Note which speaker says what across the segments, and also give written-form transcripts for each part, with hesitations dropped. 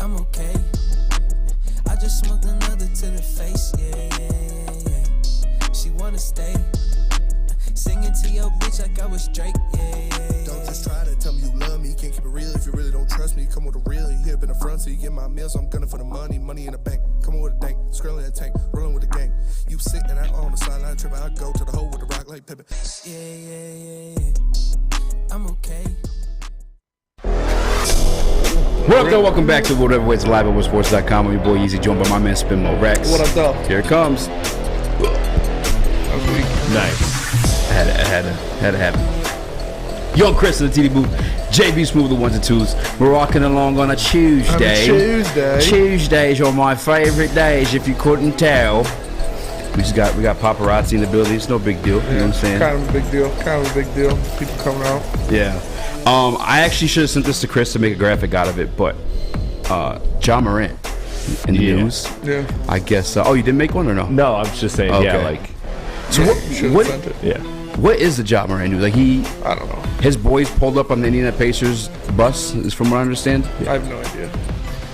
Speaker 1: I'm okay. I just smoked another to the face, yeah. She wanna stay. Singing to your bitch like I was Drake, yeah.
Speaker 2: Don't just try to tell me you love me. Can't keep it real if you really don't trust me. Come with a real, you hip in the front so you get my meals. So I'm gunning for the money in the bank. Coming with a dank, scrolling in a tank, rolling with the gang. You sitting out on the sideline tripping. I go to the hole with the rock like Pippin.
Speaker 1: Yeah. I'm okay.
Speaker 3: What up, though? Welcome back to Whatever Waits Live at WoodSports.com. I'm your boy Eazy, joined by my man Spinmo Rex.
Speaker 4: What up, though?
Speaker 3: Here it comes.
Speaker 4: Nice.
Speaker 3: Had to happen. Young Chris in the TD booth. JB Smooth the ones and twos. We're walking along on a Tuesday. Tuesdays are my favorite days, if you couldn't tell. We got paparazzi in the building. It's no big deal. You know what I'm saying?
Speaker 4: Kind of a big deal. People coming out.
Speaker 3: Yeah. I actually should have sent this to Chris to make a graphic out of it, but Ja Morant in the news.
Speaker 4: Yeah.
Speaker 3: I guess. Oh, you didn't make one or no?
Speaker 5: No, I'm just saying.
Speaker 3: Okay.
Speaker 5: Yeah, like.
Speaker 3: So what?
Speaker 4: Sent it.
Speaker 5: Yeah.
Speaker 3: What is the Ja Morant news? Like
Speaker 4: I don't know.
Speaker 3: His boys pulled up on the Indiana Pacers bus, is from what I understand.
Speaker 4: I have no idea.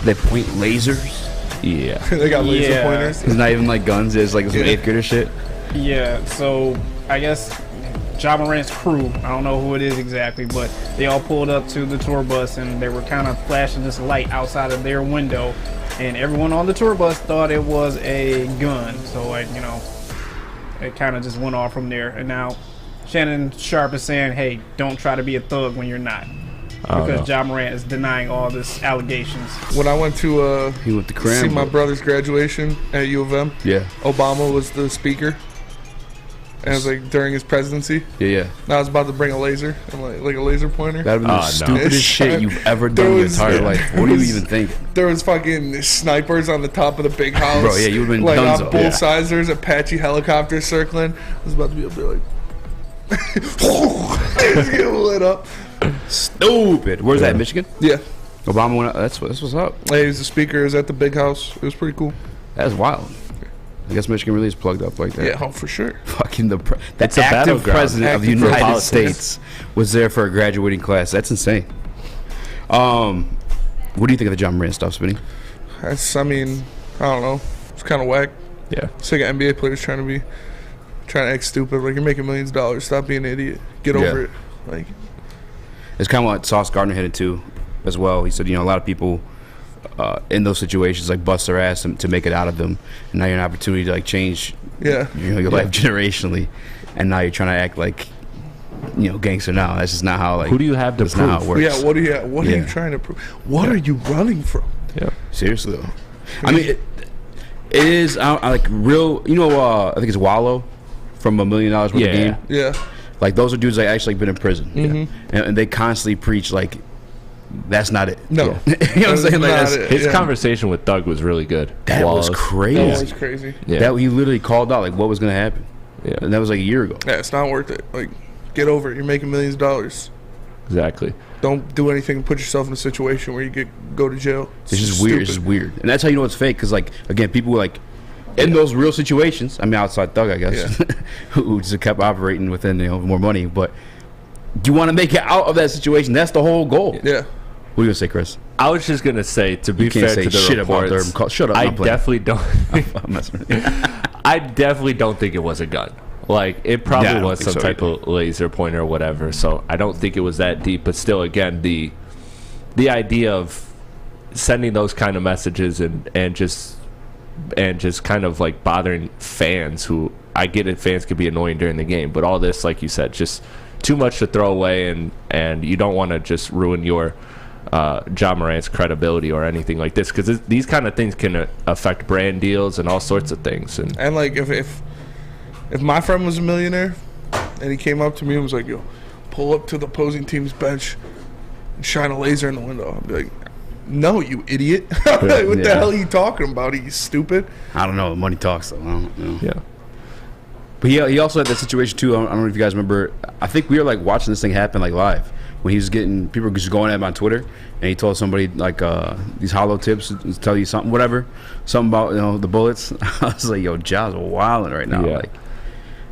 Speaker 3: They point lasers.
Speaker 5: Yeah.
Speaker 4: They got laser pointers.
Speaker 3: It's not even like guns. It's like some 8th grader shit.
Speaker 6: Yeah, so I guess Ja Morant's crew, I don't know who it is exactly, but they all pulled up to the tour bus and they were kind of flashing this light outside of their window, and everyone on the tour bus thought it was a gun. So, like, you know, it kind of just went off from there. And now Shannon Sharp is saying, hey, don't try to be a thug when you're not. Because Ja Morant is denying all this allegations.
Speaker 4: When I went to
Speaker 3: He went to
Speaker 4: see my brother's graduation at U of M,
Speaker 3: Yeah.
Speaker 4: Obama was the speaker. And it was like during his presidency.
Speaker 3: Yeah.
Speaker 4: And I was about to bring a laser, and like a laser pointer.
Speaker 3: That'd have been the stupidest shit you've ever done in your entire life. What do you even think?
Speaker 4: There was fucking snipers on the top of the big house.
Speaker 3: Bro, yeah, you would've been
Speaker 4: like
Speaker 3: dunzo.
Speaker 4: on both sides. There's Apache helicopters circling. I was about to be up there like, it's getting lit up.
Speaker 3: Stupid. Where's that? Michigan?
Speaker 4: Yeah.
Speaker 3: Obama went up. That's what's up.
Speaker 4: Hey, he was the speaker. He was at the big house. It was pretty cool.
Speaker 3: That's wild. I guess Michigan really is plugged up like that.
Speaker 4: Yeah, oh, for sure.
Speaker 3: Fucking the
Speaker 5: It's a
Speaker 3: active
Speaker 5: battleground.
Speaker 3: president of the
Speaker 4: Active
Speaker 3: United
Speaker 4: politics.
Speaker 3: States was there for a graduating class. That's insane. What do you think of the Ja Morant stuff, Spinny?
Speaker 4: I mean, I don't know. It's kind of whack.
Speaker 5: Yeah.
Speaker 4: It's like NBA players trying to act stupid. Like, you're making millions of dollars. Stop being an idiot. Get over it. Like,
Speaker 3: It's kind of what Sauce Garner hit it too, as well. He said, you know, a lot of people in those situations like bust their ass to make it out of them, and now you're an opportunity to like change, your life generationally, and now you're trying to act like, gangster now. That's just not how like.
Speaker 5: Who do you have to
Speaker 3: that's
Speaker 5: prove?
Speaker 3: not how it works.
Speaker 4: yeah, what are you trying to prove? What are you running from?
Speaker 5: Yeah.
Speaker 3: Seriously though, I mean, it is. I like real. I think it's Wallow from $1 Million Worth of Game.
Speaker 4: Yeah.
Speaker 3: Like those are dudes that actually been in prison, and they constantly preach like, that's not it.
Speaker 4: No.
Speaker 3: You know what I'm saying? Like
Speaker 5: His conversation with Doug was really good.
Speaker 3: that was crazy.
Speaker 4: That was crazy.
Speaker 5: Yeah.
Speaker 3: That he literally called out like what was going to happen.
Speaker 5: Yeah.
Speaker 3: And that was like a year ago.
Speaker 4: Yeah, it's not worth it. Like, get over it. You're making millions of dollars.
Speaker 5: Exactly.
Speaker 4: Don't do anything to put yourself in a situation where you go to jail.
Speaker 3: It's just weird. It's just weird. And that's how you know it's fake. Because like again, people were like in those real situations. I mean, outside Thug, I guess, who just kept operating within more money. But you want to make it out of that situation. That's the whole goal.
Speaker 4: Yeah.
Speaker 3: What are you gonna say, Chris?
Speaker 5: I was just gonna say, to be fair to the
Speaker 3: shit
Speaker 5: reports,
Speaker 3: about their shut up.
Speaker 5: I
Speaker 3: I'm playing.
Speaker 5: definitely don't.
Speaker 3: I'm messing with you.
Speaker 5: I definitely don't think it was a gun. Like, it probably
Speaker 3: Yeah, I don't
Speaker 5: was
Speaker 3: think
Speaker 5: some
Speaker 3: so
Speaker 5: type of laser pointer or whatever. So I don't think it was that deep. But still, again, the idea of sending those kind of messages and just kind of like bothering fans, who I get it, fans can be annoying during the game, but all this, like you said, just too much to throw away, and you don't want to just ruin your Ja Morant's credibility or anything like this, because these kind of things can affect brand deals and all sorts of things.
Speaker 4: And like, if my friend was a millionaire and he came up to me and was like, yo, pull up to the opposing team's bench and shine a laser in the window, I'd be like, no, you idiot. Like, what the hell are you talking about? Are you stupid?
Speaker 3: I don't know. Money talks, though. I don't know.
Speaker 5: Yeah.
Speaker 3: But he also had that situation too. I don't know if you guys remember. I think we were like watching this thing happen like live when he was getting people were just going at him on Twitter, and he told somebody like these hollow tips to tell you something, whatever, something about the bullets. I was like, yo, Ja's wilding right now.
Speaker 5: Yeah.
Speaker 3: Like,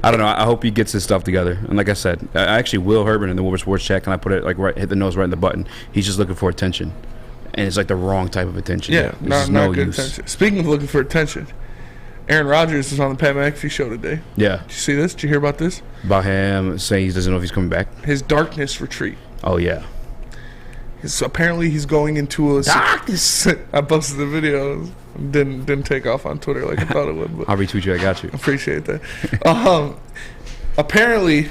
Speaker 3: I don't know. I hope he gets his stuff together. And like I said, actually, Will Herman in the Woodward Sports Chat, can I put it like hit the nose right in the button? He's just looking for attention. and it's like the wrong type of attention.
Speaker 4: Yeah,
Speaker 3: There's
Speaker 4: not
Speaker 3: no
Speaker 4: good
Speaker 3: use.
Speaker 4: attention. Speaking of looking for attention, Aaron Rodgers is on the Pat McAfee show today.
Speaker 3: Yeah,
Speaker 4: Did you see this? Did you hear about this?
Speaker 3: about him saying he doesn't know if he's coming back.
Speaker 4: His darkness retreat.
Speaker 3: Oh yeah,
Speaker 4: Apparently he's going into a
Speaker 3: darkness.
Speaker 4: I posted the video. Didn't take off on Twitter like I thought it would, but
Speaker 3: I'll retweet you. I got you.
Speaker 4: appreciate that. Apparently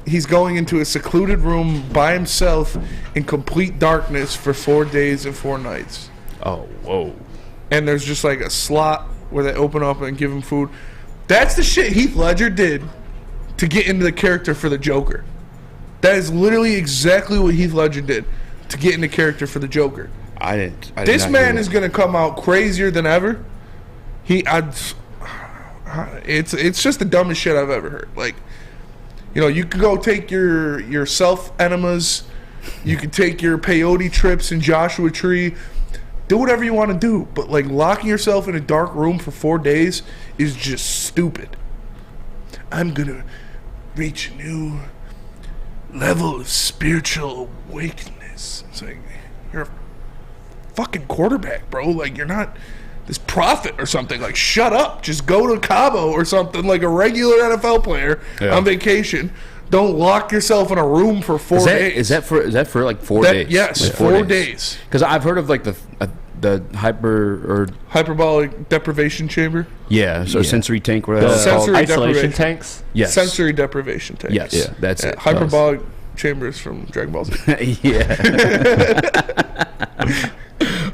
Speaker 4: he's going into a secluded room by himself in complete darkness for 4 days and 4 nights.
Speaker 3: Oh whoa.
Speaker 4: And there's just like a slot where they open up and give him food. That's the shit Heath Ledger did to get into the character for the Joker. That is literally exactly what Heath Ledger did to get into character for the Joker.
Speaker 3: I did
Speaker 4: This
Speaker 3: not
Speaker 4: man
Speaker 3: hear
Speaker 4: is
Speaker 3: that.
Speaker 4: going to come out crazier than ever. It's just the dumbest shit I've ever heard. Like, you know, you can go take your self enemas, you can take your peyote trips in Joshua Tree, do whatever you want to do, but like locking yourself in a dark room for 4 days is just stupid. I'm gonna reach a new level of spiritual awakeness. It's like, you're a fucking quarterback, bro. Like, you're not this prophet or something. Like, shut up. Just go to Cabo or something like a regular NFL player on vacation. Don't lock yourself in a room for 4 days.
Speaker 3: Is that for like 4 days?
Speaker 4: Yes,
Speaker 3: Like
Speaker 4: 4 days.
Speaker 3: Because I've heard of like the
Speaker 4: Hyperbolic deprivation chamber.
Speaker 3: so sensory tank. Whatever
Speaker 5: The
Speaker 3: it's called.
Speaker 4: sensory
Speaker 5: isolation
Speaker 4: deprivation.
Speaker 5: tanks.
Speaker 3: Yes.
Speaker 4: Sensory deprivation tank.
Speaker 3: Yes. Yeah. That's it.
Speaker 4: Hyperbolic chambers from Dragon Ball Z.
Speaker 3: Yeah.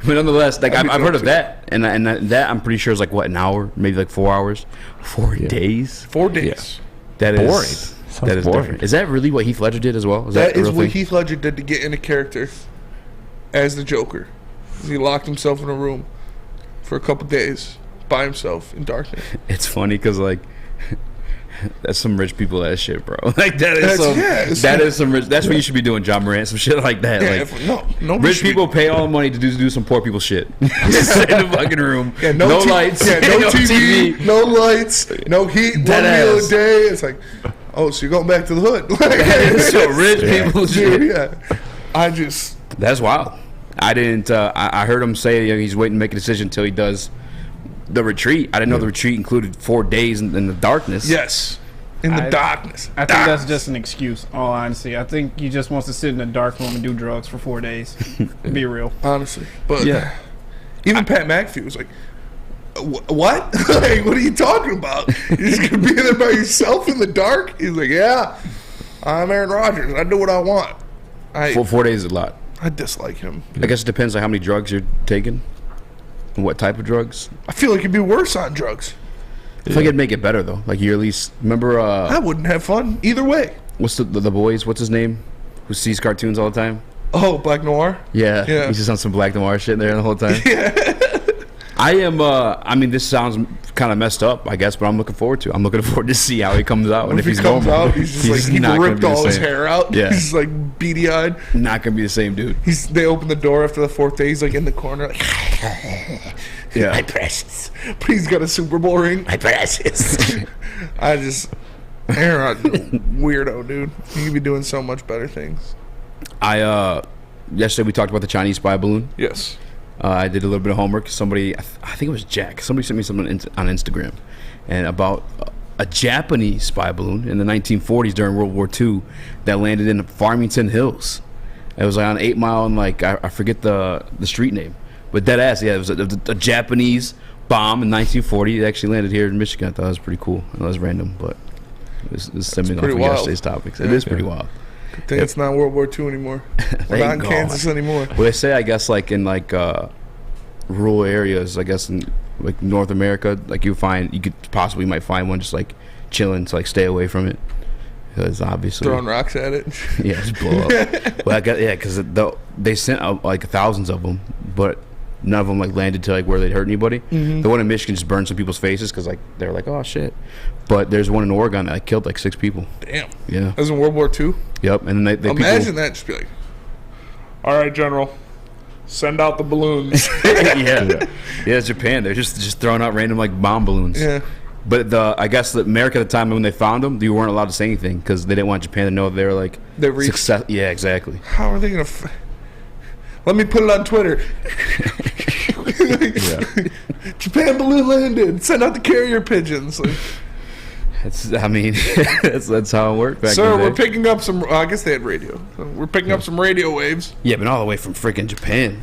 Speaker 3: But nonetheless, like I've heard of that, and that I'm pretty sure is like what, an hour, maybe like 4 hours, 4 days.
Speaker 4: 4 days.
Speaker 3: That is
Speaker 5: Boring.
Speaker 3: That is
Speaker 5: boring.
Speaker 3: different. Is that really what Heath Ledger did as well?
Speaker 4: That
Speaker 3: the
Speaker 4: is
Speaker 3: real
Speaker 4: what
Speaker 3: thing?
Speaker 4: Heath Ledger did to get into character as the Joker. He locked himself in a room for a couple days by himself in darkness.
Speaker 3: It's funny because like that's some rich people ass shit, bro. Like that is some rich. That's what you should be doing, Ja Morant, some shit like that.
Speaker 4: Yeah,
Speaker 3: Like
Speaker 4: no
Speaker 3: rich people pay all the money to do some poor people shit. Just sit in the fucking room.
Speaker 4: Yeah,
Speaker 3: no lights.
Speaker 4: Yeah, no TV, no lights, no heat. One meal a day. It's like, oh, so you're going back to the hood?
Speaker 3: So rich people shit.
Speaker 4: Yeah,
Speaker 3: That's wild. I didn't. I heard him say he's waiting to make a decision until he does the retreat. I didn't know the retreat included 4 days in the darkness.
Speaker 4: yes, in the darkness.
Speaker 6: I think that's just an excuse, all honesty. I think he just wants to sit in a dark room and do drugs for 4 days. Be real.
Speaker 4: Honestly, but
Speaker 3: Yeah.
Speaker 4: even Pat McAfee was like, "What? Like, what are you talking about? You're just gonna be there by yourself in the dark?" He's like, "Yeah, I'm Aaron Rodgers. I do what I want."
Speaker 3: 4 days is a lot.
Speaker 4: I dislike him.
Speaker 3: I guess it depends on how many drugs you're taking and what type of drugs.
Speaker 4: I feel like it'd be worse on drugs.
Speaker 3: I feel like it'd make it better though. Like you at least remember.
Speaker 4: I wouldn't have fun either way.
Speaker 3: What's the boys? What's his name? Who sees cartoons all the time?
Speaker 4: Oh, Black Noir.
Speaker 3: Yeah,
Speaker 4: Yeah.
Speaker 3: he's just on some Black Noir shit there the whole time. I am. I mean, this sounds kind of messed up, I guess, but I'm looking forward to. I'm looking forward to see how he comes out. And
Speaker 4: If he
Speaker 3: he's
Speaker 4: comes
Speaker 3: normal.
Speaker 4: out, he's just like he
Speaker 3: not gonna
Speaker 4: ripped
Speaker 3: be the
Speaker 4: all his
Speaker 3: same.
Speaker 4: hair out.
Speaker 3: Yeah.
Speaker 4: He's like beady eyed.
Speaker 3: Not gonna be the same dude.
Speaker 4: They open the door after the 4th day. He's like in the corner, like,
Speaker 3: Yeah.
Speaker 4: my precious. But he's got a Super Bowl ring.
Speaker 3: My precious.
Speaker 4: Aaron, weirdo, dude. He could be doing so much better things.
Speaker 3: Yesterday we talked about the Chinese spy balloon.
Speaker 4: Yes.
Speaker 3: I did a little bit of homework. Somebody, I think it was Jack. Somebody sent me something on Instagram, and about a Japanese spy balloon in the 1940s during World War II that landed in Farmington Hills. It was like on 8 Mile and like I forget the street name, but dead ass. Yeah, it was a Japanese bomb in 1940. It actually landed here in Michigan. I thought it was pretty cool. I know it was random, but it was stemming off
Speaker 4: pretty
Speaker 3: of
Speaker 4: wild.
Speaker 3: yesterday's topics. It is pretty wild.
Speaker 4: I think it's not World War II anymore. We're not in
Speaker 3: God.
Speaker 4: Kansas anymore.
Speaker 3: Well, they say, I guess, like in like rural areas, I guess in like North America, like you could possibly might find one just like chilling to like stay away from it, because obviously
Speaker 4: Throwing rocks at it.
Speaker 3: yeah, just blow up. Well, because they sent out like thousands of them, but none of them like landed to like where they'd hurt anybody. The one in Michigan just burned some people's faces because like they're like, oh shit. But there's one in Oregon that like, killed like 6 people.
Speaker 4: Damn.
Speaker 3: Yeah.
Speaker 4: That was in World War II?
Speaker 3: Yep. And then they
Speaker 4: Imagine that. Just be like, all right, General, send out the balloons.
Speaker 3: yeah, it's Japan. They're just throwing out random like bomb balloons.
Speaker 4: Yeah.
Speaker 3: But America at the time when they found them, you weren't allowed to say anything because they didn't want Japan to know they were like
Speaker 4: They reached.
Speaker 3: success. Yeah, exactly.
Speaker 4: How are they going to... Let me put it on Twitter. Japan balloon landed. Send out the carrier pigeons. Like,
Speaker 3: that's how it worked back
Speaker 4: sir,
Speaker 3: in the
Speaker 4: we're
Speaker 3: day.
Speaker 4: picking up some. I guess they had radio. So we're picking up some radio waves.
Speaker 3: Yeah, but all the way from freaking Japan.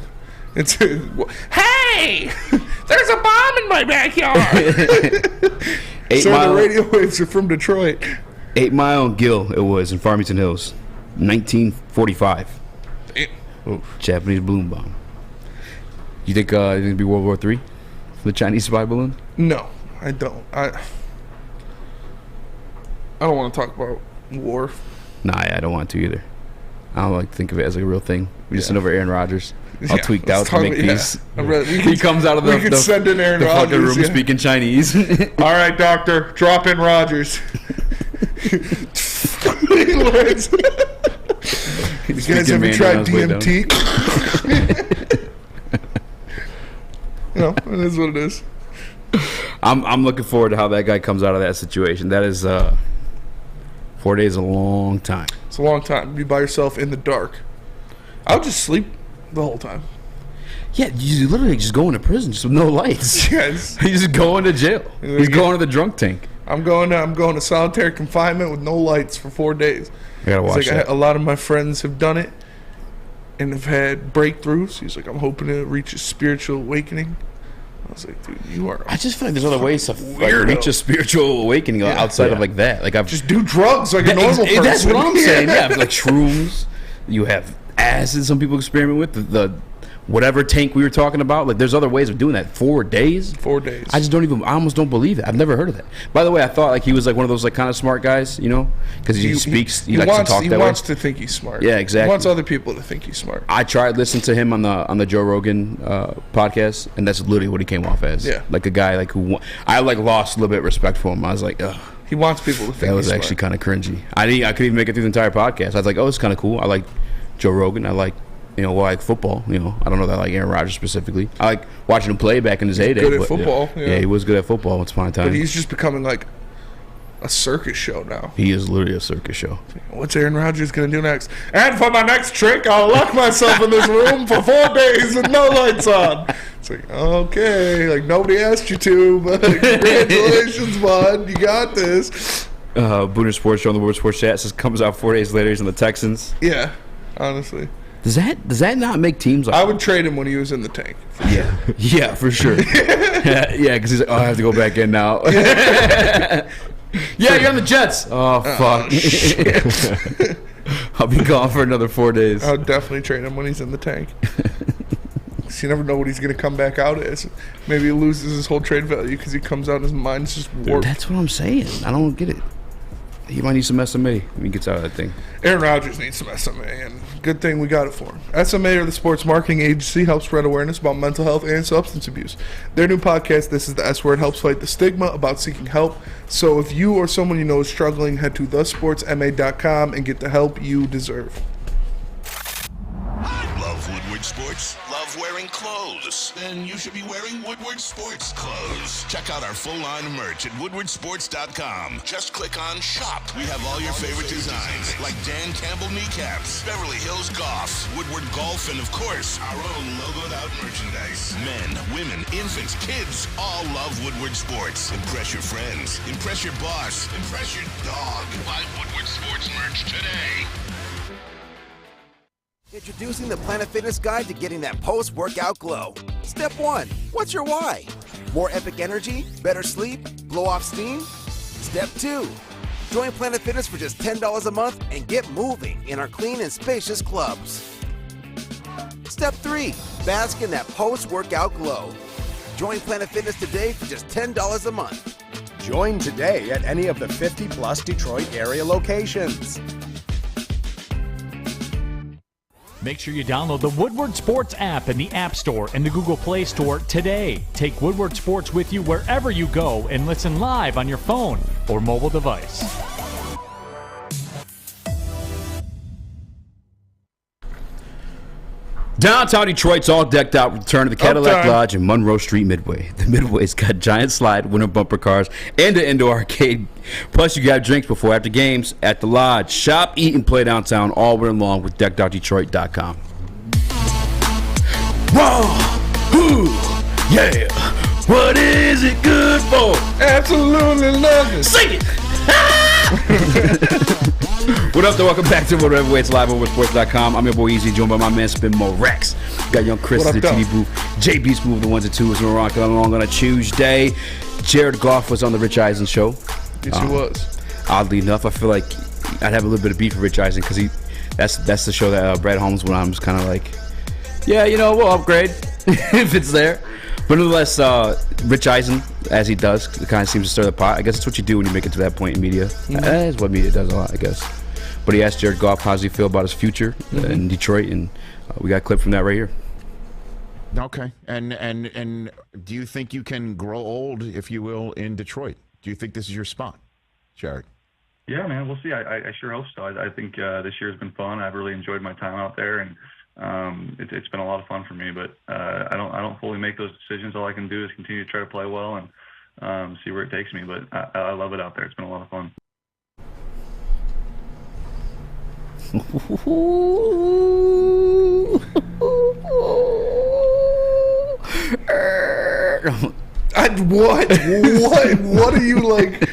Speaker 4: It's hey, there's a bomb in my backyard. The radio waves are from Detroit.
Speaker 3: 8 Mile and Gill, it was in Farmington Hills, 1945. Japanese balloon bomb. You think it'll be World War III for the Chinese spy balloon?
Speaker 4: No, I don't. I don't want to talk about war.
Speaker 3: Nah, I don't want to either. I don't like to think of it as like a real thing. We just send over Aaron Rodgers, all tweaked out to make peace. He comes out of the
Speaker 4: send in Aaron
Speaker 3: fucking
Speaker 4: Rodgers,
Speaker 3: room speaking Chinese.
Speaker 4: All right, doctor, drop in Rodgers. You guys ever tried DMT? It is what it is.
Speaker 3: I'm looking forward to how that guy comes out of that situation. That is 4 days is a long time.
Speaker 4: It's a long time. Be by yourself in the dark. I'll just sleep the whole time.
Speaker 3: Yeah, you literally just go into prison just with no lights.
Speaker 4: Yes.
Speaker 3: He's just going to jail. He's going to the drunk tank.
Speaker 4: I'm going to solitary confinement with no lights for 4 days.
Speaker 3: I gotta watch that.
Speaker 4: A lot of my friends have done it and have had breakthroughs. He's like, I'm hoping to reach a spiritual awakening. I was like, dude, you are.
Speaker 3: I just feel like there's other ways to reach a spiritual awakening outside of like that. Like I've
Speaker 4: just do drugs like a normal person.
Speaker 3: That's what I'm saying. Yeah, like shrooms. You have acid. Some people experiment with the whatever tank we were talking about. Like there's other ways of doing that. 4 days.
Speaker 4: 4 days.
Speaker 3: I almost don't believe it. I've never heard of that. By the way, I thought like he was like one of those like kind of smart guys, because he speaks. He likes to talk that way.
Speaker 4: He wants to think he's smart.
Speaker 3: Yeah, exactly.
Speaker 4: He wants other people to think he's smart.
Speaker 3: I tried listening to him on the Joe Rogan podcast, and that's literally what he came off as.
Speaker 4: Yeah,
Speaker 3: like a guy like who I like lost a little bit of respect for him. I was like, ugh.
Speaker 4: He wants people to think
Speaker 3: that was actually kind of cringy. I couldn't even make it through the entire podcast. I was like, oh, it's kind of cool. I like Joe Rogan. I like like football. I don't know that I like Aaron Rodgers specifically. I like watching him play back in his heyday.
Speaker 4: Good at football.
Speaker 3: Yeah, he was good at football once upon a time.
Speaker 4: But he's just becoming like a circus show now.
Speaker 3: He is literally a circus show.
Speaker 4: What's Aaron Rodgers going to do next? And for my next trick, I'll lock myself in this room for 4 days with no lights on. It's like, okay, like nobody asked you to, but congratulations, bud. You got this.
Speaker 3: Booner Sports Show on the Woodward Sports Chat says comes out 4 days later. He's on the Texans.
Speaker 4: Yeah, honestly.
Speaker 3: Does that not make teams? Like,
Speaker 4: I would trade him when he was in the tank.
Speaker 3: Yeah, for sure. Yeah, because he's like, oh, I have to go back in now. Yeah, you're on the Jets. Oh fuck. Shit. I'll be gone for another 4 days.
Speaker 4: I would definitely trade him when he's in the tank. You never know what he's going to come back out as. Maybe he loses his whole trade value because he comes out and his mind's just warped.
Speaker 3: That's what I'm saying. I don't get it. He might need some SMA when he gets out of that thing.
Speaker 4: Aaron Rodgers needs some SMA, and good thing we got it for him. SMA, or the sports marketing agency, helps spread awareness about mental health and substance abuse. Their new podcast, This is the S Word, helps fight the stigma about seeking help. So if you or someone you know is struggling, head to thesportsma.com and get the help you deserve.
Speaker 7: Love Woodward Sports? Love wearing clothes? Then you should be wearing Woodward Sports clothes. Check out our full line of merch at woodwardsports.com. Just click on Shop. We have all your favorite designs, like Dan Campbell kneecaps, Beverly Hills Goff, Woodward Golf, and of course, our own logoed out merchandise. Men, women, infants, kids all love Woodward Sports. Impress your friends. Impress your boss. Impress your dog. Buy Woodward Sports merch today.
Speaker 8: Introducing the Planet Fitness Guide to getting that post-workout glow. Step 1. What's your why? More epic energy? Better sleep? Blow off steam? Step 2. Join Planet Fitness for just $10 a month and get moving in our clean and spacious clubs. Step 3. Bask in that post-workout glow. Join Planet Fitness today for just $10 a month.
Speaker 9: Join today at any of the 50-plus Detroit area locations.
Speaker 10: Make sure you download the Woodward Sports app in the App Store and the Google Play Store today. Take Woodward Sports with you wherever you go and listen live on your phone or mobile device.
Speaker 3: Downtown Detroit's all decked out. Return to the Cadillac Lodge in Monroe Street Midway. The Midway's got giant slide, winter bumper cars, and an indoor arcade. Plus, you got drinks before after games at the Lodge. Shop, eat, and play downtown all winter long with DeckedOutDetroit.com. Whoa, who, yeah. What is it good for?
Speaker 4: Absolutely nothing.
Speaker 3: Sing it. What up, though? Welcome back to World Heavyweights live over sports.com. I'm your boy Eazy, joined by my man Spin Mo Rex. Got young Chris in the TV booth. JB Smooth, the ones and twos. We're rocking along on a Tuesday. Jared Goff was on the Rich Eisen show.
Speaker 4: Yes, he was.
Speaker 3: Oddly enough, I feel like I'd have a little bit of beef with Rich Eisen because that's the show that Brad Holmes went on. I'm just kind of like, yeah, we'll upgrade if it's there. But nonetheless, Rich Eisen, as he does, kind of seems to stir the pot. I guess it's what you do when you make it to that point in media. Mm-hmm. That is what media does a lot, I guess. But he asked Jared Goff, how does he feel about his future in Detroit? And we got a clip from that right here.
Speaker 11: Okay. And do you think you can grow old, if you will, in Detroit? Do you think this is your spot, Jared?
Speaker 12: Yeah, man, we'll see. I sure hope so. I think this year has been fun. I've really enjoyed my time out there, and it's been a lot of fun for me. But I don't fully make those decisions. All I can do is continue to try to play well and see where it takes me. But I love it out there. It's been a lot of fun.
Speaker 4: What are you like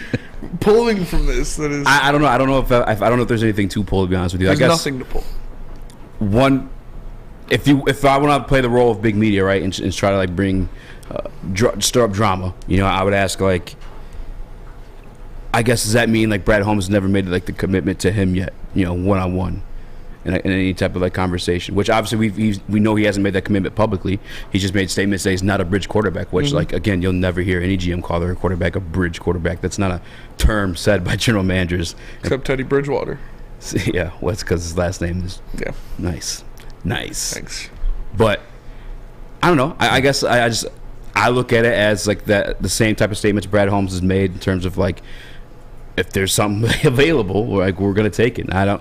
Speaker 4: pulling from this? That is,
Speaker 3: I don't know. I don't know if there's anything to pull. To be honest with you,
Speaker 4: there's
Speaker 3: I guess
Speaker 4: nothing to pull.
Speaker 3: One, if I want to play the role of big media, right, and try to like bring stir up drama, I would ask like, I guess does that mean like Brad Holmes has never made like the commitment to him yet, one-on-one, in any type of like conversation? Which obviously we know he hasn't made that commitment publicly. He just made statements saying he's not a bridge quarterback. Which like again, you'll never hear any GM call their quarterback a bridge quarterback. That's not a term said by general managers.
Speaker 4: Except Teddy Bridgewater.
Speaker 3: Yeah, well, it's because his last name is nice.
Speaker 4: Thanks.
Speaker 3: But I don't know. I guess I look at it as like the same type of statements Brad Holmes has made in terms of like, if there's something available, like we're gonna take it. I'm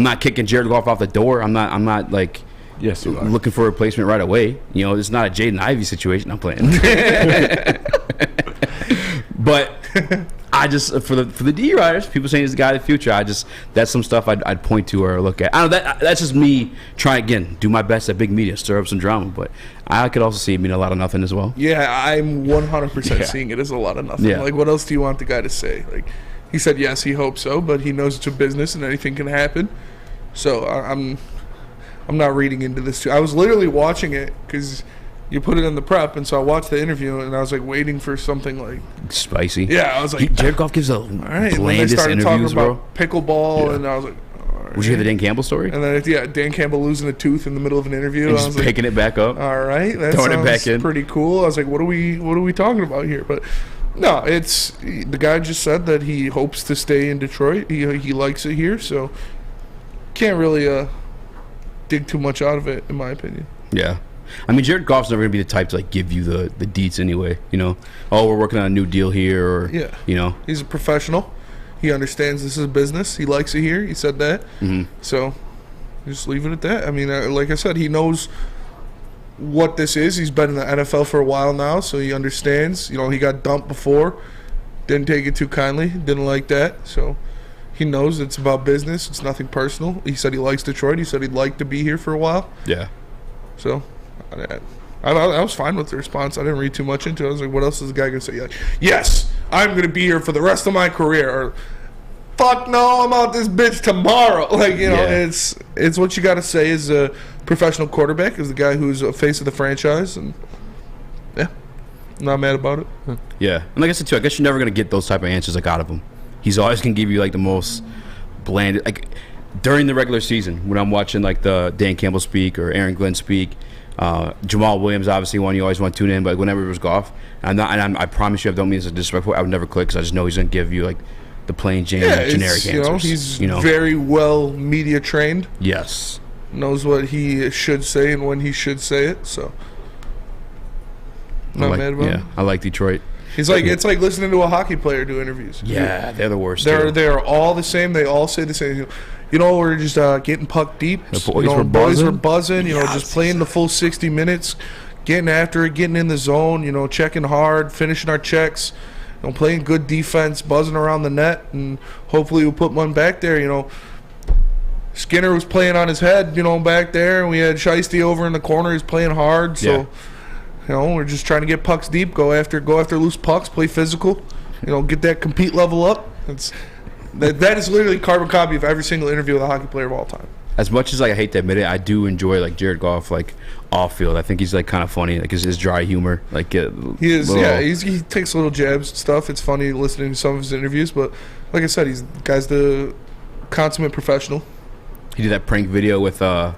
Speaker 3: not kicking Jared Goff off the door. I'm not like looking for a replacement right away. It's not a Jaden Ivey situation. I'm playing. But I just for the D riders, people saying he's the guy of the future. That's some stuff I'd point to or look at. I don't know, that's just me trying again, do my best at big media, stir up some drama. But I could also see it mean a lot of nothing as well.
Speaker 4: Yeah, I'm 100% seeing it as a lot of nothing. Yeah. Like, what else do you want the guy to say? Like, he said yes, he hopes so, but he knows it's a business and anything can happen. So I'm not reading into this too. I was literally watching it because you put it in the prep, and so I watched the interview, and I was like waiting for something like
Speaker 3: spicy.
Speaker 4: Yeah, I was like,
Speaker 3: Jared Goff gives a blandest
Speaker 4: when they started
Speaker 3: interviews,
Speaker 4: talking about pickleball, and I was like, all right.
Speaker 3: Did you hear the Dan Campbell story?
Speaker 4: And then Dan Campbell losing a tooth in the middle of an interview.
Speaker 3: And
Speaker 4: I
Speaker 3: just
Speaker 4: was
Speaker 3: picking it back up.
Speaker 4: All right, that
Speaker 3: throwing
Speaker 4: sounds
Speaker 3: it back in.
Speaker 4: Pretty cool. I was like, what are we talking about here? But no, it's the guy just said that he hopes to stay in Detroit. He likes it here, so can't really dig too much out of it, in my opinion.
Speaker 3: Yeah. I mean, Jared Goff's never going to be the type to like give you the deets anyway, Oh, we're working on a new deal here, or
Speaker 4: he's a professional. He understands this is a business. He likes it here. He said that. So just leave it at that. I mean, like I said, he knows what this is. He's been in the NFL for a while now, so he understands. He got dumped before, didn't take it too kindly, didn't like that. So he knows it's about business. It's nothing personal. He said he likes Detroit. He said he'd like to be here for a while.
Speaker 3: Yeah.
Speaker 4: So I was fine with the response. I didn't read too much into it. I was like, what else is the guy going to say? Like, yes, I'm going to be here for the rest of my career. Or, fuck no, I'm out this bitch tomorrow. Like, it's what you got to say as a professional quarterback, as the guy who's a face of the franchise. And, yeah, I'm not mad about it.
Speaker 3: Yeah. And like I said, too, I guess you're never going to get those type of answers, like, out of him. He's always going to give you, like, the most bland, like, during the regular season, when I'm watching like the Dan Campbell speak or Aaron Glenn speak, Jamal Williams obviously one you always want to tune in, but whenever it was Goff, I promise you I don't mean this as disrespectful, I would never click because I just know he's going to give you like the plain Jane generic answers.
Speaker 4: He's very well media trained.
Speaker 3: Yes.
Speaker 4: Knows what he should say and when he should say it, so not mad about it.
Speaker 3: I like Detroit.
Speaker 4: He's like, it's like listening to a hockey player do interviews.
Speaker 3: Yeah, they're the worst.
Speaker 4: They're all the same. They all say the same. We're just getting puck deep.
Speaker 3: The boys
Speaker 4: were buzzing. Just playing the full 60 minutes, getting after it, getting in the zone. Checking hard, finishing our checks. Playing good defense, buzzing around the net, and hopefully we'll put one back there. Skinner was playing on his head, back there. And we had Shiesty over in the corner. He's playing hard. So, we're just trying to get pucks deep, go after loose pucks, play physical, get that compete level up. That is literally a carbon copy of every single interview with a hockey player of all time.
Speaker 3: As much as I hate to admit it, I do enjoy Jared Goff off field. I think he's kind of funny, his dry humor. He is,
Speaker 4: he takes little jabs and stuff. It's funny listening to some of his interviews, but like I said, guy's the consummate professional.
Speaker 3: He did that prank video with I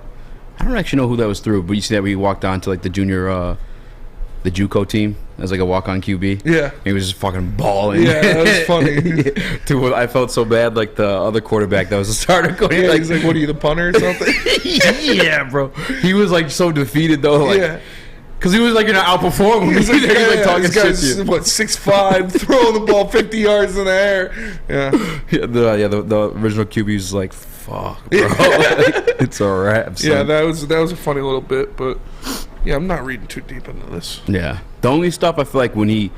Speaker 3: don't actually know who that was through, but you see that when he walked on to the junior the JUCO team as a walk-on QB.
Speaker 4: Yeah.
Speaker 3: And he was just fucking balling.
Speaker 4: Yeah, that was funny.
Speaker 3: Dude, I felt so bad the other quarterback that was a starter going.
Speaker 4: Yeah, he's what are you, the punter or something?
Speaker 3: Yeah, bro. He was so defeated though.
Speaker 4: Yeah.
Speaker 3: Because he was going to outperform him. He's talking
Speaker 4: this guy's,
Speaker 3: shit to you.
Speaker 4: 6'5", throwing the ball 50 yards in the air. Yeah.
Speaker 3: The original QB was fuck, bro. It's a wrap, son.
Speaker 4: Yeah, that was a funny little bit, but yeah, I'm not reading too deep into this.
Speaker 3: Yeah. The only stuff I feel when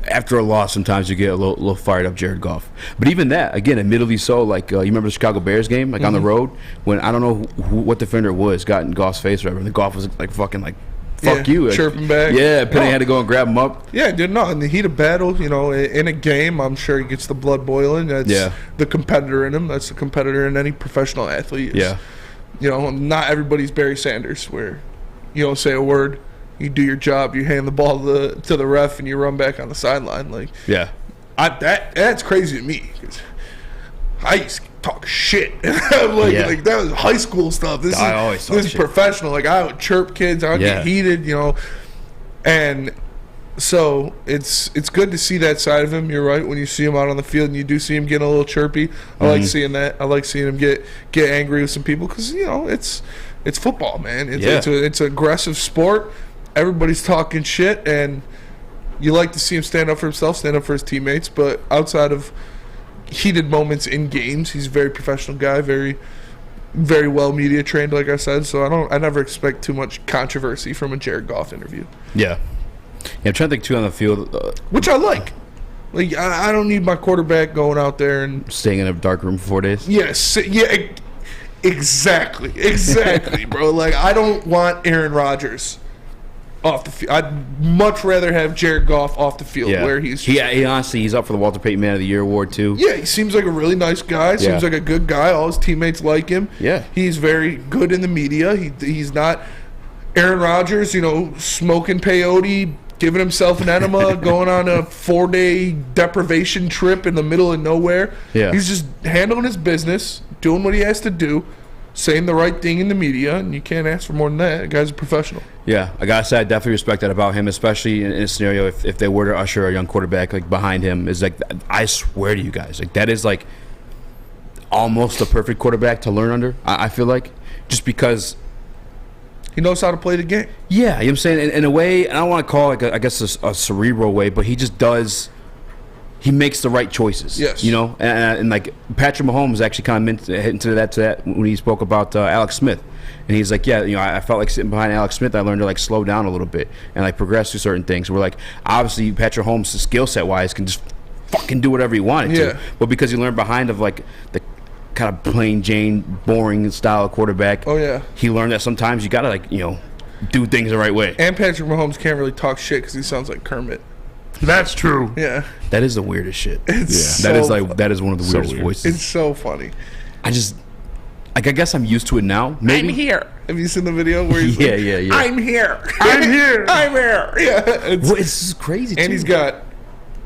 Speaker 3: after a loss, sometimes you get a little fired up Jared Goff. But even that, again, admittedly so, you remember the Chicago Bears game, on the road, when I don't know what defender it was, got in Goff's face or whatever, and the Goff was fucking fuck you.
Speaker 4: Chirping back.
Speaker 3: Yeah, Penny had to go and grab him up.
Speaker 4: Yeah, dude, no, in the heat of battle, in a game, I'm sure he gets the blood boiling. That's the competitor in him. That's the competitor in any professional athlete. Not everybody's Barry Sanders, where you don't say a word, you do your job, you hand the ball to the ref, and you run back on the sideline. That's crazy to me. 'Cause I used to talk shit. That was high school stuff. This is professional. I would chirp kids. I would get heated, And so it's good to see that side of him. You're right. When you see him out on the field and you do see him getting a little chirpy, I like seeing that. I like seeing him get angry with some people because it's football, man. It's an aggressive sport. Everybody's talking shit, and you like to see him stand up for himself, stand up for his teammates. But outside of heated moments in games, he's a very professional guy, very, very well media trained, like I said. So I never expect too much controversy from a Jared Goff interview.
Speaker 3: Yeah, I'm trying to think too on the field,
Speaker 4: which I like. I don't need my quarterback going out there and
Speaker 3: staying in a dark room for 4 days.
Speaker 4: Yes, yeah, exactly, bro. I don't want Aaron Rodgers off the field. I'd much rather have Jared Goff off the field where he's...
Speaker 3: He honestly, he's up for the Walter Payton Man of the Year award, too.
Speaker 4: Yeah, he seems like a really nice guy. Seems like a good guy. All his teammates like him.
Speaker 3: Yeah.
Speaker 4: He's very good in the media. He's not Aaron Rodgers, smoking peyote, giving himself an enema, going on a 4-day deprivation trip in the middle of nowhere.
Speaker 3: Yeah.
Speaker 4: He's just handling his business, doing what he has to do, saying the right thing in the media, and you can't ask for more than that. The guy's a professional.
Speaker 3: Yeah, I gotta say I definitely respect that about him, especially in a scenario if they were to usher a young quarterback behind him. Is I swear to you guys, that is almost the perfect quarterback to learn under. I feel just because
Speaker 4: he knows how to play the game.
Speaker 3: Yeah, you know what I'm saying? In a way, and I don't want to call it I guess a cerebral way, but he just does. He makes the right choices.
Speaker 4: Yes.
Speaker 3: And Patrick Mahomes actually kind of into that when he spoke about Alex Smith. And he's I felt sitting behind Alex Smith, I learned to slow down a little bit and progress through certain things. We're obviously Patrick Mahomes, skill set wise, can just fucking do whatever he wanted to. But because he learned behind of the kind of plain Jane, boring style of quarterback.
Speaker 4: Oh yeah.
Speaker 3: He learned that sometimes you gotta do things the right way.
Speaker 4: And Patrick Mahomes can't really talk shit because he sounds like Kermit.
Speaker 3: That's true.
Speaker 4: Yeah.
Speaker 3: That is the weirdest shit.
Speaker 4: That
Speaker 3: is one of the weirdest voices.
Speaker 4: It's so funny.
Speaker 3: I just I guess I'm used to it now. Maybe.
Speaker 4: I'm here. Have you seen the video where he's
Speaker 3: yeah.
Speaker 4: I'm here. I'm here. I'm here. Yeah.
Speaker 3: It's crazy,
Speaker 4: and he's got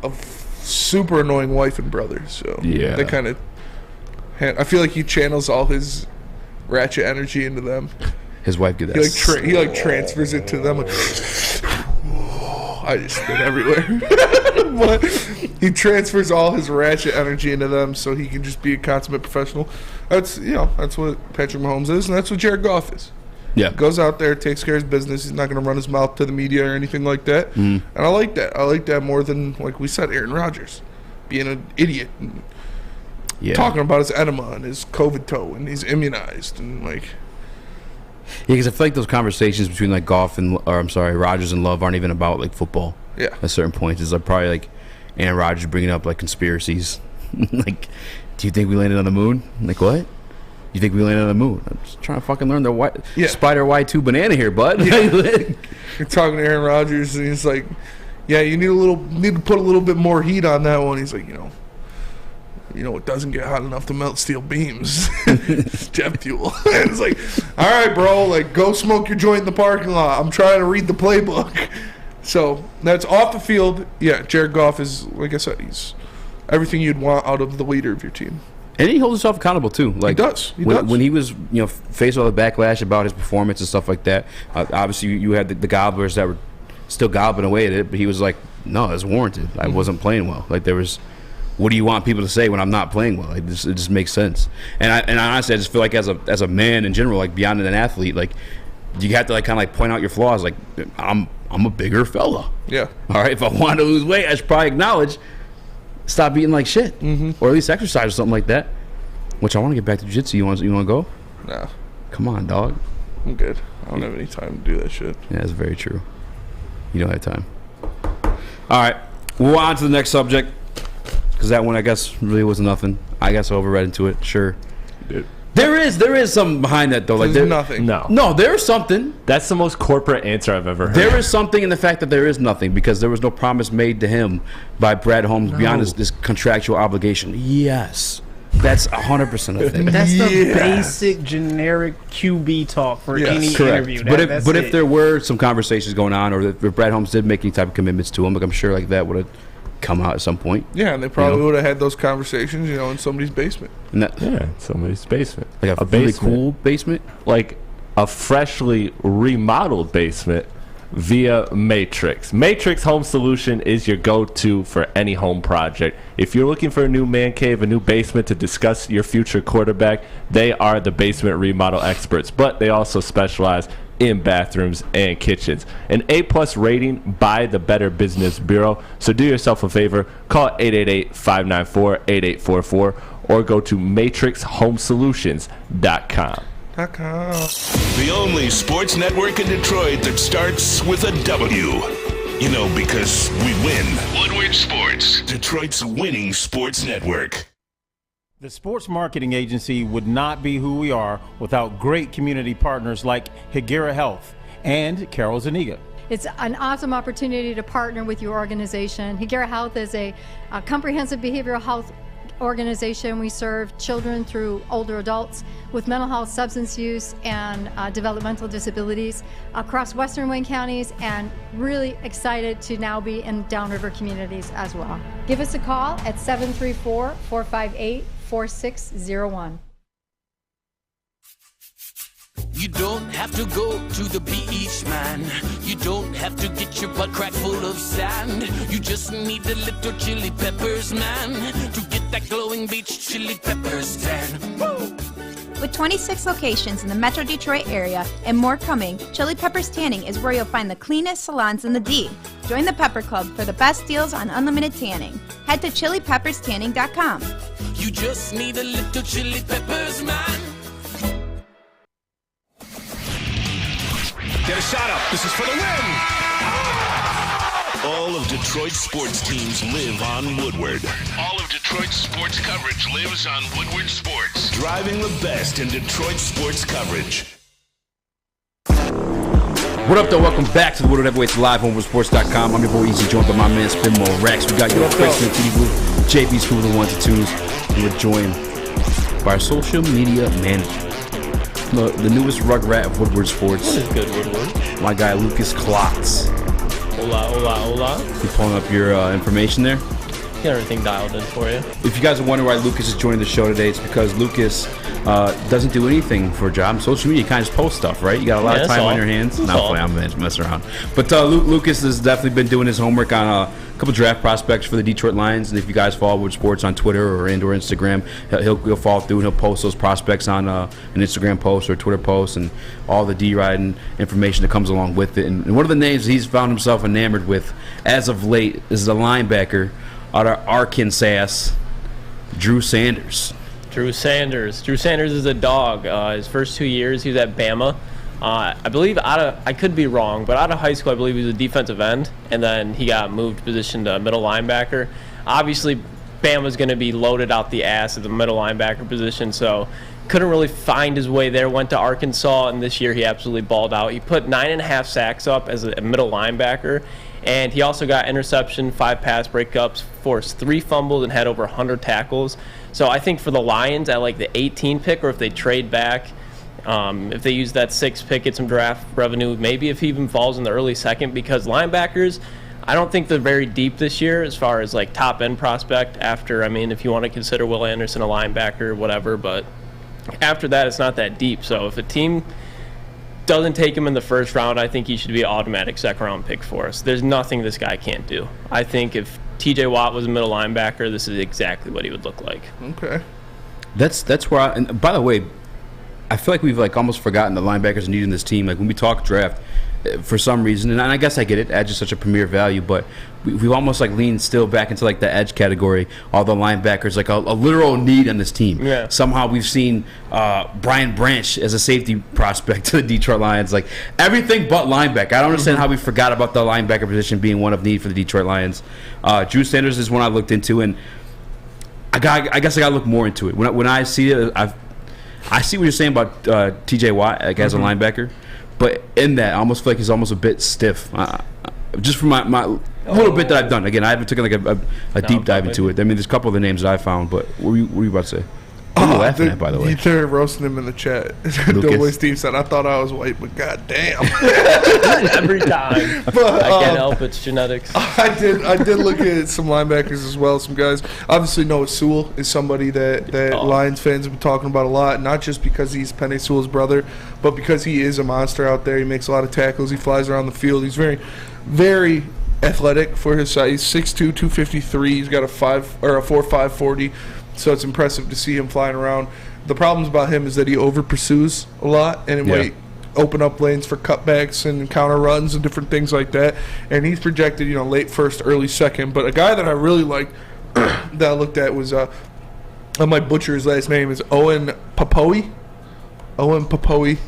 Speaker 4: a super annoying wife and brother. So they kind of. I feel like he channels all his ratchet energy into them.
Speaker 3: His wife did that.
Speaker 4: He transfers it to them. I just spit everywhere. But he transfers all his ratchet energy into them, so he can just be a consummate professional. That's what Patrick Mahomes is, and that's what Jared Goff is.
Speaker 3: Yeah,
Speaker 4: goes out there, takes care of his business. He's not going to run his mouth to the media or anything like that. And I like that. I like that more than, like we said, Aaron Rodgers being an idiot. And talking about his enema and his COVID toe and he's immunized and
Speaker 3: Yeah, because I feel like those conversations between Rodgers and Love aren't even about football.
Speaker 4: Yeah,
Speaker 3: at certain points, it's probably Aaron Rodgers bringing up conspiracies. Do you think we landed on the moon? What? You think we landed on the moon? I'm just trying to fucking learn the Spider Y2 banana here, bud.
Speaker 4: Yeah. You're talking to Aaron Rodgers, and he's like, yeah, you need to put a little bit more heat on that one. He's like, it doesn't get hot enough to melt steel beams. Jet fuel. It's like, all right, bro, like, go smoke your joint in the parking lot. I'm trying to read the playbook. So that's off the field. Yeah, Jared Goff is, like I said, he's everything you'd want out of the leader of your team.
Speaker 3: And he holds himself accountable too. Like,
Speaker 4: he does.
Speaker 3: When he was, faced with all the backlash about his performance and stuff like that. Obviously, you had the gobblers that were still gobbling away at it, but he was like, "No, it's warranted. I wasn't playing well. Like, there was, what do you want people to say when I'm not playing well? Like, it just makes sense." And I honestly, I just feel like as a man in general, like beyond an athlete, like you have to like kind of like point out your flaws. Like, I'm a bigger fella. Yeah. All right. If I want to lose weight, I should probably acknowledge. Stop eating like shit, or at least exercise or something like that. Which I want to get back to jiu-jitsu. You want to go?
Speaker 4: No.
Speaker 3: Come on, dog.
Speaker 4: I'm good. I don't have any time to do that shit.
Speaker 3: Yeah, that's very true. You don't have time. All right, we'll on to the next subject because that one I guess really was nothing. I guess I overread into it. Sure.
Speaker 5: Dude.
Speaker 3: There is something behind that though. Like
Speaker 4: there's nothing.
Speaker 3: No, there is something.
Speaker 5: That's the most corporate answer I've ever heard.
Speaker 3: There is something in the fact that there is nothing because there was no promise made to him by Brad Holmes beyond this contractual obligation. Yes, that's 100% a thing.
Speaker 6: That's the basic generic QB talk for any interview.
Speaker 3: But if there were some conversations going on, or if Brad Holmes did make any type of commitments to him, like I'm sure like that would have come out at some point.
Speaker 4: Yeah, and they probably would have had those conversations, in somebody's basement.
Speaker 5: Somebody's basement.
Speaker 3: Like a really cool basement?
Speaker 5: Like a freshly remodeled basement via Matrix. Matrix Home Solution is your go-to for any home project. If you're looking for a new man cave, a new basement to discuss your future quarterback, they are the basement remodel experts, but they also specialize in bathrooms and kitchens. An A+ rating by the Better Business Bureau. So do yourself a favor, call 888-594-8844 or go to matrixhomesolutions.com.
Speaker 7: The only sports network in Detroit that starts with a W. Because we win. Woodward Sports, Detroit's winning sports network.
Speaker 13: The sports marketing agency would not be who we are without great community partners like Higuera Health and Carol Zuniga.
Speaker 14: It's an awesome opportunity to partner with your organization. Higuera Health is a comprehensive behavioral health organization. We serve children through older adults with mental health, substance use, and developmental disabilities across Western Wayne counties, and really excited to now be in downriver communities as well. Give us a call at 734-458-4601.
Speaker 1: You don't have to go to the beach, man. You don't have to get your butt crack full of sand. You just need a little chili peppers, man, to get that glowing beach chili peppers tan. Woo!
Speaker 15: With 26 locations in the Metro Detroit area and more coming, Chili Peppers Tanning is where you'll find the cleanest salons in the D. Join the Pepper Club for the best deals on unlimited tanning. Head to chilipepperstanning.com.
Speaker 1: You just need a little chili peppers, man.
Speaker 7: Get a shot up. This is for the win. All of Detroit's sports teams live on Woodward. All of Detroit's sports coverage lives on Woodward Sports. Driving the best in Detroit sports coverage.
Speaker 3: What up, though? Welcome back to the Woodward Heavyweights live on WoodwardSports.com. I'm your boy Eazy, joined by my man Spinball Rex. We got your Christian TV with JB's Cool the Ones and Twos. And we're joined by our social media manager, the newest rugrat of Woodward Sports.
Speaker 16: That is good, Woodward.
Speaker 3: My guy Lukas Klotz.
Speaker 16: Hola, hola, hola.
Speaker 3: You pulling up your information there?
Speaker 16: Got everything dialed in for you.
Speaker 3: If you guys are wondering why Lukas is joining the show today, it's because Lukas doesn't do anything for a job. Social media, you kind of just post stuff, right? You got a lot of time on your hands. Not playing, I'm messing around. But Lukas has definitely been doing his homework on a couple draft prospects for the Detroit Lions. And if you guys follow Woodward Sports on Twitter or Instagram, he'll follow through and he'll post those prospects on an Instagram post or a Twitter post and all the D-riding information that comes along with it. And one of the names he's found himself enamored with as of late is the linebacker out of Arkansas, Drew Sanders.
Speaker 16: Drew Sanders is a dog. His first 2 years, he was at Bama. I believe I could be wrong, but out of high school, I believe he was a defensive end, and then he got moved position to middle linebacker. Obviously, Bama's going to be loaded out the ass at the middle linebacker position, so couldn't really find his way there. Went to Arkansas, and this year he absolutely balled out. He put 9.5 sacks up as a middle linebacker, and he also got interception, 5 pass breakups, forced 3 fumbles, and had over 100 tackles. So I think for the Lions at like the 18 pick, or if they trade back, if they use that 6 pick, get some draft revenue, maybe if he even falls in the early second, because linebackers, I don't think they're very deep this year as far as like top end prospect after, I mean, if you want to consider Will Anderson a linebacker, whatever, but after that, it's not that deep. So if a team doesn't take him in the first round, I think he should be an automatic second-round pick for us. There's nothing this guy can't do. I think if T.J. Watt was a middle linebacker, this is exactly what he would look like.
Speaker 4: Okay.
Speaker 3: That's where and by the way, I feel like we've like almost forgotten the linebackers need in this team. Like when we talk draft, for some reason, and I guess I get it, edge is such a premier value, but we've almost like leaned still back into like the edge category. All the linebackers, like a literal need on this team.
Speaker 16: Yeah.
Speaker 3: Somehow we've seen Brian Branch as a safety prospect to the Detroit Lions. Like everything but linebacker. I don't understand how we forgot about the linebacker position being one of need for the Detroit Lions. Drew Sanders is one I looked into, and I guess I got to look more into it. When I see it, I see what you're saying about T.J. Watt like, as a linebacker. But in that, I almost feel like he's almost a bit stiff. Just from my little bit that I've done. Again, I haven't taken like a deep dive into it. I mean, there's a couple of the names that I found, but what were you about to say? What are you laughing at, by the way?
Speaker 4: You started roasting him in the chat. Doughboy Steve said, I thought I was white, but goddamn.
Speaker 16: Every time.
Speaker 4: But,
Speaker 16: I can't help it's genetics.
Speaker 4: I did look at some linebackers as well. Some guys. Obviously, Noah Sewell is somebody that Lions fans have been talking about a lot, not just because he's Penei Sewell's brother, but because he is a monster out there. He makes a lot of tackles. He flies around the field. He's very, very athletic for his size. He's 6'2", 253. He's got a 4.5 40. So it's impressive to see him flying around. The problems about him is that he over pursues a lot, and it might open up lanes for cutbacks and counter runs and different things like that. And he's projected, late first, early second. But a guy that I really liked that I looked at was, I might butcher his last name, is Owen Papoe. Out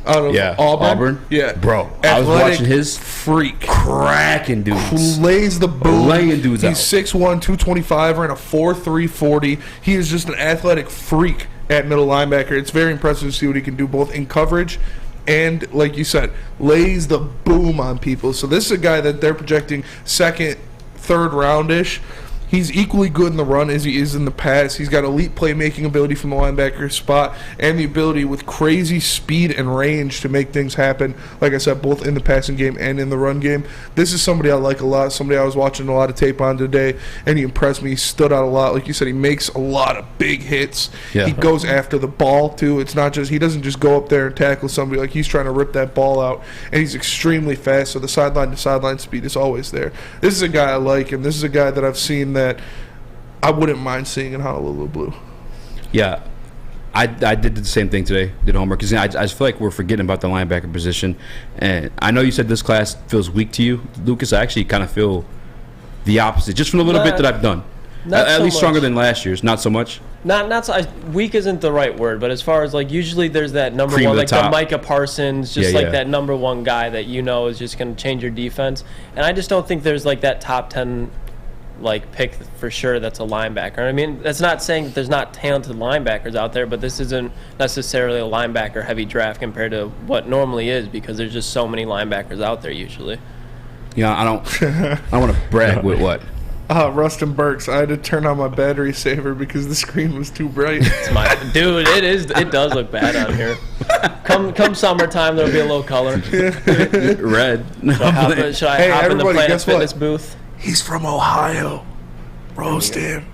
Speaker 4: of Auburn. Yeah.
Speaker 3: Bro, I was watching his
Speaker 4: freak.
Speaker 3: Cracking dudes.
Speaker 4: Lays the boom.
Speaker 3: Laying dudes
Speaker 4: He's
Speaker 3: out.
Speaker 4: 6'1", 225, ran a 4.3 40. He is just an athletic freak at middle linebacker. It's very impressive to see what he can do both in coverage and, like you said, lays the boom on people. So this is a guy that they're projecting second, third round-ish. He's equally good in the run as he is in the pass. He's got elite playmaking ability from the linebacker spot and the ability with crazy speed and range to make things happen, like I said, both in the passing game and in the run game. This is somebody I like a lot, somebody I was watching a lot of tape on today, and he impressed me. He stood out a lot. Like you said, he makes a lot of big hits.
Speaker 3: Yeah.
Speaker 4: He goes after the ball, too. It's not just – he doesn't just go up there and tackle somebody. Like, he's trying to rip that ball out, and he's extremely fast, so the sideline-to-sideline speed is always there. This is a guy I like, and this is a guy that I've seen that I wouldn't mind seeing in Honolulu Blue.
Speaker 3: Yeah, I did the same thing today, did homework, because I just feel like we're forgetting about the linebacker position. And I know you said this class feels weak to you, Lucas. I actually kind of feel the opposite, just from a little bit that I've done. At least stronger than last year's, not so much.
Speaker 16: Not so weak isn't the right word, but as far as like usually there's that number
Speaker 3: Cream
Speaker 16: one,
Speaker 3: of
Speaker 16: like
Speaker 3: the top.
Speaker 16: the Micah Parsons, just
Speaker 3: Yeah,
Speaker 16: like
Speaker 3: yeah.
Speaker 16: that number one guy that is just going to change your defense. And I just don't think there's like that top 10 like pick for sure that's a linebacker. I mean, that's not saying that there's not talented linebackers out there, but this isn't necessarily a linebacker heavy draft compared to what normally is, because there's just so many linebackers out there usually.
Speaker 3: Yeah, I don't want to brag with what.
Speaker 4: Rustin Burks. I had to turn on my battery saver because the screen was too bright.
Speaker 16: Dude, it does look bad on here. Come summertime, there'll be a little color.
Speaker 3: Red.
Speaker 16: Should I hop in the Planet Fitness booth?
Speaker 4: He's from Ohio. Roast him.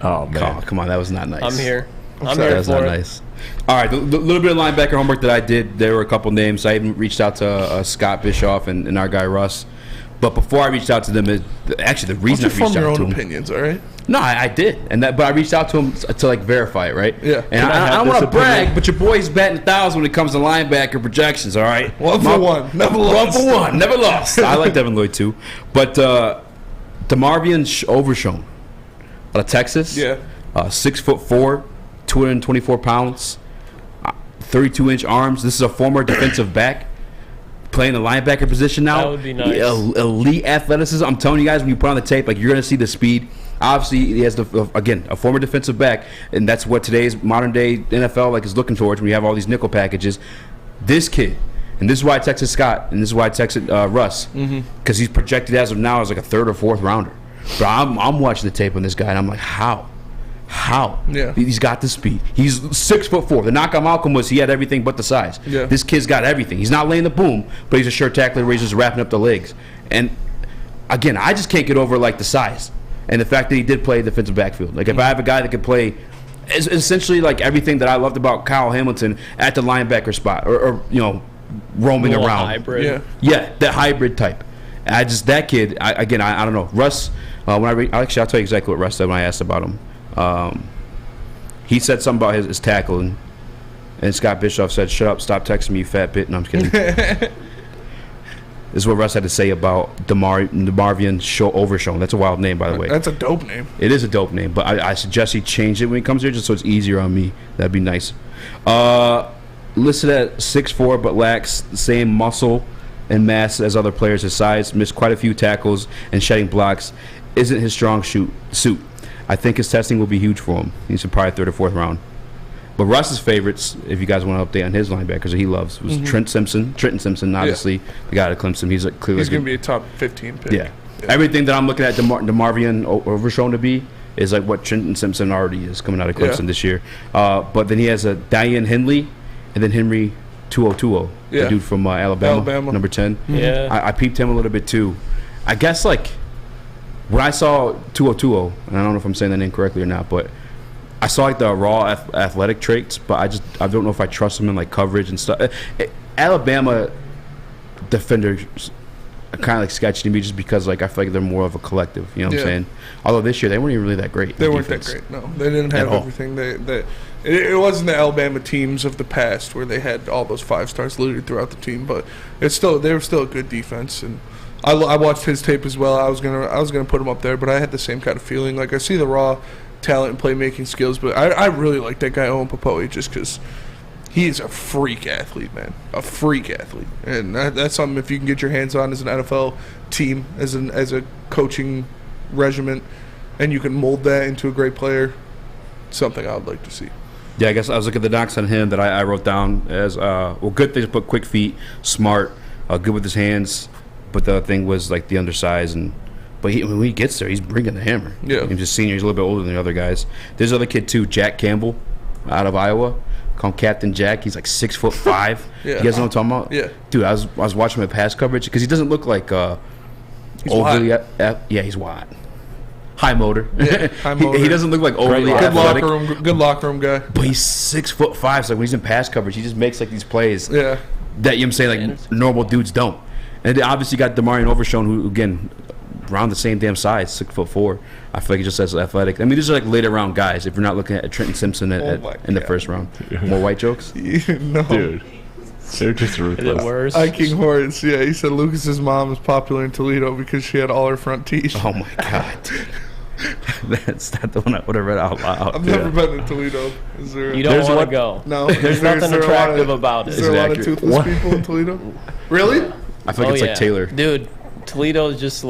Speaker 3: Oh, man. Come on, that was not nice.
Speaker 16: I'm here. I'm
Speaker 3: That
Speaker 16: here
Speaker 3: was
Speaker 16: for
Speaker 3: not
Speaker 16: it.
Speaker 3: nice. All right, the little bit of linebacker homework that I did, there were a couple names. I even reached out to Scott Bischoff and our guy Russ. But before I reached out to them, actually the reason I reached out to them.
Speaker 4: Form your own opinions, all right?
Speaker 3: No, I did, but I reached out to him to like verify it, right?
Speaker 4: Yeah.
Speaker 3: And I don't want to brag, but your boy's batting 1,000 when it comes to linebacker projections. All right,
Speaker 4: one for one, never lost.
Speaker 3: 1 for 1, never lost. I like Devin Lloyd too, but Marvin Overshown out of Texas.
Speaker 4: Yeah.
Speaker 3: 6'4", 224 pounds, 32-inch arms. This is a former defensive back. Playing the linebacker position now.
Speaker 16: That would be nice.
Speaker 3: Elite athleticism. I'm telling you guys, when you put on the tape, like you're gonna see the speed. Obviously, he has a former defensive back, and that's what today's modern day NFL is looking towards when you have all these nickel packages. This kid, and this is why I texted Scott, and this is why I texted Russ, because he's projected as of now as like a 3rd or 4th rounder. But I'm watching the tape on this guy, and I'm like, how? Yeah. He's got the speed. He's 6'4". The knock on Malcolm was he had everything but the size. Yeah. This kid's got everything. He's not laying the boom, but he's a sure tackler where he's just wrapping up the legs. And again, I just can't get over the size and the fact that he did play defensive backfield. If I have a guy that could play essentially everything that I loved about Kyle Hamilton at the linebacker spot, or roaming around.
Speaker 16: Hybrid.
Speaker 3: Yeah, that hybrid type. That kid. I don't know. Russ. I'll tell you exactly what Russ said when I asked about him. He said something about his tackling, and Scott Bischoff said, "Shut up, stop texting me, you fat bit." No, I'm just kidding. This is what Russ had to say about the Marvin Overshown. That's a wild name, by the way.
Speaker 4: That's a dope name.
Speaker 3: It is a dope name, but I suggest he change it when he comes here just so it's easier on me. That'd be nice. Listed at 6'4", but lacks the same muscle and mass as other players his size. Missed quite a few tackles and shedding blocks. Isn't his strong suit. I think his testing will be huge for him. He's probably 3rd or 4th round. But Russ's favorites, if you guys want to update on his linebackers that he loves, was Trenton Simpson, obviously, the guy at Clemson. He's clearly
Speaker 4: going to be a top 15 pick.
Speaker 3: Yeah. Everything that I'm looking at the Marvin Overshown to be is what Trenton Simpson already is coming out of Clemson this year. But then he has a Diane Henley and then Henry 2020, the dude from Alabama, number 10.
Speaker 16: Yeah.
Speaker 3: I peeped him a little bit too. I guess when I saw 2020, and I don't know if I'm saying that name correctly or not, but I saw the raw athletic traits, but I don't know if I trust him in coverage and stuff. Alabama defenders are kind of sketchy to me just because I feel like they're more of a collective. You know what I'm saying? Although this year they weren't even really that great.
Speaker 4: They weren't that great. No, they didn't have everything. It wasn't the Alabama teams of the past where they had all those 5 stars looted throughout the team, but they were still a good defense. And I watched his tape as well. I was gonna put him up there, but I had the same kind of feeling. I see the raw talent and playmaking skills, but I really like that guy Owen Popoe just because he is a freak athlete, man. A freak athlete, and that's something if you can get your hands on as an NFL team, as a coaching regiment, and you can mold that into a great player. Something I would like to see.
Speaker 3: Yeah, I guess I was looking at the docs on him that I wrote down as good things. Put quick feet, smart, good with his hands, but the other thing was the undersized and. But when he gets there, he's bringing the hammer. Yeah. He's just senior. He's a little bit older than the other guys. There's another kid, too, Jack Campbell, out of Iowa. Call him Captain Jack. He's 6'5".
Speaker 4: Yeah.
Speaker 3: You guys know what I'm talking about?
Speaker 4: Yeah.
Speaker 3: Dude, I was watching him at pass coverage because he doesn't look like overly. Yeah, he's wide. High motor.
Speaker 4: Yeah, high motor.
Speaker 3: He doesn't look like overly athletic.
Speaker 4: Good locker room guy.
Speaker 3: But he's 6'5". So when he's in pass coverage, he just makes these plays.
Speaker 4: Yeah.
Speaker 3: That I'm saying normal dudes don't. And they obviously got DeMarion Overshown, who again. Around the same damn size, 6'4". I feel like he just as athletic. I mean, these are later round guys. If you're not looking at Trenton Simpson in the first round, more white jokes.
Speaker 4: No,
Speaker 5: dude, they're just ruthless.
Speaker 16: Is it worse?
Speaker 4: King Horace, yeah, he said Lucas's mom is popular in Toledo because she had all her front teeth.
Speaker 3: Oh my god, that's not the one I would have read out loud.
Speaker 4: I've never been to Toledo.
Speaker 16: You don't want to go.
Speaker 4: No,
Speaker 16: there's nothing attractive about it.
Speaker 4: Is there a lot of toothless people in Toledo? Really?
Speaker 3: I feel like it's Taylor.
Speaker 16: Dude, Toledo is just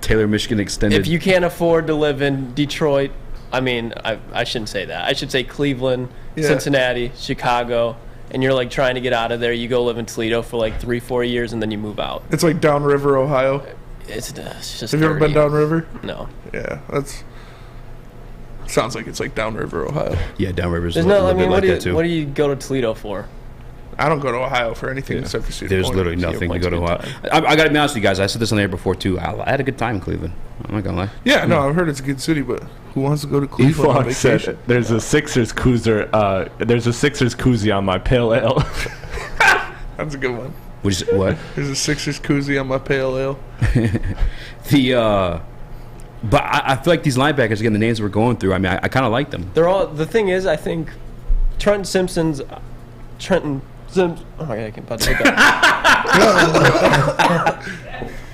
Speaker 3: Taylor, Michigan extended.
Speaker 16: If you can't afford to live in Detroit, I mean, I shouldn't say that. I should say Cleveland, Cincinnati, Chicago, and you're trying to get out of there. You go live in Toledo for 3-4 years, and then you move out.
Speaker 4: It's like downriver Ohio.
Speaker 16: It's just.
Speaker 4: Have you ever been downriver?
Speaker 16: No.
Speaker 4: Yeah, sounds like it's downriver Ohio.
Speaker 3: Yeah, downriver's
Speaker 16: a little bit like that too. What do you go to Toledo for?
Speaker 4: I don't go to Ohio for anything except for Cedar
Speaker 3: There's
Speaker 4: Point.
Speaker 3: literally nothing to go to Ohio. I got to be honest with you guys. I said this on the air before, too. I had a good time in Cleveland. I'm not going to lie.
Speaker 4: Yeah, no, I've heard it's a good city, but who wants to go to Cleveland on vacation?
Speaker 5: Said, there's a Sixers koozie. There's a Sixers koozie on my pale ale.
Speaker 4: That's a good one.
Speaker 3: What?
Speaker 4: There's a Sixers koozie on my pale ale.
Speaker 3: But I feel like these linebackers, again, the names we're going through, I mean, I kind of like them.
Speaker 16: They're all. The thing is, I think Trenton Simpson. Oh my god, I can't put that.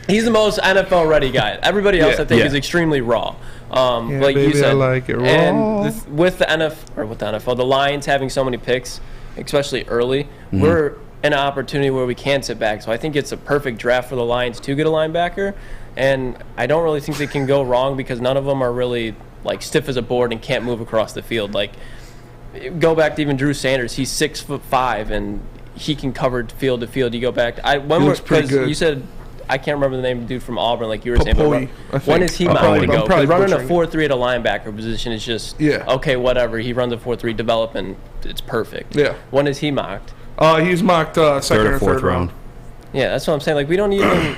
Speaker 16: He's the most NFL ready guy. Everybody else, I think, is extremely raw. Like
Speaker 4: baby,
Speaker 16: you said,
Speaker 4: I like it raw.
Speaker 16: And with the NFL, the Lions having so many picks, especially early, we're in an opportunity where we can't sit back. So I think it's a perfect draft for the Lions to get a linebacker. and I don't really think they can go wrong because none of them are really like stiff as a board and can't move across the field. Like, go back to even Drew Sanders. He's 6'5" and he can cover field to field. You go back. Because you said, I can't remember the name of the dude from Auburn, like you were saying. But when is he mounted to go? Because running a 4.3 at a linebacker position is just okay, whatever. He runs a 4.3 development, it's perfect.
Speaker 4: Yeah.
Speaker 16: When is he mocked?
Speaker 4: He's mocked second or third round.
Speaker 16: Yeah, that's what I'm saying. Like, we don't even.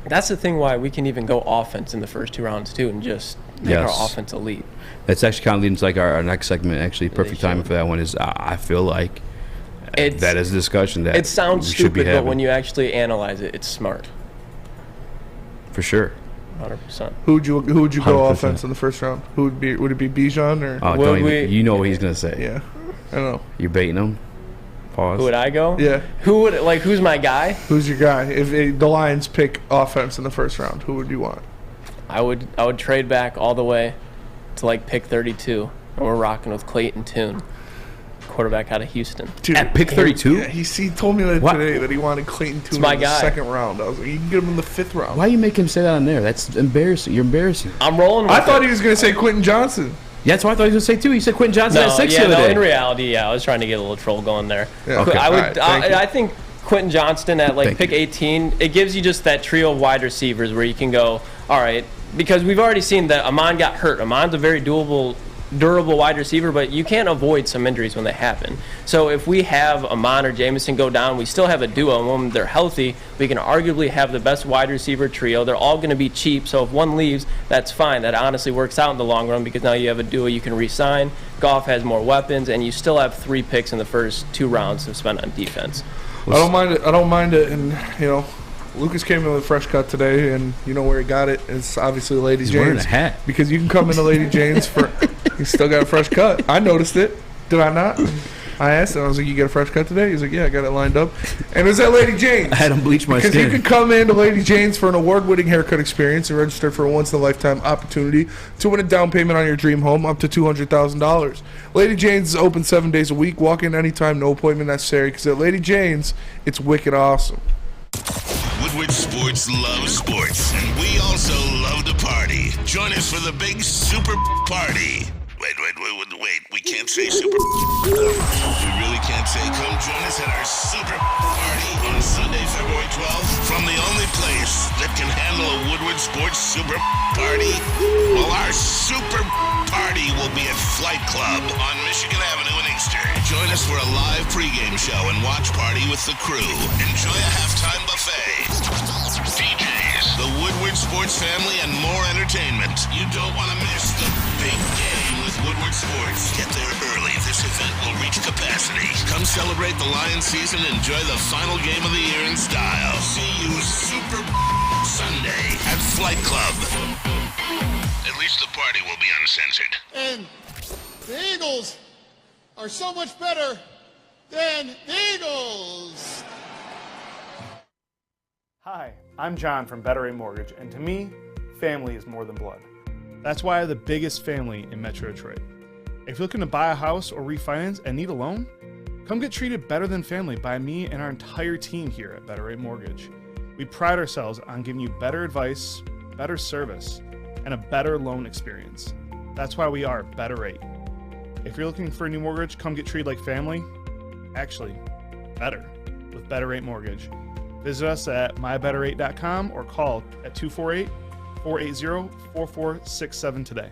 Speaker 16: That's the thing why we can even go offense in the first 2 rounds too, and just make our offense elite.
Speaker 3: That's actually kind of leading to like our next segment. Actually, perfect timing for that one is I feel like that is a discussion that
Speaker 16: it sounds
Speaker 3: we should be
Speaker 16: stupid,
Speaker 3: having.
Speaker 16: but when you actually analyze it, it's smart.
Speaker 3: For sure.
Speaker 16: 100%.
Speaker 4: Who would you go
Speaker 3: 100%.
Speaker 4: offense in the first round? Would it be Bijan or?
Speaker 3: Oh, don't even, you know what he's gonna say.
Speaker 4: Yeah, I don't know.
Speaker 3: You're baiting him. Pause.
Speaker 16: Who would I go?
Speaker 4: Yeah.
Speaker 16: Who's my guy?
Speaker 4: Who's your guy? If the Lions pick offense in the first round, who would you want?
Speaker 16: I would trade back all the way to like pick 32, and we're rocking with Clayton Tune, quarterback out of Houston.
Speaker 4: Dude,
Speaker 3: at pick 32?
Speaker 4: Yeah, he told me that today that he wanted Clayton Tune in the second round. I was like, you can get him in the 5th round.
Speaker 3: Why you make him say that on there? That's embarrassing. You're embarrassing.
Speaker 16: I'm rolling with
Speaker 4: I thought he was going to say Quentin Johnson.
Speaker 3: Yeah, that's what I thought he was going to say too. He said Quentin Johnson at 6 the other day.
Speaker 16: In reality, I was trying to get a little troll going there.
Speaker 4: Yeah. Okay.
Speaker 16: I think Quentin Johnston at pick 18, it gives you just that trio of wide receivers where you can go, all right, because we've already seen that Amon got hurt. Amon's a very durable wide receiver, but you can't avoid some injuries when they happen. So if we have Amon or Jameson go down, we still have a duo, and when they're healthy, we can arguably have the best wide receiver trio. They're all going to be cheap, so if one leaves, that's fine. That honestly works out in the long run because now you have a duo you can re-sign. Goff has more weapons, and you still have 3 picks in the first 2 rounds to spend on defense.
Speaker 4: I don't mind it, and Lukas came in with a fresh cut today, and you know where he got it. It's obviously Lady Jane's.
Speaker 3: He's wearing a hat.
Speaker 4: Because you can come into Lady Jane's for. He's still got a fresh cut. I noticed it. Did I not? I asked him. I was like, "You get a fresh cut today?" He's like, "Yeah, I got it lined up." And it was at Lady Jane's.
Speaker 3: I had him bleach my skin.
Speaker 4: Because you can come into Lady Jane's for an award-winning haircut experience and register for a once-in-a-lifetime opportunity to win a down payment on your dream home up to $200,000. Lady Jane's is open 7 days a week. Walk in anytime, no appointment necessary. Because at Lady Jane's, it's wicked awesome.
Speaker 7: Woodward Sports loves sports, and we also love to party. Join us for the big super party. Wait, we can't say super. We really can't say. Come join us at our super party on Sunday, February 12th, from the only place that can handle a Woodward Sports super party. Well, our super party will be at Flight Club on Michigan Avenue in Inkster. Join us for a live pregame show and watch party with the crew. Enjoy a halftime buffet, DJs, the Woodward Sports family, and more entertainment. You don't want to miss the big game with Woodward Sports. Get there early. This event will reach capacity. Come celebrate the Lions season. Enjoy the final game of the year in style. See you Super Sunday at Flight Club. At least the party will be uncensored.
Speaker 17: And the Eagles are so much better than the Eagles.
Speaker 18: Hi, I'm John from Better Rate Mortgage, and to me, family is more than blood.
Speaker 19: That's why I have the biggest family in Metro Detroit. If you're looking to buy a house or refinance and need a loan, come get treated better than family by me and our entire team here at Better Rate Mortgage. We pride ourselves on giving you better advice, better service, and a better loan experience. That's why we are Better Rate. If you're looking for a new mortgage, come get treated like family. Actually, better with Better Rate Mortgage. Visit us at mybetterrate.com or call at 248-480-4467 today.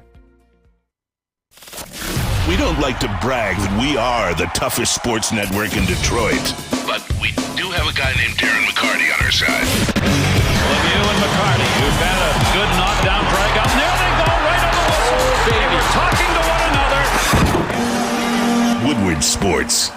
Speaker 7: We don't like to brag that we are the toughest sports network in Detroit, but we do have a guy named Darren McCarty on our side.
Speaker 20: Lemieux and McCarty, who've had a good knockdown drag up. There they go, right on the whistle. They were talking to one another.
Speaker 7: Woodward Sports.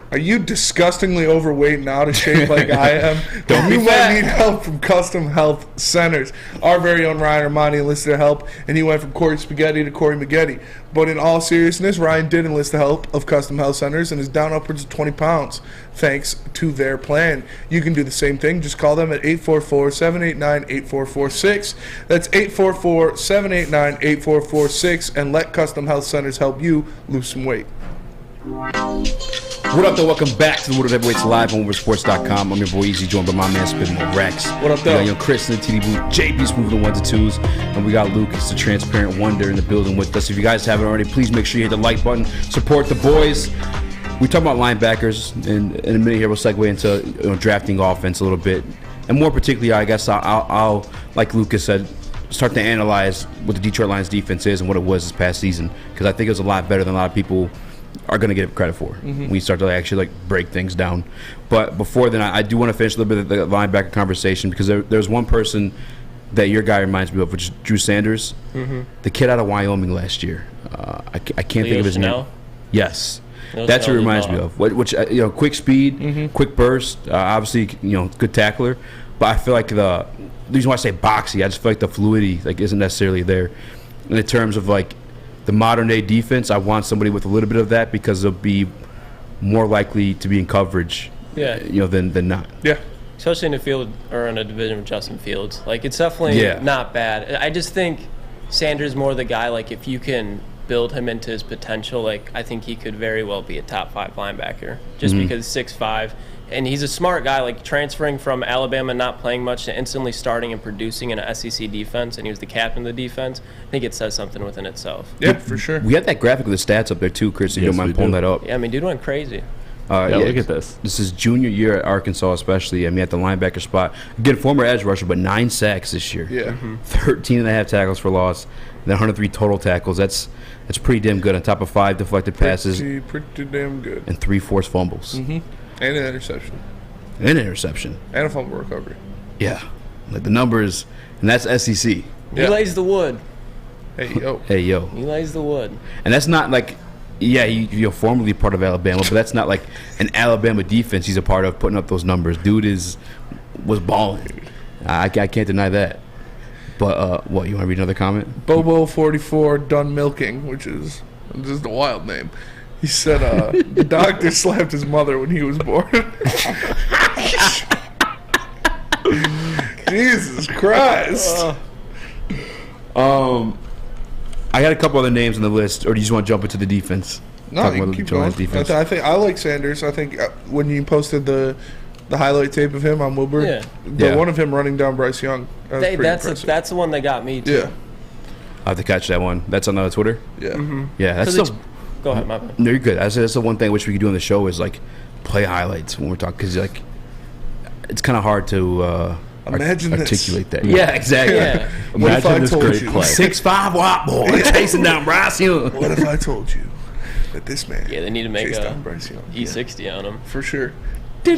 Speaker 4: Are you disgustingly overweight and out of shape like I am?
Speaker 3: Don't
Speaker 4: you
Speaker 3: be
Speaker 4: might
Speaker 3: fat.
Speaker 4: need help from Custom Health Centers. Our very own Ryan Ermanni enlisted help, and he went from Corey Spaghetti to Corey Maggette. But in all seriousness, Ryan did enlist the help of Custom Health Centers and is down upwards of 20 pounds thanks to their plan. You can do the same thing. Just call them at 844-789-8446. That's 844-789-8446, and let Custom Health Centers help you lose some weight.
Speaker 3: What up, though? Welcome back to the Woodward Heavyweights live on Oversports.com. I'm your boy Eazy, joined by my man Spitting Rex.
Speaker 4: What up, though?
Speaker 3: We got young Chris in the TD booth, JP's moving the 1s and 2s, and we got Lukas, the transparent wonder, in the building with us. If you guys haven't already, please make sure you hit the like button. Support the boys. We talk about linebackers, and in a minute here we'll segue into drafting offense a little bit, and more particularly, I guess I'll like Lukas said, start to analyze what the Detroit Lions defense is and what it was this past season, because I think it was a lot better than a lot of people are going to give credit for when you start to actually break things down. But before then, I do want to finish a little bit of the linebacker conversation, because there's one person that your guy reminds me of, which is Drew Sanders, the kid out of Wyoming last year. I can't think of his name. Yes. That's what it reminds me of. Which quick speed, quick burst, obviously good tackler. But I feel like the reason why I say boxy, I just feel like the fluidity isn't necessarily there. In terms of the modern day defense, I want somebody with a little bit of that, because they'll be more likely to be in coverage, than not.
Speaker 4: Yeah.
Speaker 16: Especially in the field or in a division with Justin Fields. It's definitely not bad. I just think Sanders more the guy, if you can build him into his potential, I think he could very well be a top 5 linebacker, just because 6'5", and he's a smart guy, transferring from Alabama and not playing much to instantly starting and producing in an SEC defense, and he was the captain of the defense. I think it says something within itself.
Speaker 4: Yeah, for sure.
Speaker 3: We had that graphic with the stats up there too, Chris, if you don't mind pulling that up.
Speaker 16: Yeah, dude went crazy.
Speaker 5: Look at this.
Speaker 3: This is junior year at Arkansas, especially. At the linebacker spot. Again, former edge rusher, but 9 sacks this year.
Speaker 4: Yeah.
Speaker 3: 13 and a half tackles for loss, and then 103 total tackles. That's pretty damn good, on top of 5 deflected passes.
Speaker 4: Pretty damn good.
Speaker 3: And 3 forced fumbles.
Speaker 4: And an interception.
Speaker 3: And a fumble
Speaker 4: recovery.
Speaker 3: Yeah. The numbers, and that's SEC.
Speaker 16: He lays the wood.
Speaker 4: Hey, yo.
Speaker 3: Hey, yo.
Speaker 16: He lays the wood.
Speaker 3: And that's not you're formerly part of Alabama, but that's not an Alabama defense he's a part of putting up those numbers. Dude was balling. I can't deny that. But what, you want to read another comment?
Speaker 4: Bobo44 done milking, which is just a wild name. He said the doctor slapped his mother when he was born. Jesus Christ.
Speaker 3: I got a couple other names on the list, or do you just want to jump into the defense?
Speaker 4: No, you can keep going.
Speaker 3: Defense.
Speaker 4: I think I like Sanders. I think when you posted the highlight tape of him on Woodward, the one of him running down Bryce Young,
Speaker 16: that's the one that got me too.
Speaker 4: Yeah,
Speaker 3: I have to catch that one. That's on Twitter.
Speaker 4: Yeah,
Speaker 3: yeah. That's
Speaker 16: go ahead, my bad.
Speaker 3: No, you're good. That's the one thing which we could do on the show is play highlights when we're talking, because it's kind of hard to articulate that. Yeah, exactly.
Speaker 4: Yeah. What if I told you
Speaker 3: 6'5" white boy chasing down Bryce Young?
Speaker 4: What if I told you that this man?
Speaker 16: Yeah, they need to make
Speaker 4: a
Speaker 16: E60 on him
Speaker 4: for sure. Or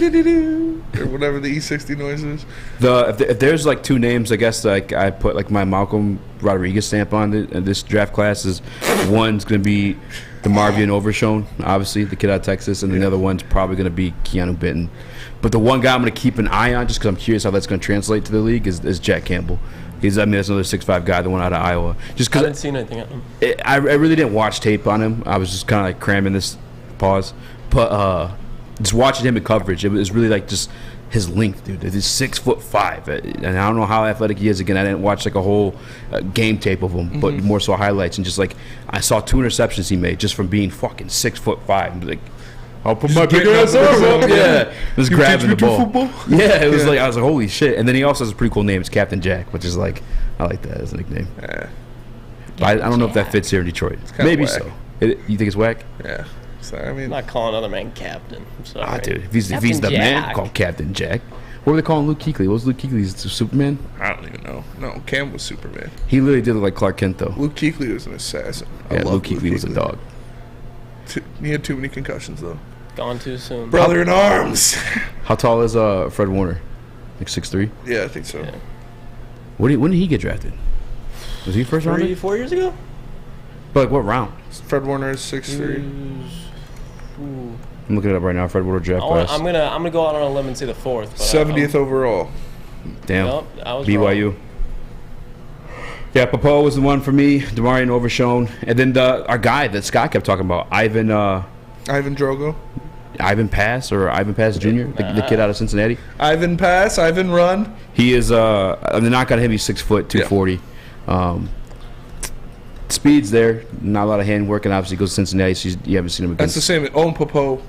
Speaker 4: whatever the E60 noise is.
Speaker 3: If there's 2 names, I guess I put my Malcolm Rodriguez stamp on this draft class. Is one's going to be the Marvin Overshown, obviously the kid out of Texas, and the other one's probably going to be Keanu Benton. But the one guy I'm going to keep an eye on, just because I'm curious how that's going to translate to the league, is Jack Campbell. That's another 6'5" guy, the one out of Iowa. Just because
Speaker 16: I didn't see anything on him.
Speaker 3: I really didn't watch tape on him. I was just kind of cramming this pause, but just watching him in coverage, it was really just his length, dude. He's 6'5", and I don't know how athletic he is. Again, I didn't watch a whole game tape of him, but more so highlights, and just I saw 2 interceptions he made just from being fucking 6'5". I'll put my big ass arm up. Yeah, just grabbing the ball. Yeah, it was I was like, holy shit. And then he also has a pretty cool name. It's Captain Jack, which is I like that as a nickname. But I don't know if that fits here in Detroit. Maybe whack. So. You think it's whack?
Speaker 4: Yeah. So,
Speaker 16: I'm not calling another man captain. I'm sorry.
Speaker 3: Dude, if he's the man, call Captain Jack. What were they calling Luke Kuechly? What was Luke Kuechly's Superman?
Speaker 4: I don't even know. No, Cam was Superman.
Speaker 3: He literally did look like Clark Kent, though.
Speaker 4: Luke Kuechly was an assassin.
Speaker 3: Luke Kuechly was a dog.
Speaker 4: He had too many concussions, though.
Speaker 16: Gone too soon.
Speaker 4: Brother in arms.
Speaker 3: How tall is Fred Warner? 6'3"?
Speaker 4: Yeah, I think so. Yeah.
Speaker 3: When did he get drafted? Was he first round?
Speaker 16: 4 years ago?
Speaker 3: But what round?
Speaker 4: Fred Warner is 6'3".
Speaker 3: I'm looking it up right now. Fred Warner draft class.
Speaker 16: I'm gonna go out on a limb and say the 4th.
Speaker 4: 70th overall.
Speaker 3: Damn.
Speaker 16: Nope, I was
Speaker 3: BYU.
Speaker 16: Wrong.
Speaker 3: Yeah, Papa was the one for me. Demarion Overshown, and then our guy that Scott kept talking about, Ivan
Speaker 4: Drogo.
Speaker 3: Ivan Pass Jr., the kid out of Cincinnati.
Speaker 4: Ivan Pass, Ivan Run.
Speaker 3: He is they're not gonna hit me 6 foot, 240. Yeah. Speed's there, not a lot of hand work, and obviously goes to Cincinnati, so you haven't seen him against.
Speaker 4: That's the same. Owen Popo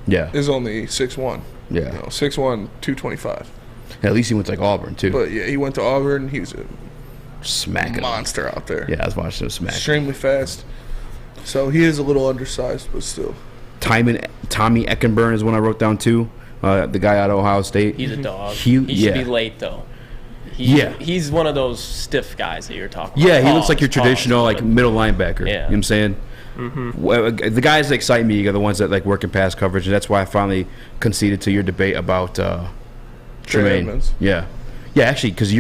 Speaker 4: is only 6'1".
Speaker 3: Yeah.
Speaker 4: 6'1", 225.
Speaker 3: At least he went to like Auburn too.
Speaker 4: But yeah, he went to Auburn. He was a
Speaker 3: smacking
Speaker 4: monster out there.
Speaker 3: Yeah, I was watching him smack.
Speaker 4: Extremely fast. So he is a little undersized, but still.
Speaker 3: Tommy Eckenburn is one I wrote down too. The guy out of Ohio State.
Speaker 16: He's a dog.
Speaker 3: He
Speaker 16: should be late though. He's one of those stiff guys that you're talking about.
Speaker 3: Yeah, he looks like your traditional like middle linebacker. Yeah. You know what I'm saying?
Speaker 16: Mm-hmm.
Speaker 3: The guys that excite me are the ones that like work in pass coverage, and that's why I finally conceded to your debate about Tremaine.
Speaker 4: Edmonds.
Speaker 3: Yeah, actually, because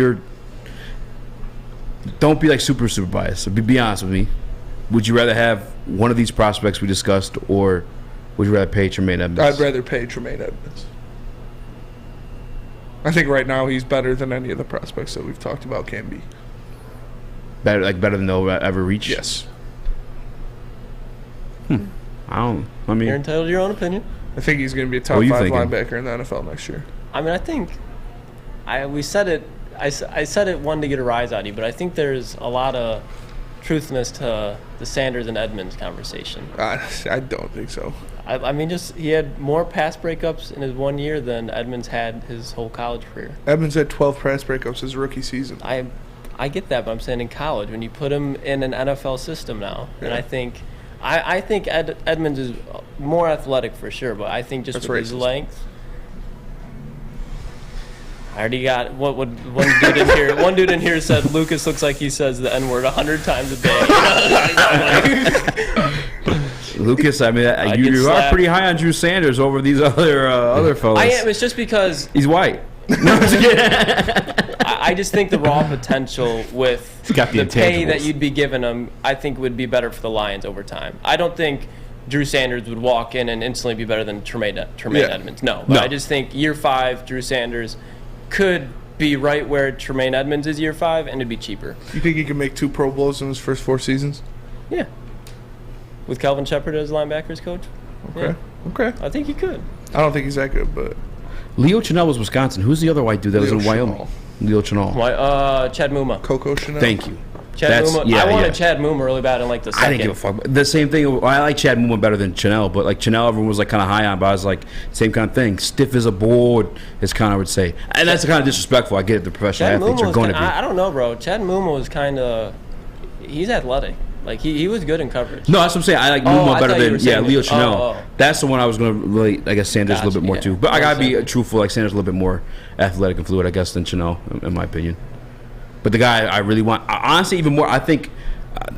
Speaker 3: don't be like super biased. Be honest with me. Would you rather have one of these prospects we discussed, or would you rather pay Tremaine Edmonds?
Speaker 4: I'd rather pay Tremaine Edmonds. I think right now he's better than any of the prospects that we've talked about can be.
Speaker 3: Better than they'll ever reach?
Speaker 4: Yes.
Speaker 3: I mean,
Speaker 16: you're entitled to your own opinion.
Speaker 4: I think he's going to be a top 5 linebacker in the NFL next year.
Speaker 16: I mean, I think we said it. I said it one to get a rise out of you, but I think there's a lot of truthness to the Sanders and Edmonds conversation.
Speaker 4: I don't think so.
Speaker 16: I mean, just he had more pass breakups in his 1 year than Edmonds had his whole college career.
Speaker 4: Edmonds had 12 pass breakups his rookie season.
Speaker 16: I get that, but I'm saying in college, when you put him in an NFL system now, and I think Edmonds is more athletic for sure, but I think just with his length. I already got one dude in here. One dude in here said Lukas looks like he says the N-word 100 times a day.
Speaker 3: Lukas, I mean, you are pretty high on Drew Sanders over these other fellas.
Speaker 16: I am. It's just because
Speaker 3: he's white.
Speaker 16: I just think the raw potential with the pay that you'd be giving him, I think would be better for the Lions over time. I don't think Drew Sanders would walk in and instantly be better than Tremaine Edmonds. No. I just think year 5, Drew Sanders could be right where Tremaine Edmonds is year 5, and it'd be cheaper.
Speaker 4: You think he can make 2 Pro Bowls in his first 4 seasons?
Speaker 16: Yeah. With Calvin Shepard as linebackers coach?
Speaker 4: Okay.
Speaker 16: Yeah.
Speaker 4: Okay.
Speaker 16: I think he could.
Speaker 4: I don't think he's that good, but...
Speaker 3: Leo Chenal was Wisconsin. Who's the other white dude that was in Wyoming? Leo Chenal.
Speaker 16: Chad Muma.
Speaker 4: Coco Chanel.
Speaker 3: Thank you.
Speaker 16: Chad Muma. I wanted Chad Muma really bad in like the second.
Speaker 3: I didn't give a fuck. The same thing. I like Chad Muma better than Chanel, but like Chanel, everyone was like kind of high on. But I was like, same kind of thing. Stiff as a board, as Connor would say, and that's kind of disrespectful. I get it. The professional athletes are going to be.
Speaker 16: I don't know, bro. Chad Muma was kind of. He's athletic. Like he was good in coverage.
Speaker 3: No, that's what I'm saying. I like Muma better than Leo Chanel.
Speaker 16: Oh.
Speaker 3: That's the one I was going to really. I guess Sanders a little bit more too. But I gotta be truthful. Like Sanders a little bit more athletic and fluid, I guess, than Chanel, in my opinion. But the guy I really want, honestly, even more. I think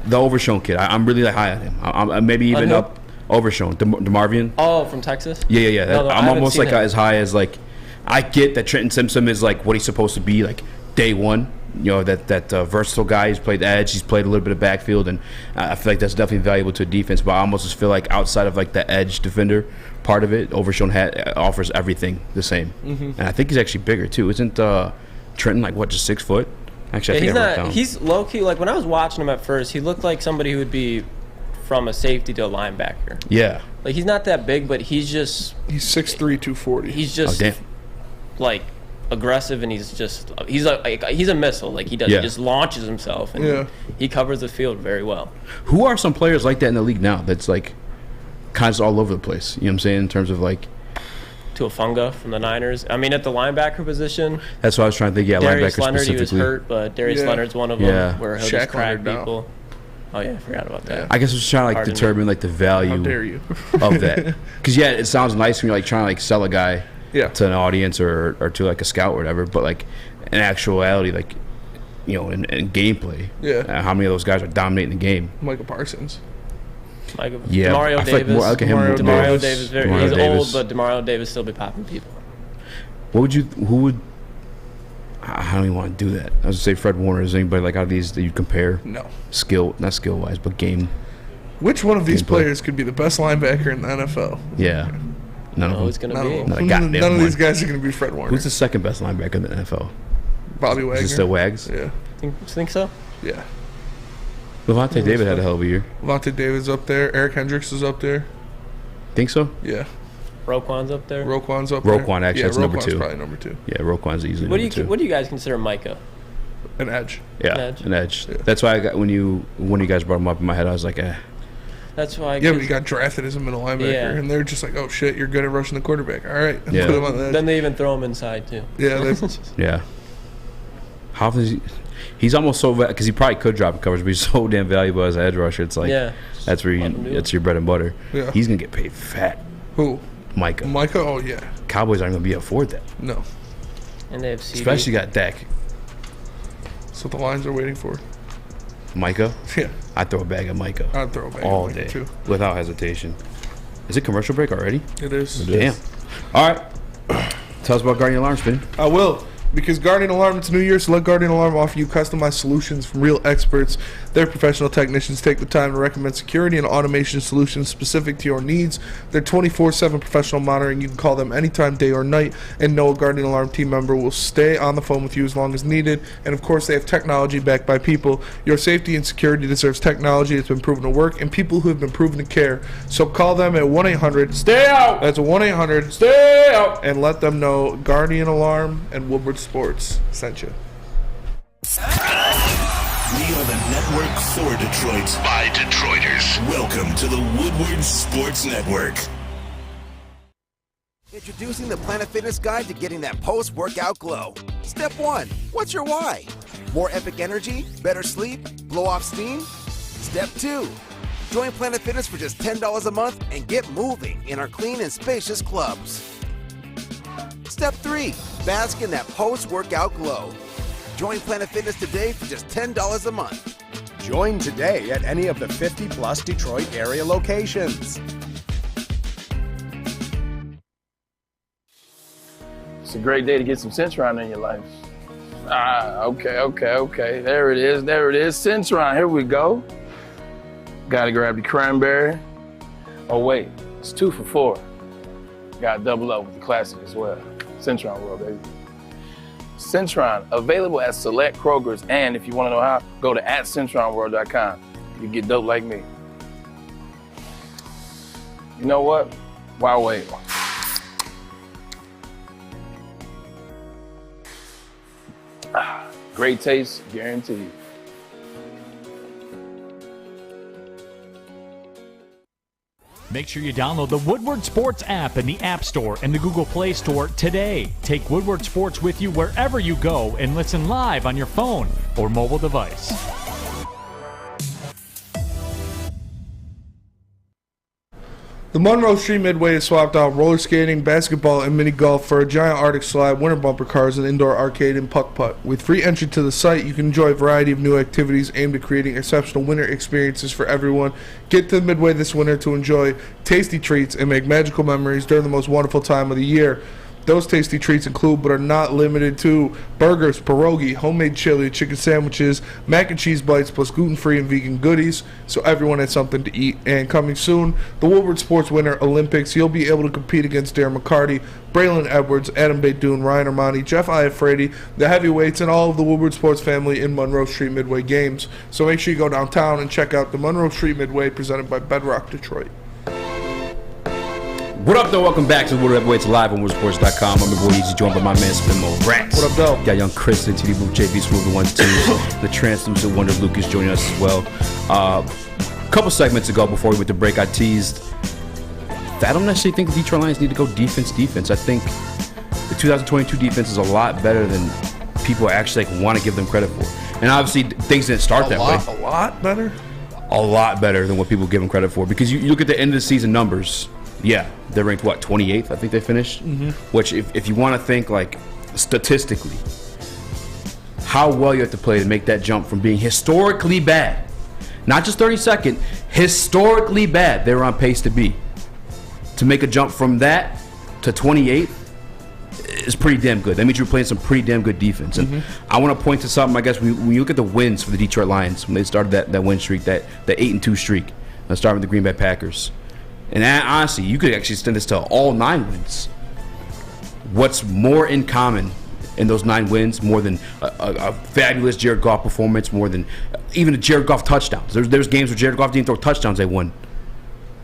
Speaker 3: the Overshown kid. I'm really like high on him. I'm maybe even up Overshown. DeMarvin.
Speaker 16: Oh, from Texas.
Speaker 3: Yeah.
Speaker 16: No,
Speaker 3: I'm almost like as high as like. I get that Trenton Simpson is like what he's supposed to be like day one. You know, that versatile guy. He's played edge. He's played a little bit of backfield, and I feel like that's definitely valuable to a defense. But I almost just feel like outside of like the edge defender part of it, Overshown offers everything the same. And I think he's actually bigger too. Isn't Trenton like what, just 6 foot? Actually, I think I wrote it down.
Speaker 16: He's low key. Like when I was watching him at first, he looked like somebody who would be from a safety to a linebacker.
Speaker 3: Yeah.
Speaker 16: Like he's not that big, but he's
Speaker 4: 6'3", 240.
Speaker 16: He's just like aggressive, and he's a missile. Like he does, he just launches himself, and he covers the field very well.
Speaker 3: Who are some players like that in the league now? That's like kind of all over the place. You know what I'm saying in terms of like.
Speaker 16: Tuafunga from the Niners. I mean, at the linebacker position.
Speaker 3: That's what I was trying to think. Yeah,
Speaker 16: Darius
Speaker 3: linebacker
Speaker 16: Leonard,
Speaker 3: specifically.
Speaker 16: He was hurt, but Darius Leonard's one of them where he'll just crack people. Oh yeah, I forgot about that.
Speaker 3: I guess I was trying to like determine like the value of that. Because it sounds nice when you're like trying to like sell a guy to an audience or to like a scout or whatever. But like in actuality, like in gameplay, how many of those guys are dominating the game?
Speaker 4: Michael Parsons.
Speaker 16: Demario Davis.
Speaker 3: More, like
Speaker 16: Demario Davis. He's old, but Demario Davis still be popping people.
Speaker 3: How do you want to do that? I was going to say Fred Warner. Is anybody like out of these that you compare?
Speaker 4: No.
Speaker 3: Not skill wise, but game.
Speaker 4: Which one of these players could be the best linebacker in the NFL? Yeah.
Speaker 3: None of them.
Speaker 16: It's going to be.
Speaker 4: None of these guys are going to be Fred Warner.
Speaker 3: Who's the second best linebacker in the NFL?
Speaker 4: Bobby Wagner.
Speaker 3: Is it still Wags?
Speaker 4: Yeah.
Speaker 16: Think so?
Speaker 4: Yeah.
Speaker 3: Levante David had a hell of a year.
Speaker 4: Levante David's up there. Eric Hendricks is up there.
Speaker 3: Think so?
Speaker 4: Yeah.
Speaker 16: Roquan's up there.
Speaker 3: Roquan actually, that's number 2.
Speaker 4: Probably number 2.
Speaker 3: Yeah, Roquan's easily
Speaker 16: number
Speaker 3: 2.
Speaker 16: What do you guys consider Micah?
Speaker 4: An edge.
Speaker 3: Yeah, an edge. That's why I got when one of you guys brought him up in my head, I was like,
Speaker 16: That's why.
Speaker 4: Yeah, but he got drafted as a middle linebacker, and they're just like, "Oh shit, you're good at rushing the quarterback. All right, put him on that."
Speaker 16: Then they even throw him inside too.
Speaker 4: Yeah,
Speaker 3: yeah. How does he's almost so because he probably could drop coverage, but he's so damn valuable as an edge rusher. It's like that's where that's your bread and butter.
Speaker 4: Yeah.
Speaker 3: He's gonna get paid fat.
Speaker 4: Who?
Speaker 3: Micah.
Speaker 4: Oh yeah.
Speaker 3: Cowboys aren't gonna be able to afford that.
Speaker 4: No.
Speaker 16: And they have CD.
Speaker 3: Especially got Dak.
Speaker 4: That's what the Lions are waiting for.
Speaker 3: Micah?
Speaker 4: Yeah.
Speaker 3: I'd throw a bag at Micah.
Speaker 4: I'd throw a bag
Speaker 3: all
Speaker 4: at Micah
Speaker 3: day
Speaker 4: too.
Speaker 3: without hesitation. Is it commercial break already?
Speaker 4: It is.
Speaker 3: Damn. All right. Tell us about Guardian Alarm Spin.
Speaker 4: I will. Because Guardian Alarm, it's New Year, so let Guardian Alarm offer you customized solutions from real experts. Their professional technicians take the time to recommend security and automation solutions specific to your needs. Their 24/7 professional monitoring, you can call them anytime, day or night, and know a Guardian Alarm team member will stay on the phone with you as long as needed. And of course, they have technology backed by people. Your safety and security deserves technology that's been proven to work and people who have been proven to care. So call them at 1-800-STAY-OUT. That's 1-800-STAY-OUT. And let them know Guardian Alarm and Woodward Sports sent you.
Speaker 7: We are the network for Detroit by Detroiters. Welcome to the Woodward Sports Network.
Speaker 8: Introducing the Planet Fitness Guide to getting that post-workout glow. Step 1. What's your why? More epic energy? Better sleep? Blow off steam? Step 2. Join Planet Fitness for just $10 a month and get moving in our clean and spacious clubs. Step 3. Bask in that post-workout glow. Join Planet Fitness today for just $10 a month.
Speaker 9: Join today at any of the 50-plus Detroit area locations.
Speaker 21: It's a great day to get some Centron in your life. Okay. There it is. Centron, here we go. Gotta grab the cranberry. Oh wait, it's 2 for $4. Gotta double up with the classic as well. Centron World, baby. Centron, available at select Krogers, and if you want to know how, go to @CentronWorld.com. You can get dope like me. You know what? Why wait? Great taste, guaranteed.
Speaker 10: Make sure you download the Woodward Sports app in the App Store and the Google Play Store today. Take Woodward Sports with you wherever you go and listen live on your phone or mobile device.
Speaker 4: The Monroe Street Midway has swapped out roller skating, basketball, and mini golf for a giant Arctic slide, winter bumper cars, and indoor arcade and puck putt. With free entry to the site, you can enjoy a variety of new activities aimed at creating exceptional winter experiences for everyone. Get to the Midway this winter to enjoy tasty treats and make magical memories during the most wonderful time of the year. Those tasty treats include, but are not limited to, burgers, pierogi, homemade chili, chicken sandwiches, mac and cheese bites, plus gluten-free and vegan goodies, so everyone has something to eat. And coming soon, the Woodward Sports Winter Olympics. You'll be able to compete against Darren McCarty, Braylon Edwards, Adam Beydoun, Ryan Ermanni, Jeff Iafredi, the heavyweights, and all of the Woodward Sports family in Monroe Street Midway games. So make sure you go downtown and check out the Monroe Street Midway presented by Bedrock Detroit.
Speaker 3: What up, though? Welcome back to the Woodward Heavyweights live on WoodwardSports.com. I'm your boy Eazy, joined by my man Spinmo Rats.
Speaker 4: What up, though?
Speaker 3: Got young Chris and TD Booth, JB Smooth, the 1-2, the translucent wonder Lukas joining us as well. A couple segments ago, before we went to break, I teased that I don't necessarily think the Detroit Lions need to go defense. I think the 2022 defense is a lot better than people actually want to give them credit for. And obviously, things didn't start that way.
Speaker 4: A lot better?
Speaker 3: A lot better than what people give them credit for. Because you look at the end of the season numbers. Yeah, they're ranked, 28th, I think they finished?
Speaker 4: Mm-hmm.
Speaker 3: Which, if you want to think, like, statistically, how well you have to play to make that jump from being historically bad, not just 32nd, historically bad, they were on pace to be. To make a jump from that to 28th is pretty damn good. That means you're playing some pretty damn good defense. And I want to point to something, I guess, when you look at the wins for the Detroit Lions, when they started that win streak, that 8-2 streak, let's start with the Green Bay Packers. And honestly, you could actually extend this to all 9 wins. What's more in common in those 9 wins, more than a fabulous Jared Goff performance, more than even a Jared Goff touchdowns? There's games where Jared Goff didn't throw touchdowns, they won.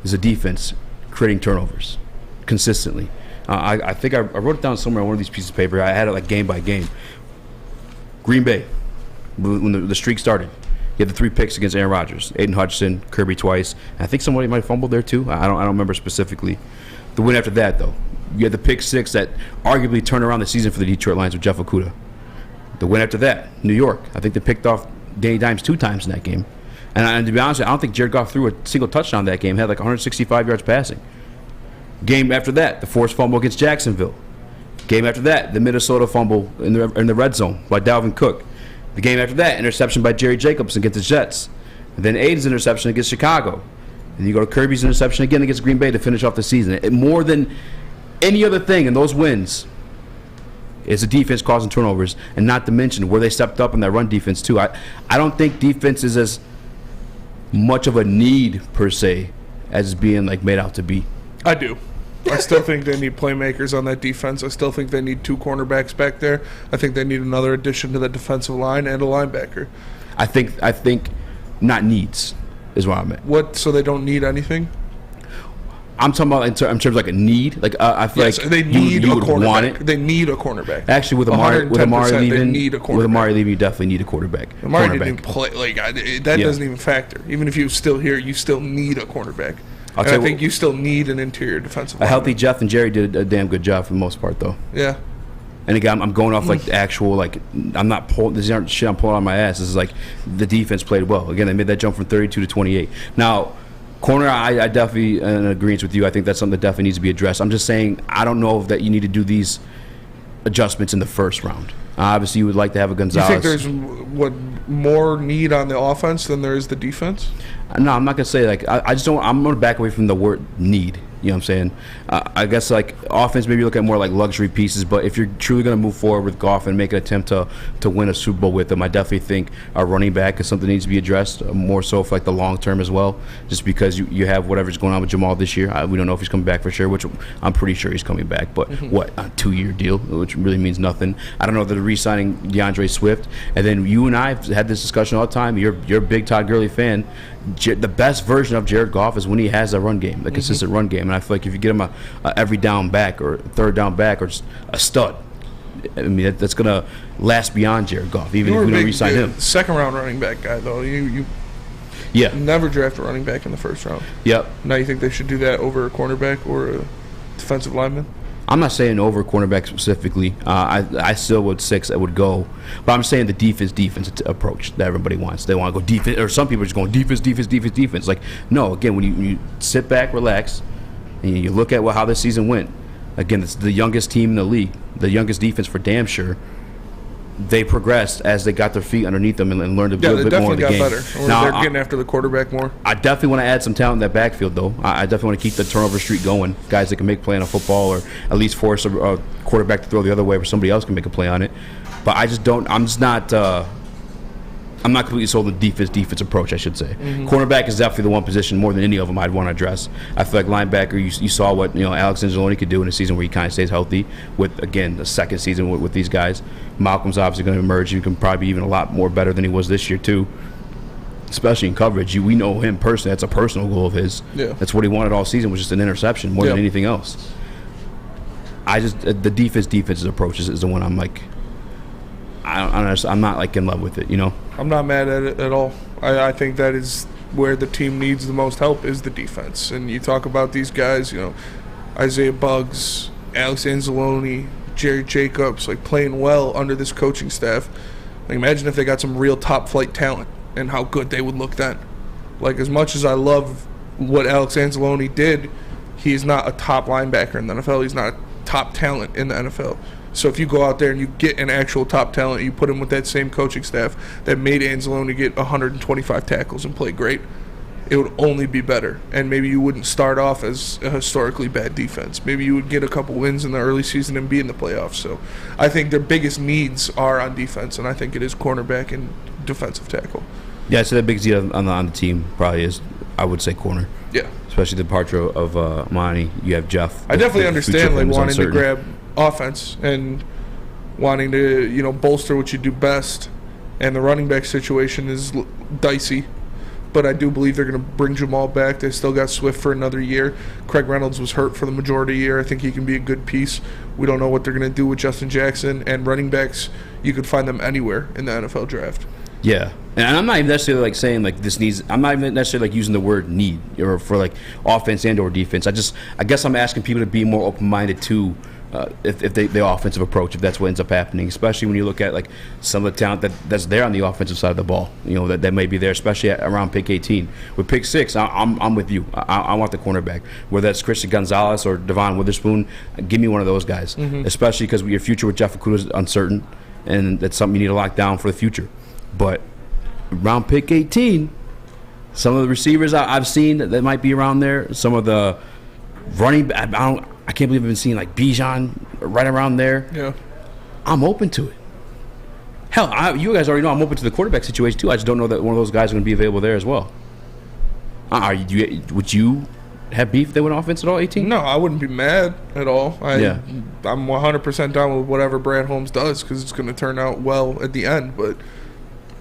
Speaker 3: Is a defense creating turnovers consistently. I think I wrote it down somewhere on one of these pieces of paper. I had it like game by game. Green Bay, when the streak started, You had the 3 picks against Aaron Rodgers, Aiden Hutchinson, Kirby twice. And I think somebody might have fumbled there too. I don't remember specifically. The win after that, though, you had the pick 6 that arguably turned around the season for the Detroit Lions with Jeff Okudah. The win after that, New York. I think they picked off Danny Dimes 2 times in that game. And to be honest, I don't think Jared Goff threw a single touchdown in that game. Had like 165 yards passing. Game after that, the forced fumble against Jacksonville. Game after that, the Minnesota fumble in the red zone by Dalvin Cook. The game after that, interception by Jerry Jacobs against the Jets. And then Aiden's interception against Chicago. And you go to Kirby's interception again against Green Bay to finish off the season. More than any other thing in those wins is the defense causing turnovers, and not to mention where they stepped up in that run defense too. I don't think defense is as much of a need per se as it's being like made out to be.
Speaker 4: I do. I still think they need playmakers on that defense. I still think they need 2 cornerbacks back there. I think they need another addition to that defensive line and a linebacker.
Speaker 3: I think not needs is what I meant.
Speaker 4: What? So they don't need anything?
Speaker 3: I'm talking about in terms of like a need. Like I feel like
Speaker 4: they need
Speaker 3: you
Speaker 4: a
Speaker 3: would
Speaker 4: cornerback.
Speaker 3: want it.
Speaker 4: They need a cornerback.
Speaker 3: Actually, with Amari leaving,
Speaker 4: need a cornerback.
Speaker 3: with Amari leaving, you definitely need a quarterback.
Speaker 4: Amari didn't even play. Like that doesn't even factor. Even if you're still here, you still need a cornerback. I think you still need an interior defensive lineman.
Speaker 3: A healthy Jeff and Jerry did a damn good job for the most part, though.
Speaker 4: Yeah.
Speaker 3: And again, I'm going off like the actual, like, I'm not pulling, this aren't shit I'm pulling on my ass. This is like the defense played well. Again, they made that jump from 32 to 28. Now, corner, I definitely in agreement with you. I think that's something that definitely needs to be addressed. I'm just saying, I don't know that you need to do these adjustments in the first round. Obviously, you would like to have a Gonzalez.
Speaker 4: You think there's more need on the offense than there is the defense?
Speaker 3: No, I'm not gonna say like I just don't. I'm gonna back away from the word need. You know what I'm saying? I guess like offense, maybe look at more like luxury pieces. But if you're truly going to move forward with Goff and make an attempt to win a Super Bowl with him, I definitely think our running back is something that needs to be addressed more so for like the long term as well. Just because you have whatever's going on with Jamal this year, we don't know if he's coming back for sure, which I'm pretty sure he's coming back. But what, a 2-year deal, which really means nothing. I don't know that they're re-signing DeAndre Swift. And then you and I have had this discussion all the time. You're a big Todd Gurley fan. The best version of Jared Goff is when he has a run game, a consistent run game. And I feel like if you get him a every down back or third down back or just a stud, I mean that's gonna last beyond Jared Goff, even if we don't re-sign him.
Speaker 4: Second round running back guy though. You never draft a running back in the first round.
Speaker 3: Yep.
Speaker 4: Now you think they should do that over a cornerback or a defensive lineman?
Speaker 3: I'm not saying over cornerback specifically. I still would go, but I'm saying the defense approach that everybody wants. They want to go defense, or some people are just going defense. Like, no, again, when you sit back, relax, and you look at how this season went. Again, it's the youngest team in the league, the youngest defense for damn sure. They progressed as they got their feet underneath them and learned a little bit more of the game.
Speaker 4: Better. Now, they're getting after the quarterback more.
Speaker 3: I definitely want to add some talent in that backfield, though. I definitely want to keep the turnover streak going. Guys that can make play on a football or at least force a quarterback to throw the other way where somebody else can make a play on it. But I just don't – I'm not completely sold on the defense approach, I should say. Cornerback is definitely the one position more than any of them I'd want to address. I feel like linebacker, you saw what Alex Anzalone could do in a season where he kind of stays healthy with, again, the second season with these guys. Malcolm's obviously going to emerge. He can probably be even a lot more better than he was this year, too, especially in coverage. We know him personally. That's a personal goal of his.
Speaker 4: Yeah.
Speaker 3: That's what he wanted all season, was just an interception more than anything else. The defense's approach is the one I'm like – I'm not like in love with it,
Speaker 4: I'm not mad at it at all. I think that is where the team needs the most help is the defense. And you talk about these guys, Isaiah Buggs, Alex Anzalone, Jerry Jacobs, like playing well under this coaching staff. Like imagine if they got some real top flight talent and how good they would look then. Like as much as I love what Alex Anzalone did, he's not a top linebacker in the NFL. He's not a top talent in the NFL. So if you go out there and you get an actual top talent, you put him with that same coaching staff that made Anzalone get 125 tackles and play great, it would only be better. And maybe you wouldn't start off as a historically bad defense. Maybe you would get a couple wins in the early season and be in the playoffs. So I think their biggest needs are on defense, and I think it is cornerback and defensive tackle.
Speaker 3: Yeah, so the biggest need on the team probably is, I would say, corner.
Speaker 4: Yeah.
Speaker 3: Especially the departure of Monty. You have Jeff.
Speaker 4: I definitely understand like wanting to grab offense and wanting to bolster what you do best, and the running back situation is dicey, but I do believe they're going to bring Jamal back. They still got Swift for another year. Craig Reynolds was hurt for the majority of the year. I think he can be a good piece. We don't know what they're going to do with Justin Jackson, and running backs, you could find them anywhere in the NFL draft.
Speaker 3: Yeah. And I'm not even necessarily like saying like this needs. I'm not even necessarily like using the word need or for like offense and or defense. I guess I'm asking people to be more open-minded to if the offensive approach, if that's what ends up happening. Especially when you look at like some of the talent that's there on the offensive side of the ball. You know that may be there, especially around pick 18. With pick 6, I'm with you. I want the cornerback, whether that's Christian Gonzalez or Devon Witherspoon. Give me one of those guys, especially because your future with Jeff Okudah is uncertain, and that's something you need to lock down for the future. But around pick 18, some of the receivers I've seen that might be around there. Some of the running, I can't believe I've been seeing like Bijan right around there.
Speaker 4: Yeah,
Speaker 3: I'm open to it. Hell, you guys already know I'm open to the quarterback situation too. I just don't know that one of those guys is going to be available there as well. Would you have beef if they went offense at all? 18?
Speaker 4: No, I wouldn't be mad at all. I'm 100% down with whatever Brad Holmes does because it's going to turn out well at the end. But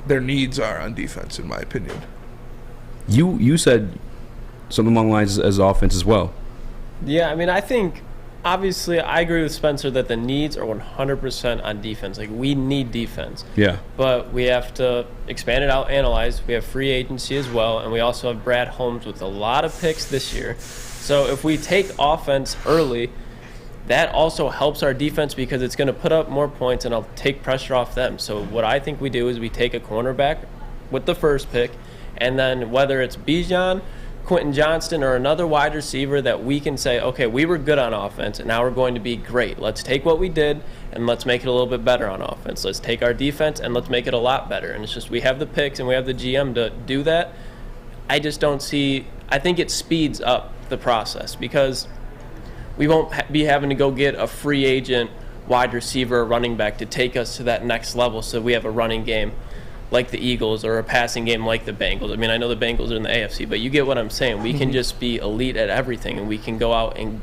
Speaker 4: their needs are on defense, in my opinion.
Speaker 3: You said something along the lines as offense as well.
Speaker 16: Yeah, I mean, I think, obviously, I agree with Spencer that the needs are 100% on defense. Like, we need defense.
Speaker 3: Yeah.
Speaker 16: But we have to expand it out, analyze. We have free agency as well, and we also have Brad Holmes with a lot of picks this year. So if we take offense early, that also helps our defense because it's going to put up more points and I'll take pressure off them. So what I think we do is we take a cornerback with the first pick, and then whether it's Bijan, Quentin Johnston, or another wide receiver that we can say, okay, we were good on offense and now we're going to be great. Let's take what we did and let's make it a little bit better on offense. Let's take our defense and let's make it a lot better. And it's just we have the picks and we have the GM to do that. I just don't see – I think it speeds up the process because – we won't be having to go get a free agent wide receiver or running back to take us to that next level so we have a running game like the Eagles or a passing game like the Bengals. I mean, I know the Bengals are in the AFC, but you get what I'm saying. We can just be elite at everything, and we can go out and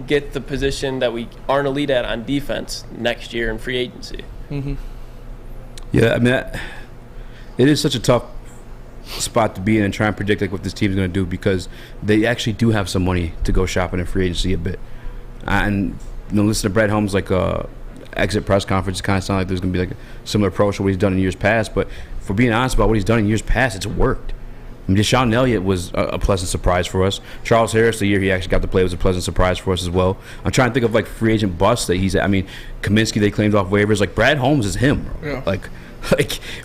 Speaker 16: get the position that we aren't elite at on defense next year in free agency.
Speaker 3: Yeah, I mean, it is such a tough spot to be in and try and predict like what this team is going to do because they actually do have some money to go shopping in free agency a bit. And listen to Brad Holmes like exit press conference, it kind of sound like there's going to be like a similar approach to what he's done in years past. But for being honest about what he's done in years past, it's worked. I mean, Deshaun Elliott was a pleasant surprise for us. Charles Harris, the year he actually got to play, was a pleasant surprise for us as well. I'm trying to think of like free agent busts that he's. I mean, Kaminsky they claimed off waivers. Like Brad Holmes is him, bro.
Speaker 4: Yeah.
Speaker 3: Like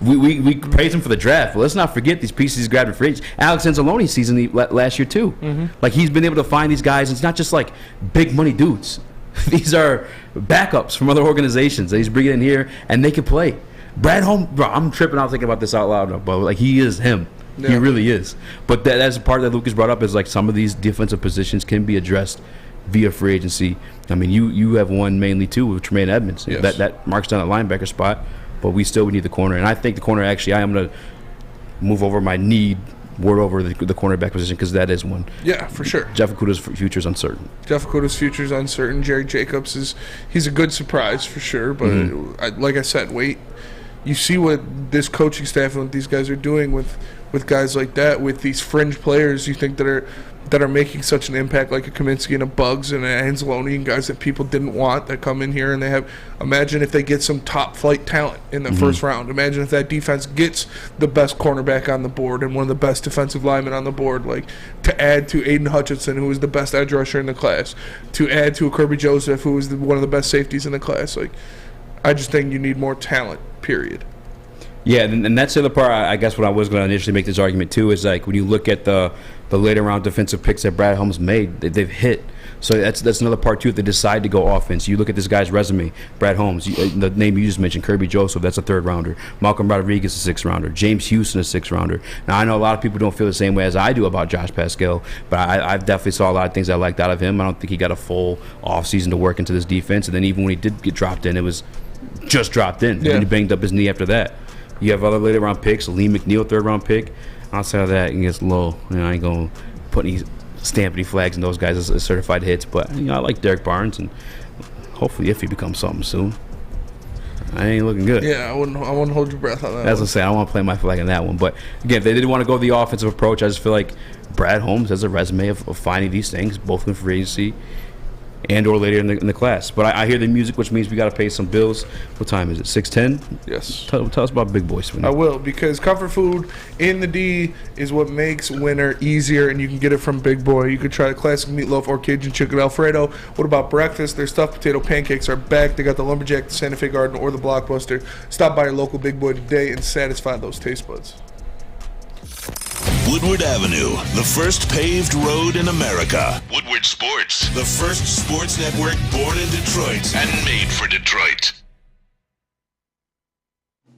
Speaker 3: we praised him for the draft. But let's not forget these pieces he's grabbed in free agency. Alex Anzalone's season last year too. Like he's been able to find these guys. And it's not just like big money dudes. These are backups from other organizations that he's bringing in here, and they can play. Brad Holmes, bro. I'm tripping out thinking about this out loud, but like he is him. Yeah. He really is. But that's the part that Lukas brought up is like some of these defensive positions can be addressed via free agency. I mean, you have one mainly too with Tremaine Edmonds.
Speaker 4: Yes.
Speaker 3: That marks down a linebacker spot, but we still would need the corner. And I think the corner actually, I am going to move over my need word over the cornerback position because that is one.
Speaker 4: Yeah, for sure.
Speaker 3: Jeff Okudah's future is uncertain.
Speaker 4: Jeff Okudah's future is uncertain. Jerry Jacobs he's a good surprise for sure. But like I said, wait. You see what this coaching staff and what these guys are doing with guys like that, with these fringe players you think that are making such an impact, like a Kaminsky and a Bugs and an Anzalone and guys that people didn't want that come in here and they have. Imagine if they get some top flight talent in the first round. Imagine if that defense gets the best cornerback on the board and one of the best defensive linemen on the board, like to add to Aiden Hutchinson, who was the best edge rusher in the class, to add to a Kirby Joseph, who was one of the best safeties in the class. Like, I just think you need more talent, period.
Speaker 3: Yeah, and that's the other part. I guess what I was going to initially make this argument too is like when you look at the later round defensive picks that Brad Holmes made, they've hit. So that's another part too. If they decide to go offense, you look at this guy's resume. Brad Holmes, the name you just mentioned, Kirby Joseph, that's a 3rd rounder. Malcolm Rodriguez, a 6th rounder. James Houston, a 6th rounder. Now I know a lot of people don't feel the same way as I do about Josh Pascal, but I definitely saw a lot of things I liked out of him. I don't think he got a full offseason to work into this defense, and then even when he did get dropped in, it was just dropped in. And he banged up his knee after that. You have other later round picks, Lee McNeil, 3rd round pick. Outside of that, it gets low. I ain't going to put any stamp any flags in those guys as certified hits. But I like Derek Barnes, and hopefully if he becomes something soon. I ain't looking good.
Speaker 4: Yeah, I wouldn't hold your breath on that.
Speaker 3: As I say, I don't want to play my flag in that one. But again, if they didn't want to go the offensive approach, I just feel like Brad Holmes has a resume of finding these things, both in free agency and or later in the class. But I hear the music, which means we got to pay some bills. What time is it? 6:10.
Speaker 4: Yes.
Speaker 3: Tell us about Big Boy Swing.
Speaker 4: I will, because comfort food in the D is what makes winter easier, and you can get it from Big Boy. You could try the classic meatloaf or Cajun chicken Alfredo. What about breakfast? Their stuffed potato pancakes are back. They got the Lumberjack, the Santa Fe Garden, or the Blockbuster. Stop by your local Big Boy today and satisfy those taste buds.
Speaker 7: Woodward Avenue, the first paved road in America. Woodward Sports, the first sports network born in Detroit and made for Detroit.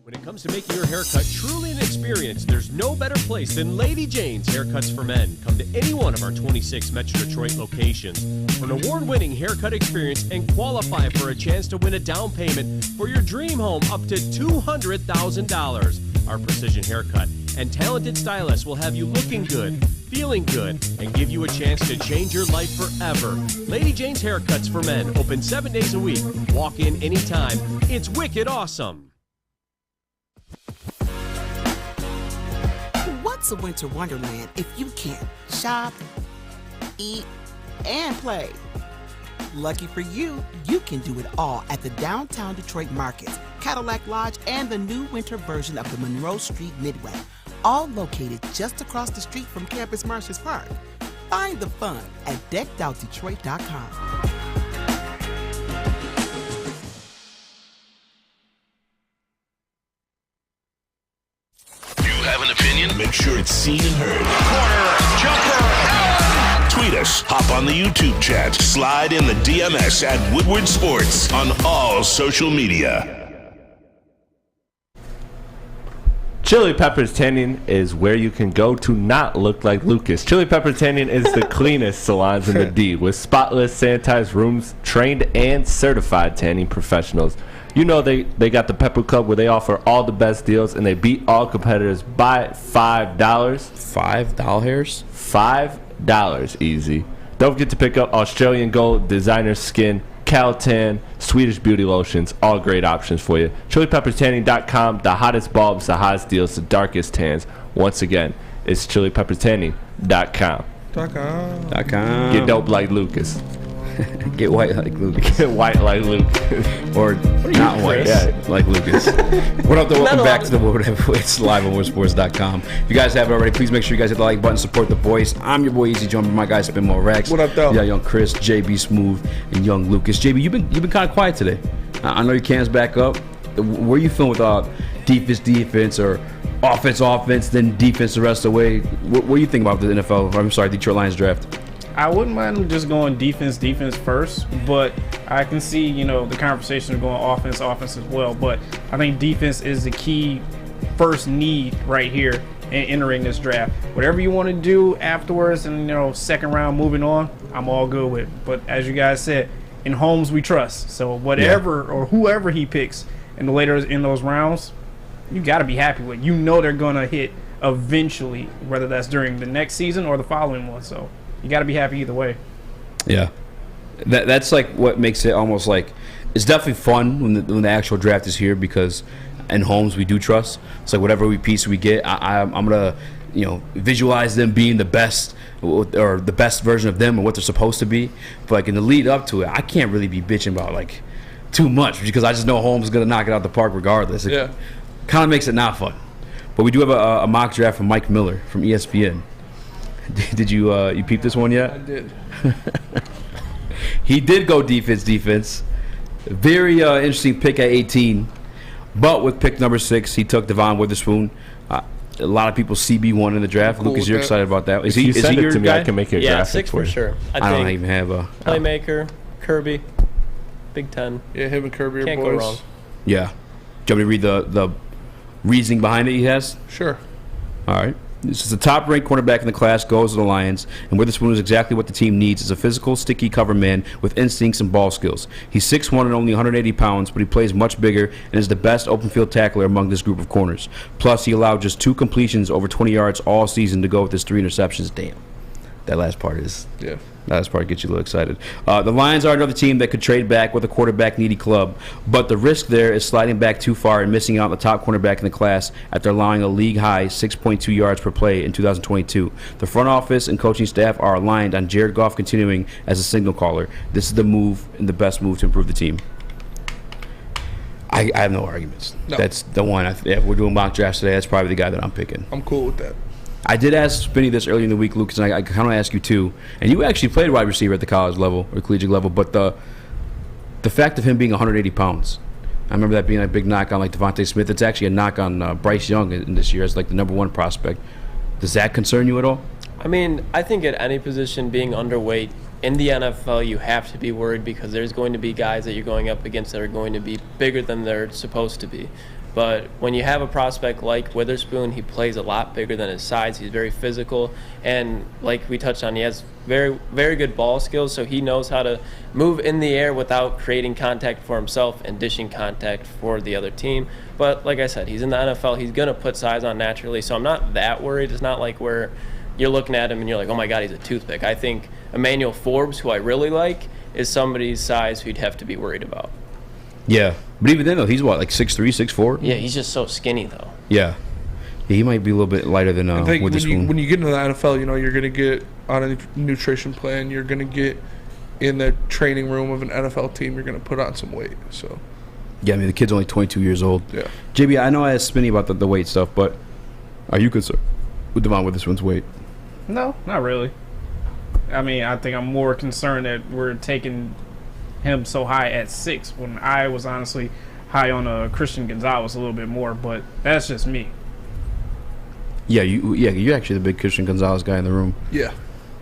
Speaker 2: When it comes to making your haircut truly an experience, there's no better place than Lady Jane's Haircuts for Men. Come to any one of our 26 Metro Detroit locations for an award-winning haircut experience and qualify for a chance to win a down payment for your dream home up to $200,000. Our precision haircut and talented stylists will have you looking good, feeling good, and give you a chance to change your life forever. Lady Jane's Haircuts for Men, open 7 days a week. Walk in anytime. It's wicked awesome.
Speaker 22: What's a winter wonderland if you can't shop, eat, and play? Lucky for you, you can do it all at the Downtown Detroit Markets, Cadillac Lodge, and the new winter version of the Monroe Street Midway, all located just across the street from Campus Martius Park. Find the fun at deckedoutdetroit.com.
Speaker 7: Have an opinion? Make sure it's seen and heard. Corner, jumper, tweet us, hop on the YouTube chat, slide in the DMS at Woodward Sports on all social media.
Speaker 5: Chili Peppers Tanning is where you can go to not look like Lukas. Chili Peppers Tanning is the cleanest salons in the D, with spotless, sanitized rooms, trained and certified tanning professionals. You know they got the Pepper Club where they offer all the best deals and they beat all competitors by $5.
Speaker 3: $5?
Speaker 5: $5, easy. Don't forget to pick up Australian Gold, Designer Skin, Caltan, Swedish Beauty Lotions, all great options for you. ChiliPeppersTanning.com, the hottest bulbs, the hottest deals, the darkest tans. Once again, it's ChiliPeppersTanning.com.
Speaker 3: .com.
Speaker 5: Get dope like Lukas.
Speaker 3: Get white like Lukas.
Speaker 5: Get white like Lukas.
Speaker 3: Or not white, like Lukas. What up, though? Welcome back to the Woodward. It's live on WoodwardSports.com. If you guys haven't already, please make sure you guys hit the like button, support the boys. I'm your boy Eazy, joined by my guy Spin More Rex.
Speaker 4: What up, though?
Speaker 3: Yeah, young Chris, JB Smooth, and young Lukas. JB, you've been kind of quiet today. I know your can's back up. Where are you feeling with defense, or offense, then defense the rest of the way? What do you think about the Detroit Lions draft?
Speaker 6: I wouldn't mind just going defense first, but I can see, the conversation of going offense as well. But I think defense is the key first need right here in entering this draft. Whatever you want to do afterwards and, second round moving on, I'm all good with. But as you guys said, in Holmes we trust. So whatever or whoever he picks in those rounds, you got to be happy with. They're going to hit eventually, whether that's during the next season or the following one. So you got to be happy either way.
Speaker 3: Yeah, that's like what makes it almost like it's definitely fun when the actual draft is here, because in Holmes we do trust. It's like whatever piece we get, I'm gonna visualize them being the best or the best version of them and what they're supposed to be. But like in the lead up to it, I can't really be bitching about like too much, because I just know Holmes is gonna knock it out the park regardless. It kind of makes it not fun. But we do have a mock draft from Mike Miller from ESPN. Did you peep this one yet?
Speaker 4: I did.
Speaker 3: He did go defense. Very interesting pick at 18. But with pick number 6, he took Devon Witherspoon. A lot of people CB1 in the draft.
Speaker 5: Cool.
Speaker 3: Lucas, you're excited about that.
Speaker 5: If you send it to me, I can make it a graphic
Speaker 16: 6 for sure.
Speaker 3: I don't even have a
Speaker 16: playmaker, Kirby, Big Ten.
Speaker 4: Yeah, him and Kirby
Speaker 16: Can't
Speaker 4: are
Speaker 16: go
Speaker 4: boys.
Speaker 16: wrong.
Speaker 3: Yeah. Do you want me to read the reasoning behind it he has?
Speaker 4: Sure.
Speaker 3: All right. This is the top-ranked cornerback in the class, goes to the Lions, and Witherspoon is exactly what the team needs. Is a physical, sticky cover man with instincts and ball skills. He's 6'1" and only 180 pounds, but he plays much bigger and is the best open-field tackler among this group of corners. Plus, he allowed just 2 completions over 20 yards all season to go with his 3 interceptions. Damn. That last part is.
Speaker 4: Yeah.
Speaker 3: That last part gets you a little excited. The Lions are another team that could trade back with a quarterback-needy club, but the risk there is sliding back too far and missing out on the top cornerback in the class after allowing a league-high 6.2 yards per play in 2022. The front office and coaching staff are aligned on Jared Goff continuing as a signal caller. This is the move and the best move to improve the team. I have no arguments.
Speaker 4: No.
Speaker 3: That's the one. If we're doing mock drafts today, that's probably the guy that I'm picking.
Speaker 4: I'm cool with that.
Speaker 3: I did ask Spinney this earlier in the week, Lukas, and I kind of ask you too. And you actually played wide receiver at the college level or collegiate level, but the fact of him being 180 pounds, I remember that being a big knock on like Devontae Smith. It's actually a knock on Bryce Young in this year as like the #1 prospect. Does that concern you at all?
Speaker 16: I mean, I think at any position being underweight in the NFL, you have to be worried because there's going to be guys that you're going up against that are going to be bigger than they're supposed to be. But when you have a prospect like Witherspoon, he plays a lot bigger than his size. He's very physical, and like we touched on, he has very, very good ball skills, so he knows how to move in the air without creating contact for himself and dishing contact for the other team. But like I said, he's in the NFL. He's going to put size on naturally, so I'm not that worried. It's not like where you're looking at him and you're like, oh my God, he's a toothpick. I think Emmanuel Forbes, who I really like, is somebody's size who you'd have to be worried about.
Speaker 3: Yeah, but even then though, he's what, like 6'3", 6'4"?
Speaker 16: Yeah, he's just so skinny though.
Speaker 3: Yeah, he might be a little bit lighter than
Speaker 4: I think
Speaker 3: Witherspoon.
Speaker 4: when you get into the NFL, you know, you're going to get on a nutrition plan. You're going to get in the training room of an NFL team. You're going to put on some weight. So.
Speaker 3: Yeah, I mean, the kid's only 22 years old.
Speaker 4: Yeah.
Speaker 3: JB, I know I asked Spinney about the weight stuff, but are you concerned with Devon Witherspoon's weight?
Speaker 6: No, not really. I mean, I think I'm more concerned that we're taking him so high at 6 when I was honestly high on Christian Gonzalez a little bit more, but that's just me.
Speaker 3: Yeah, you're actually the big Christian Gonzalez guy in the room.
Speaker 4: Yeah.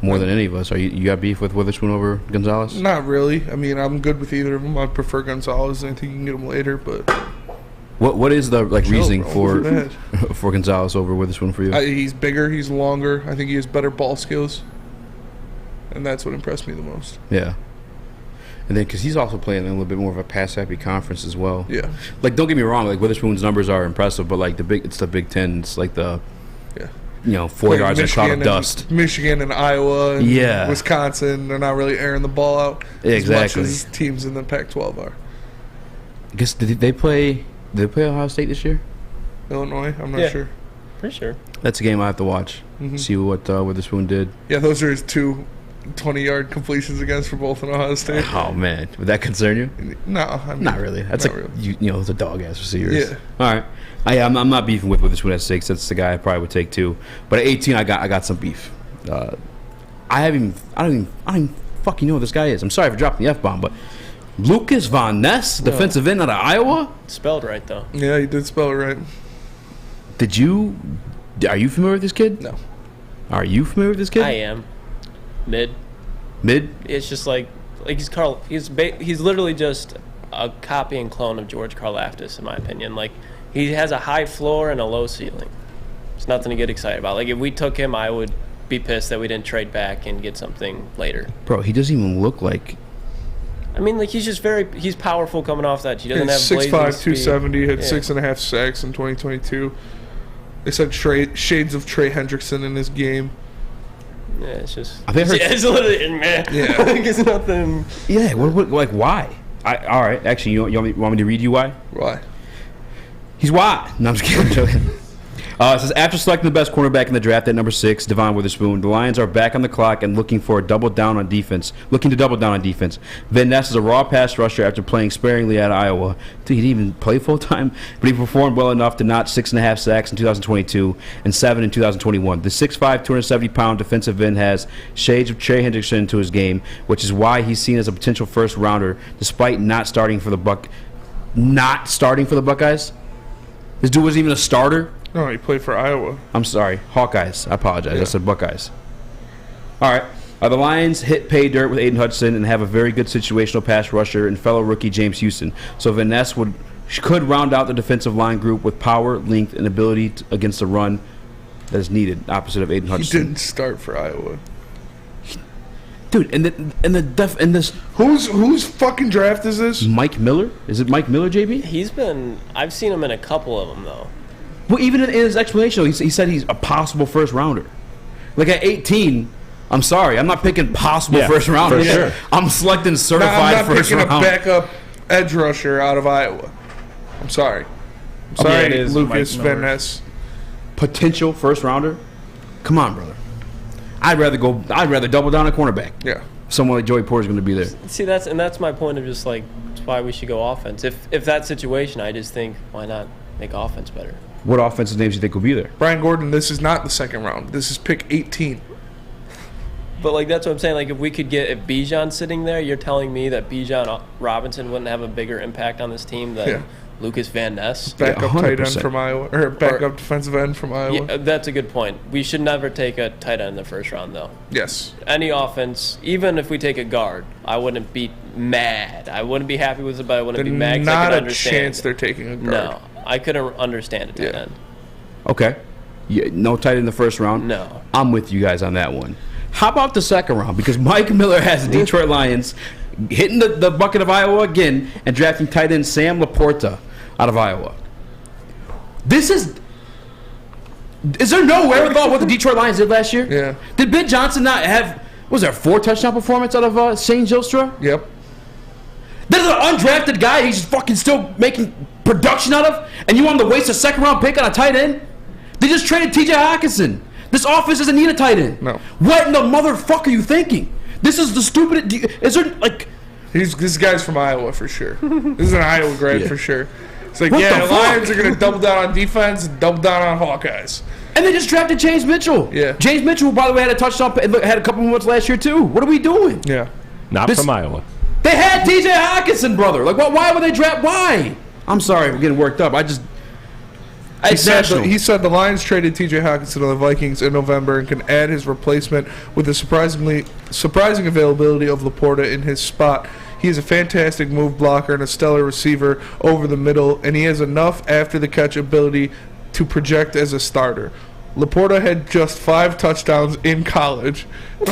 Speaker 3: More than any of us. You got beef with Witherspoon over Gonzalez?
Speaker 4: Not really. I mean, I'm good with either of them. I prefer Gonzalez. I think you can get him later, but
Speaker 3: what is the reasoning
Speaker 4: bro,
Speaker 3: for Gonzalez over Witherspoon for you?
Speaker 4: He's bigger. He's longer. I think he has better ball skills, and that's what impressed me the most.
Speaker 3: Yeah. And then, because he's also playing in a little bit more of a pass-happy conference as well.
Speaker 4: Yeah.
Speaker 3: Like, don't get me wrong. Like, Witherspoon's numbers are impressive, but like it's the Big Ten. It's like the 4 yards in a cloud of dust.
Speaker 4: Michigan and Iowa and Wisconsin, they're not really airing the ball out as much as teams in the Pac-12 are.
Speaker 3: I guess did they play Ohio State this year?
Speaker 4: Illinois, I'm not sure.
Speaker 16: Pretty sure.
Speaker 3: That's a game I have to watch. See what Witherspoon did.
Speaker 4: Yeah, those are his 2 20-yard completions against for both in Ohio State.
Speaker 3: Oh man, would that concern you?
Speaker 4: No, I mean,
Speaker 3: not really. That's
Speaker 4: not
Speaker 3: like
Speaker 4: really.
Speaker 3: you know, it's a dog ass receivers.
Speaker 4: Yeah.
Speaker 3: All right. I'm not beefing with Witherspoon at 6. That's the guy I probably would take too. But at 18, I got some beef. I don't even fucking know who this guy is. I'm sorry for dropping the F-bomb, but Lukas Van Ness, defensive end out of Iowa.
Speaker 16: Spelled right though.
Speaker 4: Yeah, he did spell it right.
Speaker 3: Are you familiar with this kid?
Speaker 4: No.
Speaker 3: Are you familiar with this kid?
Speaker 16: I am. Mid. It's just like he's literally just a copy and clone of George Karlaftis, in my opinion. Like, he has a high floor and a low ceiling. It's nothing to get excited about. Like, if we took him, I would be pissed that we didn't trade back and get something later.
Speaker 3: Bro, he doesn't even look like.
Speaker 16: I mean, like, he's powerful coming off that. He doesn't have
Speaker 4: 6'5",
Speaker 16: blazing
Speaker 4: 270, had
Speaker 16: speed.
Speaker 4: 6.5 sacks in 2022. They said shades of Trey Hendrickson in his game.
Speaker 16: Yeah, it's just.
Speaker 3: It's
Speaker 16: literally, man.
Speaker 4: Yeah.
Speaker 16: Like, it's nothing.
Speaker 3: Yeah, like why? All right, actually, you want me to read you why?
Speaker 4: Why?
Speaker 3: He's why? No, I'm just kidding. I'm joking. It says, after selecting the best cornerback in the draft at number 6, Devon Witherspoon, the Lions are back on the clock and looking to double down on defense. Van Ness is a raw pass rusher after playing sparingly at Iowa. Dude, he didn't even play full-time, but he performed well enough to notch 6.5 sacks in 2022 and 7 in 2021. The 6'5", 270-pound defensive end has shades of Trey Hendrickson to his game, which is why he's seen as a potential first-rounder despite not starting for the Buckeyes. This dude wasn't even a starter.
Speaker 4: No, he played for Iowa.
Speaker 3: I'm sorry. Hawkeyes. I apologize. I said Buckeyes. All right. The Lions hit pay dirt with Aiden Hudson and have a very good situational pass rusher and fellow rookie James Houston. So Van Ness could round out the defensive line group with power, length, and ability against the run that is needed, opposite of Aiden Hudson.
Speaker 4: He didn't start for Iowa.
Speaker 3: Dude,
Speaker 4: whose fucking draft is this?
Speaker 3: Mike Miller? Is it Mike Miller, JB?
Speaker 16: I've seen him in a couple of them, though.
Speaker 3: Well, even in his explanation, he said he's a possible first rounder. Like at 18, I'm sorry. I'm not picking possible first round.
Speaker 5: for sure.
Speaker 3: I'm selecting certified
Speaker 4: I'm not
Speaker 3: first
Speaker 4: picking
Speaker 3: round.
Speaker 4: a backup edge rusher out of Iowa. I'm sorry. I'm sorry,
Speaker 6: it is
Speaker 4: Lucas
Speaker 6: Mike
Speaker 4: Van
Speaker 6: Miller.
Speaker 4: Ness.
Speaker 3: Potential first rounder. Come on, brother. I'd rather double down a cornerback.
Speaker 4: Yeah.
Speaker 3: Someone like Joey Porter's going to be there.
Speaker 16: See, that's my point of just like that's why we should go offense. If that situation, I just think why not make offense better.
Speaker 3: What offensive names do you think will be there?
Speaker 4: Brian Gordon, this is not the second round. This is pick 18.
Speaker 16: But like that's what I'm saying. Like if Bijan's sitting there, you're telling me that Bijan Robinson wouldn't have a bigger impact on this team than Lucas Van Ness,
Speaker 4: Backup tight end from Iowa, or backup defensive end from Iowa.
Speaker 16: Yeah, that's a good point. We should never take a tight end in the first round, though.
Speaker 4: Yes.
Speaker 16: Any offense, even if we take a guard, I wouldn't be mad. I wouldn't be happy with it, but I wouldn't be mad because I
Speaker 4: Not
Speaker 16: could
Speaker 4: a
Speaker 16: understand.
Speaker 4: chance they're taking a guard.
Speaker 16: No, I couldn't understand a tight end.
Speaker 3: Okay. Yeah, no tight end in the first round?
Speaker 16: No.
Speaker 3: I'm with you guys on that one. How about the second round? Because Mike Miller has the Detroit Lions hitting the bucket of Iowa again and drafting tight end Sam Laporta out of Iowa. Is there no wherewithal what the Detroit Lions did last year?
Speaker 4: Yeah.
Speaker 3: Did Ben Johnson not have, was there a 4-touchdown performance out of Shane Zylstra?
Speaker 4: Yep.
Speaker 3: There's an undrafted guy he's fucking still making production out of, and you want him to waste a second round pick on a tight end? They just traded TJ Hawkinson. This offense doesn't need a tight end.
Speaker 4: No.
Speaker 3: What in the motherfucker are you thinking? This is the stupid. Is there like?
Speaker 4: This guy's from Iowa for sure. This is an Iowa grad for sure. It's like,
Speaker 3: What
Speaker 4: the
Speaker 3: the
Speaker 4: Lions
Speaker 3: fuck?
Speaker 4: are going to double down on defense and double down on Hawkeyes.
Speaker 3: And they just drafted James Mitchell.
Speaker 4: Yeah.
Speaker 3: James Mitchell, by the way, had a touchdown, had a couple moments last year too. What are we doing?
Speaker 4: Yeah.
Speaker 5: Not from Iowa.
Speaker 3: They had TJ Hawkinson, brother. Like, why would they draft? Why? I'm sorry, I'm getting worked up.
Speaker 4: He said the Lions traded T.J. Hawkinson to the Vikings in November and can add his replacement with the surprising availability of Laporta in his spot. He is a fantastic move blocker and a stellar receiver over the middle, and he has enough after-the-catch ability to project as a starter. Laporta had just 5 touchdowns in college.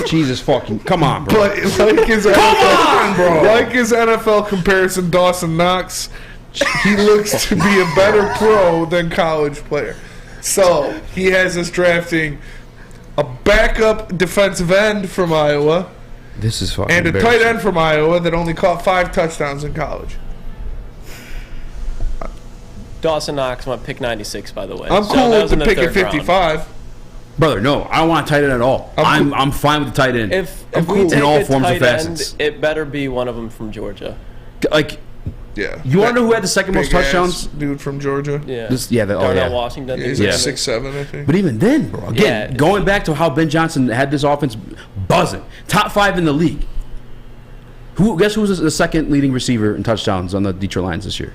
Speaker 3: Jesus fucking, come on, bro.
Speaker 4: But like his NFL comparison, Dawson Knox, he looks to be a better pro than college player. So he has us drafting a backup defensive end from Iowa
Speaker 3: This is fucking
Speaker 4: and a tight
Speaker 3: embarrassing.
Speaker 4: end from Iowa that only caught 5 touchdowns in college.
Speaker 16: Dawson Knox went pick 96, by the way.
Speaker 4: I'm
Speaker 16: So
Speaker 4: cool
Speaker 16: that
Speaker 4: with
Speaker 16: was in
Speaker 4: the
Speaker 16: the
Speaker 4: pick at
Speaker 16: third round.
Speaker 4: 55.
Speaker 3: Brother, no, I don't want a tight end at all. I'm fine with the tight end.
Speaker 16: If
Speaker 3: I'm
Speaker 16: we
Speaker 3: cool
Speaker 16: take
Speaker 3: in all
Speaker 16: a
Speaker 3: forms
Speaker 16: tight
Speaker 3: and facets.
Speaker 16: end, it better be one of them from Georgia.
Speaker 3: Like,
Speaker 4: yeah.
Speaker 3: You want to know who had the second most
Speaker 4: Big-ass
Speaker 3: touchdowns?
Speaker 4: dude from Georgia.
Speaker 16: Yeah.
Speaker 3: Darnell
Speaker 16: Washington.
Speaker 4: Yeah, he's like 6'7", I think.
Speaker 3: But even then, bro, again, going back to how Ben Johnson had this offense buzzing, top 5 in the league. Guess who's the second leading receiver in touchdowns on the Detroit Lions this year?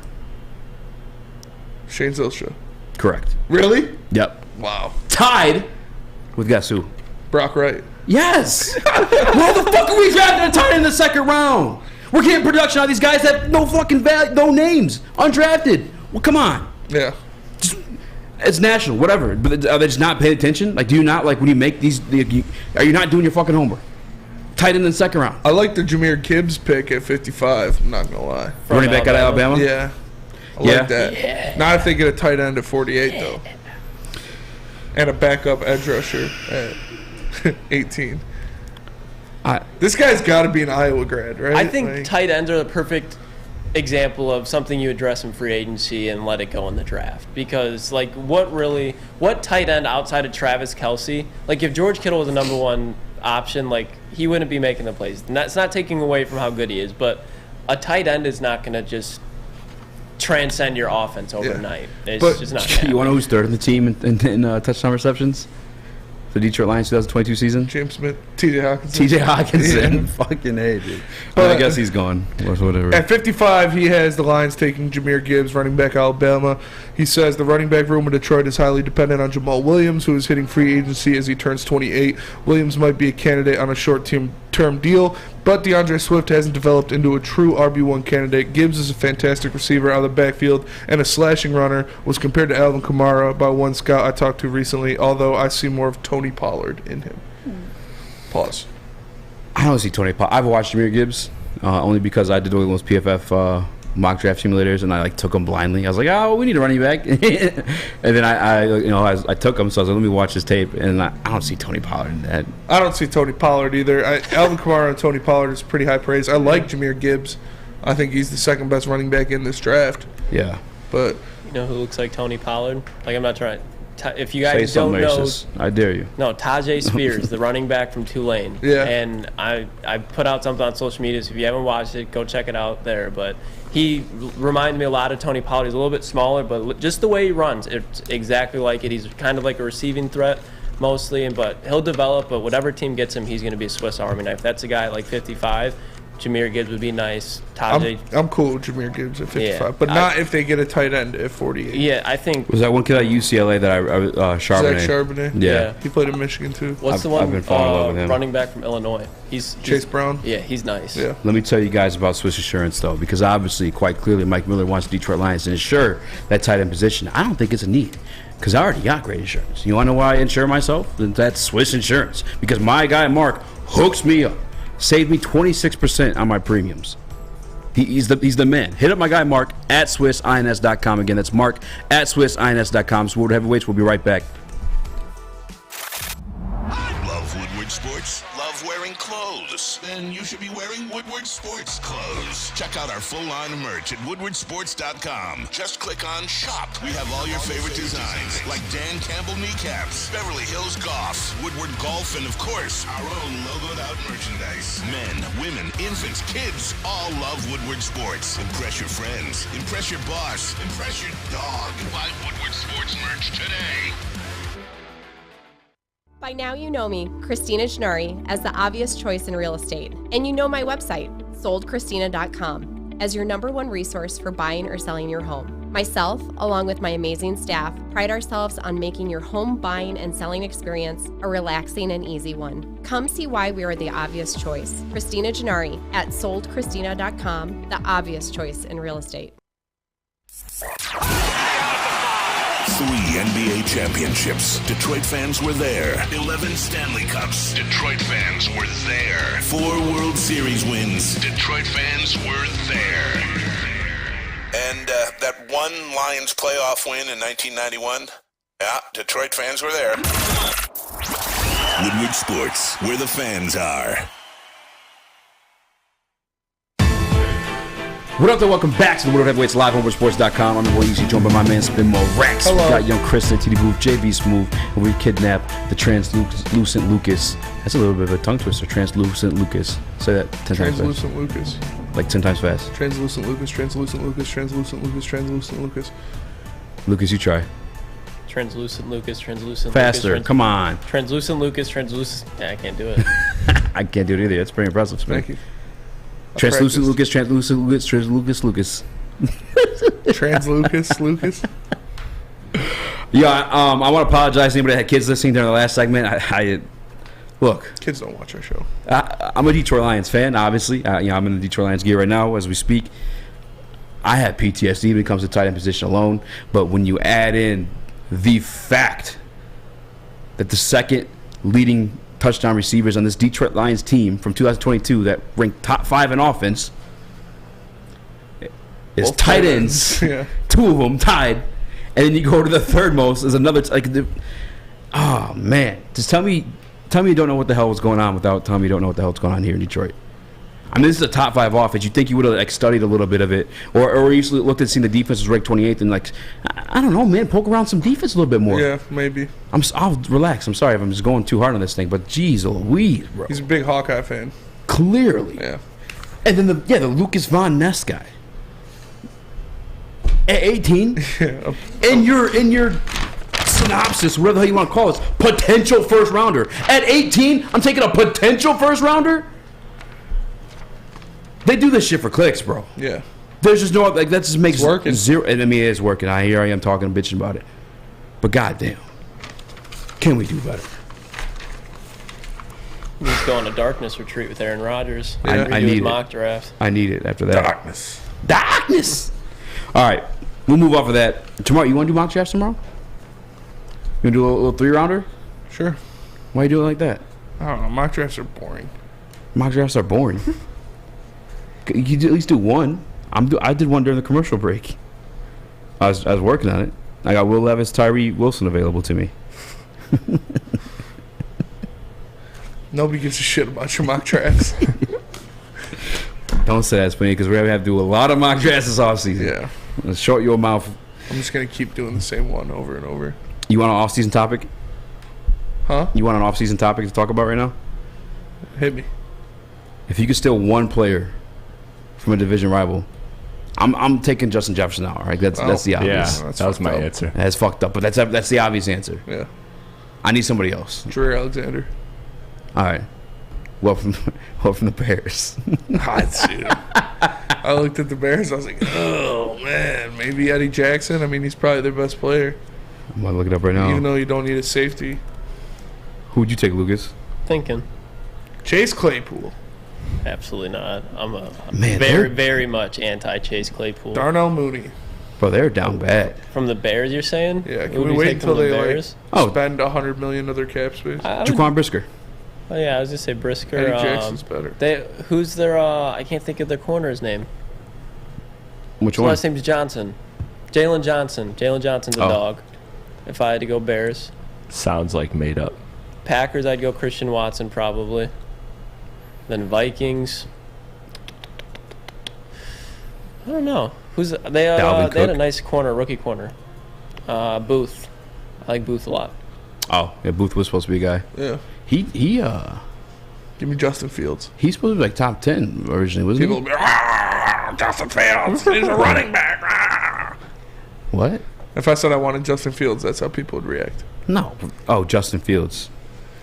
Speaker 4: Shane Zylstra.
Speaker 3: Correct.
Speaker 4: Really?
Speaker 3: Yep.
Speaker 4: Wow.
Speaker 3: Tied with guess who?
Speaker 4: Brock Wright.
Speaker 3: Yes. Why the fuck are we drafting a tight end in the second round? We're getting production out of these guys that have no fucking value, no names, undrafted. Well, come on.
Speaker 4: Yeah.
Speaker 3: It's national, whatever. But are they just not paying attention? Like, do you not, like, when you make these, are you not doing your fucking homework? Tight end in the second round.
Speaker 4: I like the Jahmyr Gibbs pick at 55. I'm not going to lie.
Speaker 3: Running back out of Alabama?
Speaker 4: Yeah. I like that. Not if they get a tight end at 48, though. And a backup edge rusher at 18. This guy's got to be an Iowa grad, right?
Speaker 16: I think tight ends are the perfect example of something you address in free agency and let it go in the draft. Because, like, what tight end outside of Travis Kelce, like, if George Kittle was the number one option, like, he wouldn't be making the plays. And that's not taking away from how good he is, but a tight end is not going to just transcend your offense overnight. It's just not gonna happen.
Speaker 3: You want to know who's third in the team in touchdown receptions? The Detroit Lions 2022 season?
Speaker 4: James Smith, T.J. Hawkinson.
Speaker 3: T.J. Hawkinson.
Speaker 4: Yeah.
Speaker 3: Fucking A, dude. But I guess he's gone. Whatever.
Speaker 4: At 55, he has the Lions taking Jahmyr Gibbs, running back Alabama. He says the running back room in Detroit is highly dependent on Jamal Williams, who is hitting free agency as he turns 28. Williams might be a candidate on a short-term deal, but DeAndre Swift hasn't developed into a true RB1 candidate. Gibbs is a fantastic receiver out of the backfield and a slashing runner, was compared to Alvin Kamara by one scout I talked to recently, although I see more of Tony Pollard in him. Pause.
Speaker 3: I don't see Tony Pollard. I've watched Jahmyr Gibbs only because I did one of those PFF mock draft simulators, and I like took them blindly. I was like, oh, we need a running back, and then I took him. So I was like, let me watch this tape, and I don't see Tony Pollard in that.
Speaker 4: I don't see Tony Pollard either. Alvin Kamara and Tony Pollard is pretty high praise. I like Jahmyr Gibbs. I think he's the second best running back in this draft.
Speaker 3: Yeah,
Speaker 4: but
Speaker 16: you know who looks like Tony Pollard? Like, I'm not trying. If you guys don't know,
Speaker 3: racist. I dare you.
Speaker 16: No, Tajay Spears, the running back from Tulane.
Speaker 4: Yeah.
Speaker 16: And I put out something on social media, so if you haven't watched it, go check it out there. But he reminded me a lot of Tony Pollard. He's a little bit smaller, but just the way he runs, it's exactly like it. He's kind of like a receiving threat mostly, but he'll develop. But whatever team gets him, he's going to be a Swiss Army knife. That's a guy at like 55. Jahmyr Gibbs would be nice. Tajay.
Speaker 4: I'm cool with Jahmyr Gibbs at 55,
Speaker 16: Yeah,
Speaker 4: but not if they get a tight end at 48.
Speaker 16: Yeah, I think.
Speaker 3: Was that one kid at UCLA that Charbonnet?
Speaker 4: Zach Charbonnet?
Speaker 3: Yeah.
Speaker 4: He played in Michigan, too.
Speaker 16: What's the one
Speaker 3: I've been falling in love with him.
Speaker 16: running back from Illinois? He's
Speaker 4: Chase Brown?
Speaker 16: Yeah, he's nice.
Speaker 4: Yeah.
Speaker 3: Let me tell you guys about Swiss Insurance, though, because obviously, quite clearly, Mike Miller wants Detroit Lions to insure that tight end position. I don't think it's a need, because I already got great insurance. You want to know why I insure myself? That's Swiss Insurance, because my guy Mark hooks me up. Saved me 26% on my premiums. He's the man. Hit up my guy Mark at SwissINS.com. Again, that's Mark at SwissINS.com. Woodward Heavyweights. We'll be right back.
Speaker 7: Love Woodward Sports? Love wearing clothes? Then you should be wearing Woodward Sports clothes. Check out our full line of merch at woodwardsports.com. Just click on shop. We have all your favorite designs, like Dan Campbell kneecaps, Beverly Hills Goff, Woodward Golf, and of course, our own logoed out merchandise. Men, women, infants, kids all love Woodward Sports. Impress your friends. Impress your boss. Impress your dog. Buy Woodward Sports merch today.
Speaker 11: By now you know me, Christina Gennari, as the obvious choice in real estate. And you know my website, soldchristina.com, as your #1 resource for buying or selling your home. Myself, along with my amazing staff, pride ourselves on making your home buying and selling experience a relaxing and easy one. Come see why we are the obvious choice. Christina Gennari at soldchristina.com, the obvious choice in real estate.
Speaker 7: 3 NBA championships. Detroit fans were there. 11 Stanley Cups. Detroit fans were there. 4 World Series wins. Detroit fans were there. And that one Lions playoff win in 1991? Yeah, Detroit fans were there. Woodward Sports, where the fans are.
Speaker 3: What up, there? Welcome back to the Woodward Heavyweights live on WoodwardSports.com. I'm your boy Eazy, joined by my man Spin Mo Rex.
Speaker 4: Hello.
Speaker 3: We got Young Chris in TD Booth, JV Smooth, and we kidnapped the translucent Lucas. That's a little bit of a tongue twister. Translucent Lucas. Say that 10 times fast.
Speaker 4: Translucent Lucas.
Speaker 3: Like 10 times fast.
Speaker 4: Translucent Lucas, translucent Lucas, translucent Lucas, translucent Lucas.
Speaker 3: Lucas, you try.
Speaker 16: Translucent Lucas, translucent
Speaker 3: Faster,
Speaker 16: Lucas,
Speaker 3: come on.
Speaker 16: Translucent Lucas, translucent. Yeah, I can't do it.
Speaker 3: I can't do it either. That's pretty impressive, Spin.
Speaker 4: Thank you.
Speaker 3: Translucent Lucas, translucent Lucas, translucent Lucas.
Speaker 4: Trans Lucas.
Speaker 3: Yeah, I want to apologize to anybody that had kids listening during the last segment. I look.
Speaker 4: Kids don't watch our show.
Speaker 3: I'm a Detroit Lions fan, obviously. I'm in the Detroit Lions gear right now as we speak. I have PTSD when it comes to tight end position alone, but when you add in the fact that the second leading touchdown receivers on this Detroit Lions team from 2022 that ranked top 5 in offense is
Speaker 4: Both
Speaker 3: tight ends.
Speaker 4: Yeah.
Speaker 3: 2 of them tied, and then you go to the third most is another. Oh man, just tell me you don't know what the hell was going on without telling me you don't know what the hell's going on here in Detroit. I mean, this is a top 5 offense. You think you would have studied a little bit of it, or you looked and seen the defense was ranked 28th, and I don't know, man, poke around some defense a little bit more.
Speaker 4: Yeah, maybe.
Speaker 3: I'll relax. I'm sorry if I'm just going too hard on this thing, but geez Louise, bro.
Speaker 4: He's a big Hawkeye fan.
Speaker 3: Clearly.
Speaker 4: Yeah.
Speaker 3: And then the Lucas Von Ness guy at 18, in your synopsis, whatever the hell you want to call it, potential first rounder. At 18, I'm taking a potential first rounder. They do this shit for clicks, bro.
Speaker 4: Yeah.
Speaker 3: There's just no, that just makes
Speaker 4: working.
Speaker 3: zero. And I mean, it is working. Here I am talking, bitching about it. But goddamn, can we do better?
Speaker 16: We just go on a darkness retreat with Aaron Rodgers.
Speaker 3: I need
Speaker 16: mock
Speaker 3: it.
Speaker 16: draft.
Speaker 3: I need it after that.
Speaker 4: Darkness.
Speaker 3: All right, we'll move off of that. Tomorrow, you want to do mock drafts tomorrow? You want to do a little 3-rounder?
Speaker 4: Sure.
Speaker 3: Why you do it like that?
Speaker 4: I don't know. Mock drafts are boring.
Speaker 3: Mock drafts are boring. You could at least do one. I did one during the commercial break. I was working on it. I got Will Levis, Tyree Wilson available to me.
Speaker 4: Nobody gives a shit about your mock drafts.
Speaker 3: Don't say that's funny because we're going to have to do a lot of mock drafts this offseason.
Speaker 4: Yeah.
Speaker 3: Let's short your mouth.
Speaker 4: I'm just going to keep doing the same one over and over.
Speaker 3: You want an off-season topic?
Speaker 4: Huh?
Speaker 3: You want an off-season topic to talk about right now?
Speaker 4: Hit me.
Speaker 3: If you could steal one player from a division rival, I'm taking Justin Jefferson now. Right? That's the obvious.
Speaker 5: Yeah, that was my answer.
Speaker 3: That's fucked up, but that's the obvious answer.
Speaker 4: Yeah.
Speaker 3: I need somebody else.
Speaker 4: Drew Alexander.
Speaker 3: All right. What from the Bears?
Speaker 4: I looked at the Bears. I was like, oh man, maybe Eddie Jackson. I mean, he's probably their best player.
Speaker 3: I'm gonna look it up right now.
Speaker 4: Even though you don't need a safety.
Speaker 3: Who would you take, Lucas?
Speaker 16: Thinking.
Speaker 4: Chase Claypool.
Speaker 16: Absolutely not. I'm
Speaker 3: Man,
Speaker 16: very much anti-Chase Claypool.
Speaker 4: Darnell Mooney.
Speaker 3: Bro, they're down bad.
Speaker 16: From the Bears, you're saying?
Speaker 4: Yeah,
Speaker 16: Who
Speaker 4: can
Speaker 16: would
Speaker 4: we
Speaker 16: you
Speaker 4: wait
Speaker 16: take
Speaker 4: until
Speaker 16: from the
Speaker 4: they
Speaker 16: Bears?
Speaker 4: spend $100 million of their cap space?
Speaker 3: Jaquan Brisker.
Speaker 16: Oh yeah, I was just say Brisker.
Speaker 4: Eddie Jackson's better.
Speaker 16: Who's their? I can't think of their corner's name.
Speaker 3: Which
Speaker 16: His
Speaker 3: one?
Speaker 16: last name's Johnson. Jalen Johnson. Jalen Johnson's a dog. If I had to go Bears.
Speaker 5: Sounds like made up.
Speaker 16: Packers, I'd go Christian Watson probably. Then Vikings. I don't know. They had a nice corner, rookie corner. Booth. I like Booth a lot.
Speaker 3: Oh, yeah, Booth was supposed to be a guy.
Speaker 4: Yeah.
Speaker 3: He
Speaker 4: Give me Justin Fields.
Speaker 3: He's supposed to be like top 10 originally, wasn't
Speaker 4: People
Speaker 3: he?
Speaker 4: will be, Justin Fields, he's a running back.
Speaker 3: What?
Speaker 4: If I said I wanted Justin Fields, that's how people would react.
Speaker 3: No. Oh, Justin Fields.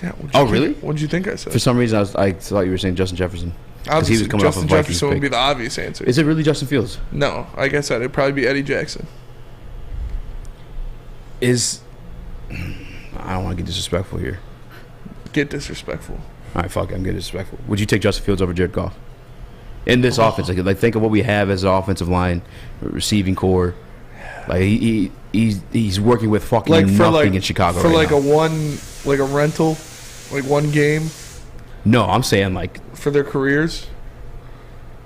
Speaker 4: Yeah.
Speaker 3: Really?
Speaker 4: What did you think I said?
Speaker 3: For some reason, I thought you were saying Justin Jefferson.
Speaker 4: Because
Speaker 3: he was coming off
Speaker 4: Justin
Speaker 3: of Vikings
Speaker 4: Jefferson would
Speaker 3: pick.
Speaker 4: be the obvious answer.
Speaker 3: Is it really Justin Fields?
Speaker 4: No. Like I said, it'd probably be Eddie Jackson.
Speaker 3: I don't want to get disrespectful here.
Speaker 4: Get disrespectful.
Speaker 3: All right, fuck it, I'm getting disrespectful. Would you take Justin Fields over Jared Goff? In this offense, like think of what we have as an offensive line, receiving core. Like he's working with fucking nothing in Chicago
Speaker 4: for
Speaker 3: right now.
Speaker 4: a rental, like one game.
Speaker 3: No, I'm saying like
Speaker 4: for their careers.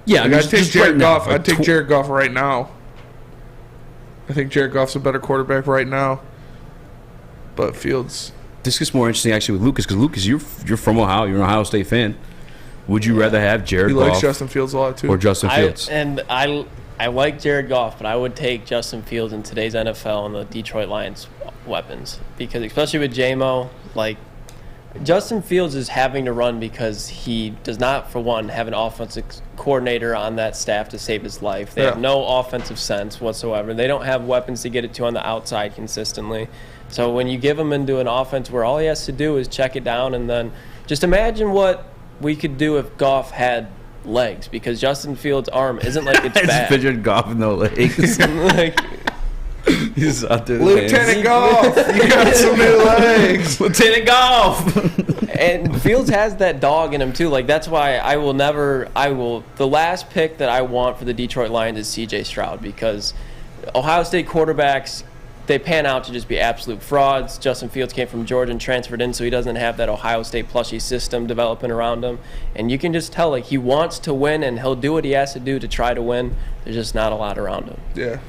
Speaker 3: Yeah,
Speaker 4: like,
Speaker 3: I mean,
Speaker 4: I'd take
Speaker 3: just
Speaker 4: Jared
Speaker 3: right now,
Speaker 4: Goff.
Speaker 3: like
Speaker 4: I'd take Jared Goff right now. I think Jared Goff's a better quarterback right now. But Fields.
Speaker 3: This gets more interesting actually with Lukas, because Lukas, you're from Ohio. You're an Ohio State fan. Would you rather have Jared Goff?
Speaker 4: He likes Justin Fields a lot too.
Speaker 3: Or Justin Fields?
Speaker 16: I like Jared Goff, but I would take Justin Fields in today's NFL and the Detroit Lions weapons, because especially with J-Mo, like Justin Fields is having to run because he does not, for one, have an offensive coordinator on that staff to save his life. They have no offensive sense whatsoever. They don't have weapons to get it to on the outside consistently. So when you give him into an offense where all he has to do is check it down, and then just imagine what we could do if Goff had legs, because Justin Fields' arm isn't like it's
Speaker 3: I just
Speaker 16: bad.
Speaker 3: pictured Goff with no legs. He's out there.
Speaker 4: Lieutenant Goff, you got some new legs.
Speaker 3: Lieutenant Goff.
Speaker 16: And Fields has that dog in him too. Like that's why the last pick that I want for the Detroit Lions is C.J. Stroud, because Ohio State quarterbacks, they pan out to just be absolute frauds. Justin Fields came from Georgia and transferred in, so he doesn't have that Ohio State plushy system developing around him. And you can just tell, like, he wants to win, and he'll do what he has to do to try to win. There's just not a lot around him.
Speaker 4: Yeah.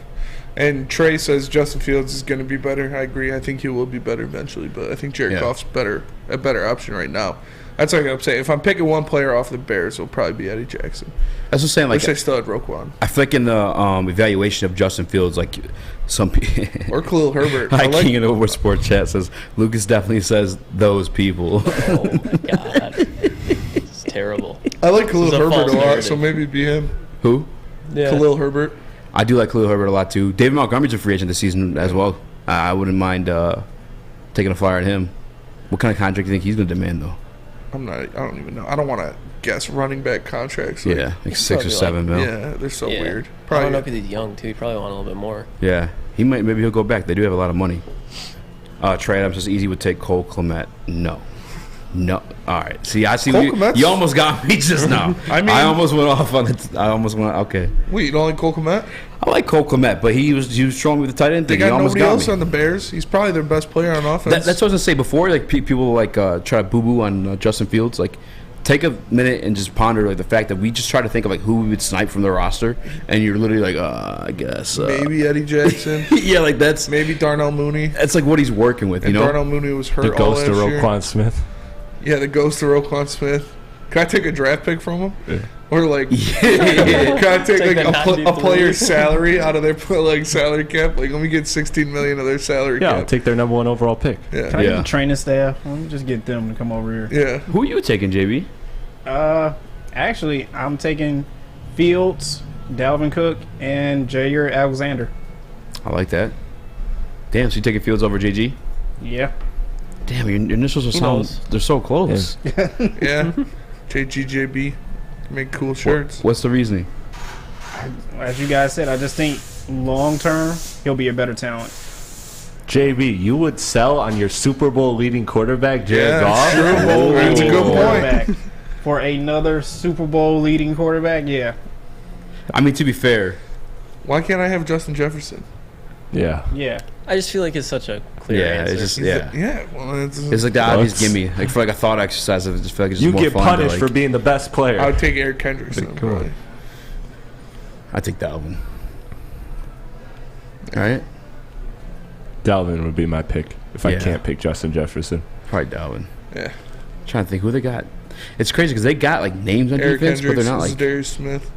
Speaker 4: And Trey says Justin Fields is going to be better. I agree. I think he will be better eventually, but I think Jared Goff's a better option right now. That's like I'm saying. If I'm picking one player off the Bears, it'll probably be Eddie Jackson.
Speaker 3: That's what I'm saying. Like,
Speaker 4: I still had Roquan.
Speaker 3: I feel like in the evaluation of Justin Fields, like some people
Speaker 4: or Khalil Herbert.
Speaker 3: Hi, King in Overboard Sports Chat says Lucas definitely says those people.
Speaker 16: Oh my god, it's terrible.
Speaker 4: I like Khalil Herbert a lot,
Speaker 16: narrative.
Speaker 4: so maybe it'd be him.
Speaker 3: Who?
Speaker 16: Yeah.
Speaker 4: Khalil Herbert.
Speaker 3: I do like Khalil Herbert a lot too. David Montgomery's a free agent this season as well. I wouldn't mind taking a flyer at him. What kind of contract do you think he's going to demand though?
Speaker 4: I don't even know. I don't want to guess running back contracts.
Speaker 3: Like 6 or 7 mil.
Speaker 4: Yeah, they're so weird.
Speaker 16: I don't know because he's young too. He probably want a little bit more.
Speaker 3: Yeah, maybe he'll go back. They do have a lot of money. Trey Adams says Eazy would take Cole Kmet. No. All right. See, I see. You almost got me just now. I almost went off on it. Okay.
Speaker 4: Wait, you don't like Cole Kmet?
Speaker 3: I like Cole Kmet, but he was showing me the tight end
Speaker 4: They
Speaker 3: thing.
Speaker 4: got nobody else
Speaker 3: me.
Speaker 4: on the Bears. He's probably their best player on offense.
Speaker 3: That's what I was gonna say before. Like people try to boo boo on Justin Fields. Like take a minute and just ponder like the fact that we just try to think of like who we would snipe from the roster, and you're literally like, I guess
Speaker 4: maybe Eddie Jackson.
Speaker 3: Yeah, like that's
Speaker 4: maybe Darnell Mooney.
Speaker 3: That's like what he's working with,
Speaker 4: and
Speaker 3: you know.
Speaker 4: Darnell Mooney was hurt.
Speaker 5: The ghost of Roquan Smith.
Speaker 4: Yeah, the ghost of Roquan Smith. Can I take a draft pick from him?
Speaker 5: Yeah.
Speaker 4: Or like, can I take like a player's salary out of their like salary cap? Like, let me get $16 million of their salary cap.
Speaker 5: Yeah, I'll take their number 1 overall pick.
Speaker 4: Yeah.
Speaker 6: Can I get the training staff? Let me just get them to come over here.
Speaker 4: Yeah.
Speaker 3: Who are you taking, JB?
Speaker 6: Actually, I'm taking Fields, Dalvin Cook, and Jair Alexander.
Speaker 3: I like that. Damn, so you taking Fields over JG?
Speaker 6: Yeah.
Speaker 3: Damn, your initials are they're so close.
Speaker 4: Yeah. JGJB. Make cool shirts.
Speaker 3: What's the reasoning?
Speaker 6: As you guys said, I just think long term he'll be a better talent.
Speaker 5: JB, you would sell on your Super Bowl leading quarterback, Jared Goff?
Speaker 4: Sure. That's a good point.
Speaker 6: For another Super Bowl leading quarterback, yeah.
Speaker 3: I mean, to be fair,
Speaker 4: why can't I have Justin Jefferson?
Speaker 5: Yeah.
Speaker 6: Yeah.
Speaker 16: I just feel like it's such a clear answer.
Speaker 3: It's just
Speaker 4: Well,
Speaker 3: it's like the obvious gimme. Like for like a thought exercise, I just feel like it's just
Speaker 5: you
Speaker 3: more
Speaker 5: get
Speaker 3: fun
Speaker 5: punished
Speaker 3: to, like,
Speaker 5: for being the best player.
Speaker 4: I would take Eric Kendricks.
Speaker 3: I take Dalvin. All right.
Speaker 5: Dalvin would be my pick if I can't pick Justin Jefferson.
Speaker 3: Probably Dalvin.
Speaker 4: Yeah.
Speaker 3: Trying to think who they got. It's crazy because they got like names on
Speaker 4: Eric
Speaker 3: defense,
Speaker 4: Kendricks,
Speaker 3: but they're not like
Speaker 4: Darius Smith.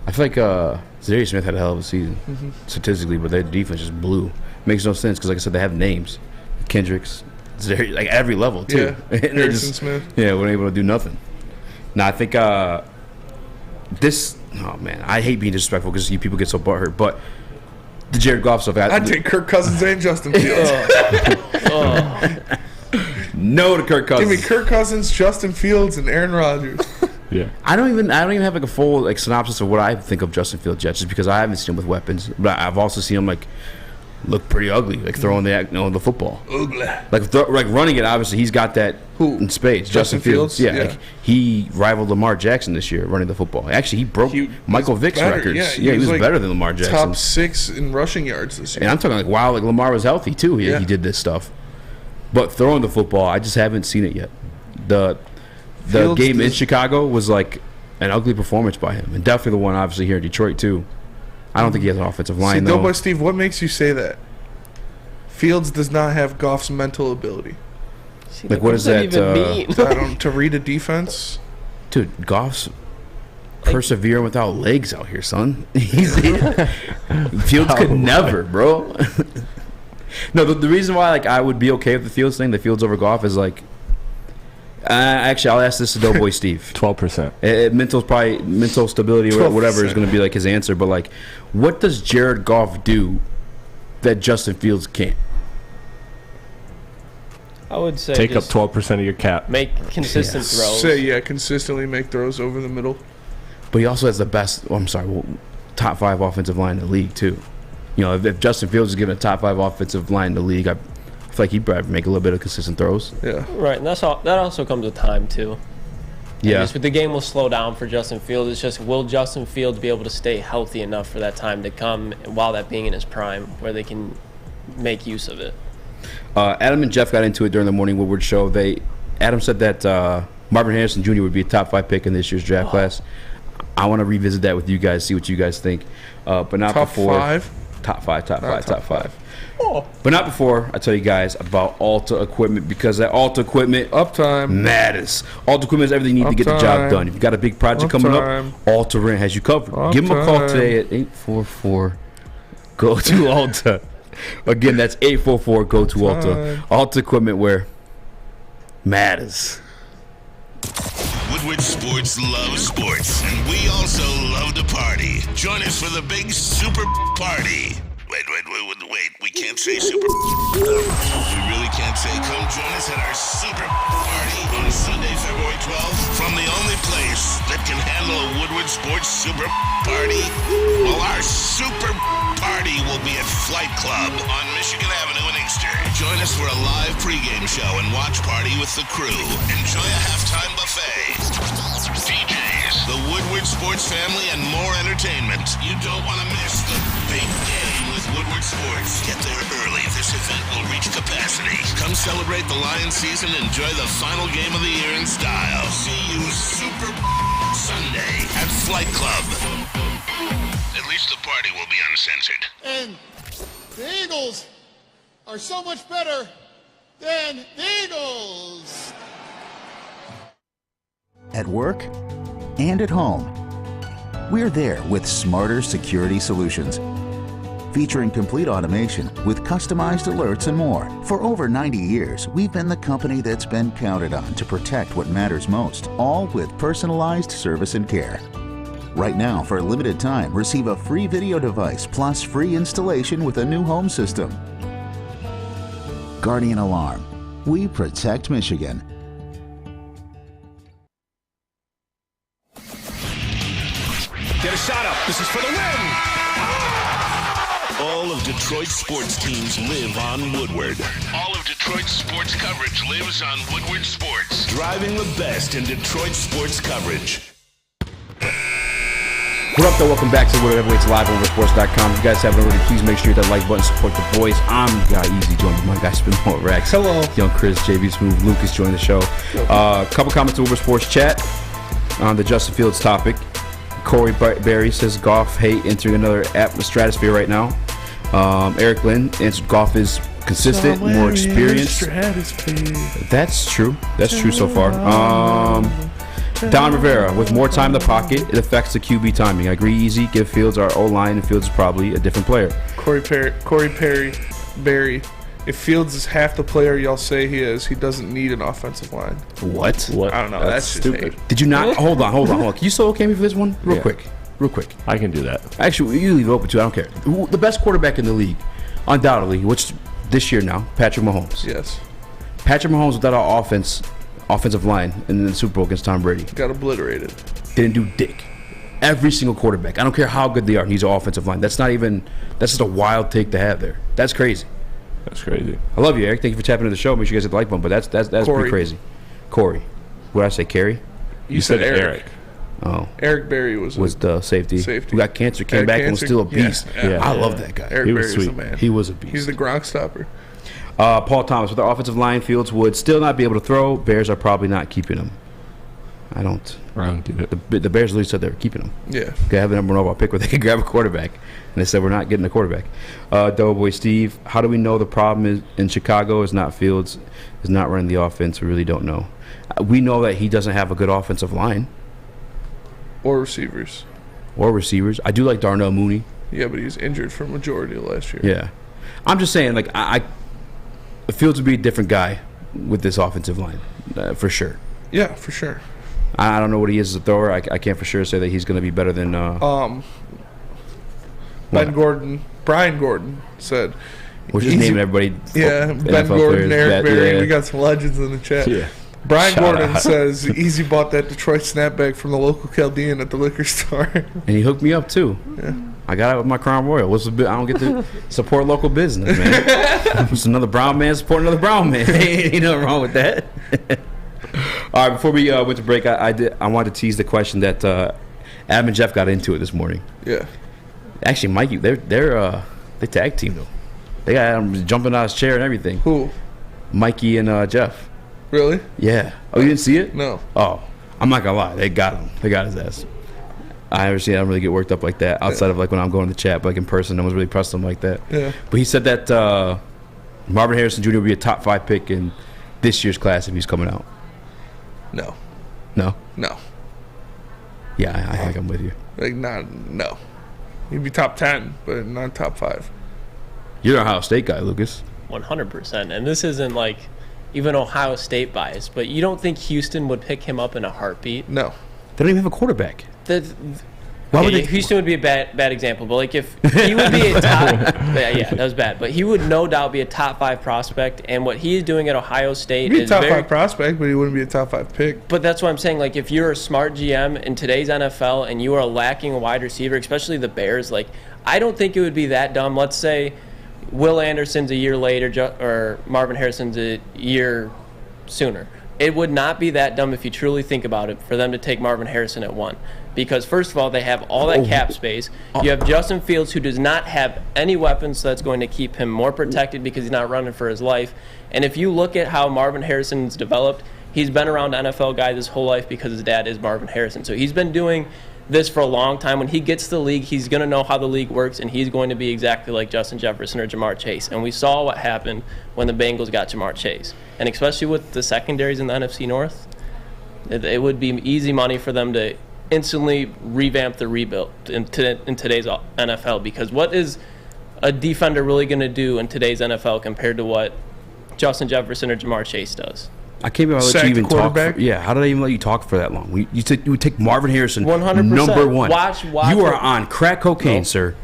Speaker 3: I feel like Zadarius Smith had a hell of a season statistically, but their defense just blew. Makes no sense because, like I said, they have names. Kendricks, Zadarius, like every level too.
Speaker 4: Yeah.
Speaker 3: And
Speaker 4: Harrison Smith.
Speaker 3: Yeah, weren't able to do nothing. Now I think this. Oh man, I hate being disrespectful because you people get so butthurt, but the Jared Goff stuff.
Speaker 4: I'd take Kirk Cousins and Justin Fields.
Speaker 3: No to Kirk Cousins.
Speaker 4: Give me Kirk Cousins, Justin Fields, and Aaron Rodgers.
Speaker 5: Yeah.
Speaker 3: I don't even have like a full like synopsis of what I think of Justin Fields yet, just because I haven't seen him with weapons. But I've also seen him like look pretty ugly, like throwing the football.
Speaker 4: Ugly.
Speaker 3: Like running it. Obviously, he's got that in spades. Justin Fields. Yeah. Like he rivaled Lamar Jackson this year running the football. Actually, he broke Michael Vick's records. Yeah, he was like better than Lamar Jackson.
Speaker 4: Top 6 in rushing yards this year.
Speaker 3: And I'm talking like wow, like Lamar was healthy too. He did this stuff. But throwing the football, I just haven't seen it yet. The game in Chicago was like an ugly performance by him, and definitely the one obviously here in Detroit too. I don't think he has an offensive line though.
Speaker 4: Doughboy Steve, what makes you say that? Fields does not have Goff's mental ability.
Speaker 3: Like what does that
Speaker 16: even mean?
Speaker 4: I don't to read a defense.
Speaker 3: Dude, Goff's persevering without legs out here, son. Fields could never, bro. No, the reason why like I would be okay with the Fields thing, the Fields over Goff, is like actually I'll ask this to Doughboy Steve.
Speaker 5: 12%.
Speaker 3: Mental stability or whatever is going to be like his answer. But like, what does Jared Goff do that Justin Fields can't?
Speaker 16: I would say
Speaker 5: take up 12% of your cap.
Speaker 16: Make consistent throws.
Speaker 4: Consistently make throws over the middle.
Speaker 3: But he also has the best. Top 5 offensive line in the league too. You know, if Justin Fields is given a top 5 offensive line in the league, I feel like he'd probably make a little bit of consistent throws.
Speaker 4: Yeah.
Speaker 16: Right, and that also comes with time too.
Speaker 3: Yeah.
Speaker 16: Just with the game will slow down for Justin Fields. It's just, will Justin Fields be able to stay healthy enough for that time to come while that being in his prime, where they can make use of it?
Speaker 3: Adam and Jeff got into it during the Morning Woodward show. Adam said that Marvin Harrison Jr. would be a top 5 pick in this year's draft class. I want to revisit that with you guys, see what you guys think. But not
Speaker 4: top
Speaker 3: before.
Speaker 4: Top 5?
Speaker 3: Top 5. Oh. But not before I tell you guys about Alta Equipment, because that Alta Equipment
Speaker 4: uptime
Speaker 3: matters. Alta Equipment is everything you need to get the job done. If you got a big project coming up, Alta Rent has you covered. Give them a call today at 844 go to Alta. Again, that's 844 go to Alta. Alta Equipment, where matters.
Speaker 7: Woodward Sports loves sports, and we also love to party. Join us for the big super party. Wait, we can't say super. We really can't say come join us at our super party on Sunday, February 12th, from the only place that can handle a Woodward Sports super party. Well, our super party will be at Flight Club on Michigan Avenue in Inkster. Join us for a live pregame show and watch party with the crew. Enjoy a halftime buffet, DJs, the Woodward Sports family, and more entertainment. You don't want to miss the big game with Woodward Sports. Get there early. This event will reach capacity. Come celebrate the Lions season and enjoy the final game of the year in style. See you Super Sunday at Flight Club. At least the party will be uncensored.
Speaker 17: And the Eagles are so much better than the Eagles.
Speaker 12: At work and at home, we're there with smarter security solutions. Featuring complete automation with customized alerts and more. For over 90 years, we've been the company that's been counted on to protect what matters most, all with personalized service and care. Right now, for a limited time, receive a free video device plus free installation with a new home system. Guardian Alarm. We protect Michigan.
Speaker 7: Get a shot up. This is for the win. All of Detroit's sports teams live on Woodward. All of Detroit's sports coverage lives on Woodward Sports. Driving the best in Detroit sports coverage.
Speaker 3: What up, though? Welcome back to Woodward Heavyweights live on Oversports.com. If you guys haven't already, please make sure you hit that like button, support the boys. I'm Ja Eazy, joined by my guy Spin More Rex.
Speaker 4: Hello.
Speaker 3: Young Chris, JV Smooth, Lukas joined the show. Couple comments to Uber Sports chat on the Justin Fields topic. Corey Berry says Goff hate entering another stratosphere right now. Eric Lynn answered Goff is consistent, more experienced. That's true. That's true so far. Don Rivera, with more time in the pocket, it affects the QB timing. I agree, Eazy. Give Fields our O-line, and Fields is probably a different player.
Speaker 4: Corey Berry. If Fields is half the player y'all say he is, he doesn't need an offensive line.
Speaker 3: What?
Speaker 4: I don't know. That's
Speaker 5: stupid.
Speaker 3: Did you not? Hold on. Can you solo okay me for this one? Real quick.
Speaker 5: I can do that.
Speaker 3: Actually, you leave it open too. I don't care. The best quarterback in the league, undoubtedly, which this year now, Patrick Mahomes.
Speaker 4: Yes.
Speaker 3: Patrick Mahomes without our offensive line in the Super Bowl against Tom Brady.
Speaker 4: Got obliterated.
Speaker 3: Didn't do dick. Every single quarterback. I don't care how good they are. Needs an offensive line. That's just a wild take to have there. That's crazy.
Speaker 5: That's crazy.
Speaker 3: I love you, Eric. Thank you for tapping into the show. Make sure you guys hit the like button. But that's pretty crazy. Corey. What did I say? Carrie?
Speaker 5: You said Eric.
Speaker 3: Oh.
Speaker 4: Eric Berry was
Speaker 3: the safety. Who got cancer, came back and was still a beast.
Speaker 4: Yeah.
Speaker 3: I love that guy.
Speaker 4: Eric Berry was the man.
Speaker 3: He was a beast.
Speaker 4: He's the Gronk stopper.
Speaker 3: Paul Thomas, with the offensive line, Fields would still not be able to throw. Bears are probably not keeping him. I don't get it. The Bears literally said they were keeping him.
Speaker 4: Yeah.
Speaker 3: They have the number 1 overall pick where they could grab a quarterback. And they said, we're not getting a quarterback. Doughboy Steve, how do we know the problem is in Chicago is not Fields, is not running the offense? We really don't know. We know that he doesn't have a good offensive line.
Speaker 4: Or receivers.
Speaker 3: I do like Darnell Mooney.
Speaker 4: Yeah, but he's injured for a majority of last year.
Speaker 3: Yeah. I'm just saying, like, Fields would be a different guy with this offensive line, for sure.
Speaker 4: Yeah, for sure.
Speaker 3: I don't know what he is as a thrower. I can't for sure say that he's going to be better than
Speaker 4: Brian Gordon said.
Speaker 3: We're just naming everybody.
Speaker 4: Yeah, Ben
Speaker 3: NFL
Speaker 4: Gordon,
Speaker 3: players,
Speaker 4: Eric Berry.
Speaker 3: yeah.
Speaker 4: We got some legends in the chat.
Speaker 3: Yeah.
Speaker 4: Brian
Speaker 3: Shout
Speaker 4: Gordon
Speaker 3: out.
Speaker 4: says Eazy bought that Detroit snapback from the local Chaldean at the liquor store.
Speaker 3: And he hooked me up too.
Speaker 4: Yeah.
Speaker 3: I got it with my Crown Royal. I don't get to support local business, man. It's another brown man supporting another brown man. Ain't nothing wrong with that. All right, before we went to break, I wanted to tease the question that Adam and Jeff got into it this morning.
Speaker 4: Yeah.
Speaker 3: Actually, Mikey, they tag team though. They got him jumping out of his chair and everything.
Speaker 4: Who?
Speaker 3: Mikey and Jeff.
Speaker 4: Really?
Speaker 3: Yeah. Oh, you didn't see it?
Speaker 4: No.
Speaker 3: Oh, I'm not gonna lie. They got him. They got his ass. I don't really get worked up like that outside of like when I'm going to the chat, but like in person, no one's really pressed him like that.
Speaker 4: Yeah.
Speaker 3: But he said that Marvin Harrison Jr. would be a top 5 pick in this year's class if he's coming out.
Speaker 4: No.
Speaker 3: No?
Speaker 4: No.
Speaker 3: Yeah, I think I'm with you.
Speaker 4: Like, no. He'd be top 10, but not top 5.
Speaker 3: You're an Ohio State guy, Lukas.
Speaker 16: 100%. And this isn't like even Ohio State bias, but you don't think Houston would pick him up in a heartbeat?
Speaker 4: No.
Speaker 3: They don't even have a quarterback.
Speaker 16: Houston would be a bad example, but like if he would be a top, yeah, that was bad. But he would no doubt be a top 5 prospect, and what he is doing at Ohio State
Speaker 4: He'd be
Speaker 16: is
Speaker 4: a top 5 prospect, but he wouldn't be a top 5 pick.
Speaker 16: But that's what I'm saying. Like if you're a smart GM in today's NFL and you are lacking a wide receiver, especially the Bears, like I don't think it would be that dumb. Let's say Will Anderson's a year later, or Marvin Harrison's a year sooner. It would not be that dumb if you truly think about it for them to take Marvin Harrison at 1. Because first of all, they have all that cap space. You have Justin Fields, who does not have any weapons, so that's going to keep him more protected because he's not running for his life. And if you look at how Marvin Harrison's developed, he's been around NFL guys his whole life because his dad is Marvin Harrison. So he's been doing this for a long time. When he gets to the league, he's going to know how the league works, and he's going to be exactly like Justin Jefferson or Jamar Chase. And we saw what happened when the Bengals got Jamar Chase. And especially with the secondaries in the NFC North, it would be easy money for them to instantly revamp the rebuild in today's NFL, because what is a defender really going to do in today's NFL compared to what Justin Jefferson or Jamar Chase does?
Speaker 3: I can't believe I let you even talk. How did I even let you talk for that long? You would take Marvin Harrison,
Speaker 16: 100%.
Speaker 3: number one.
Speaker 16: Watch
Speaker 3: you are on crack cocaine, sir.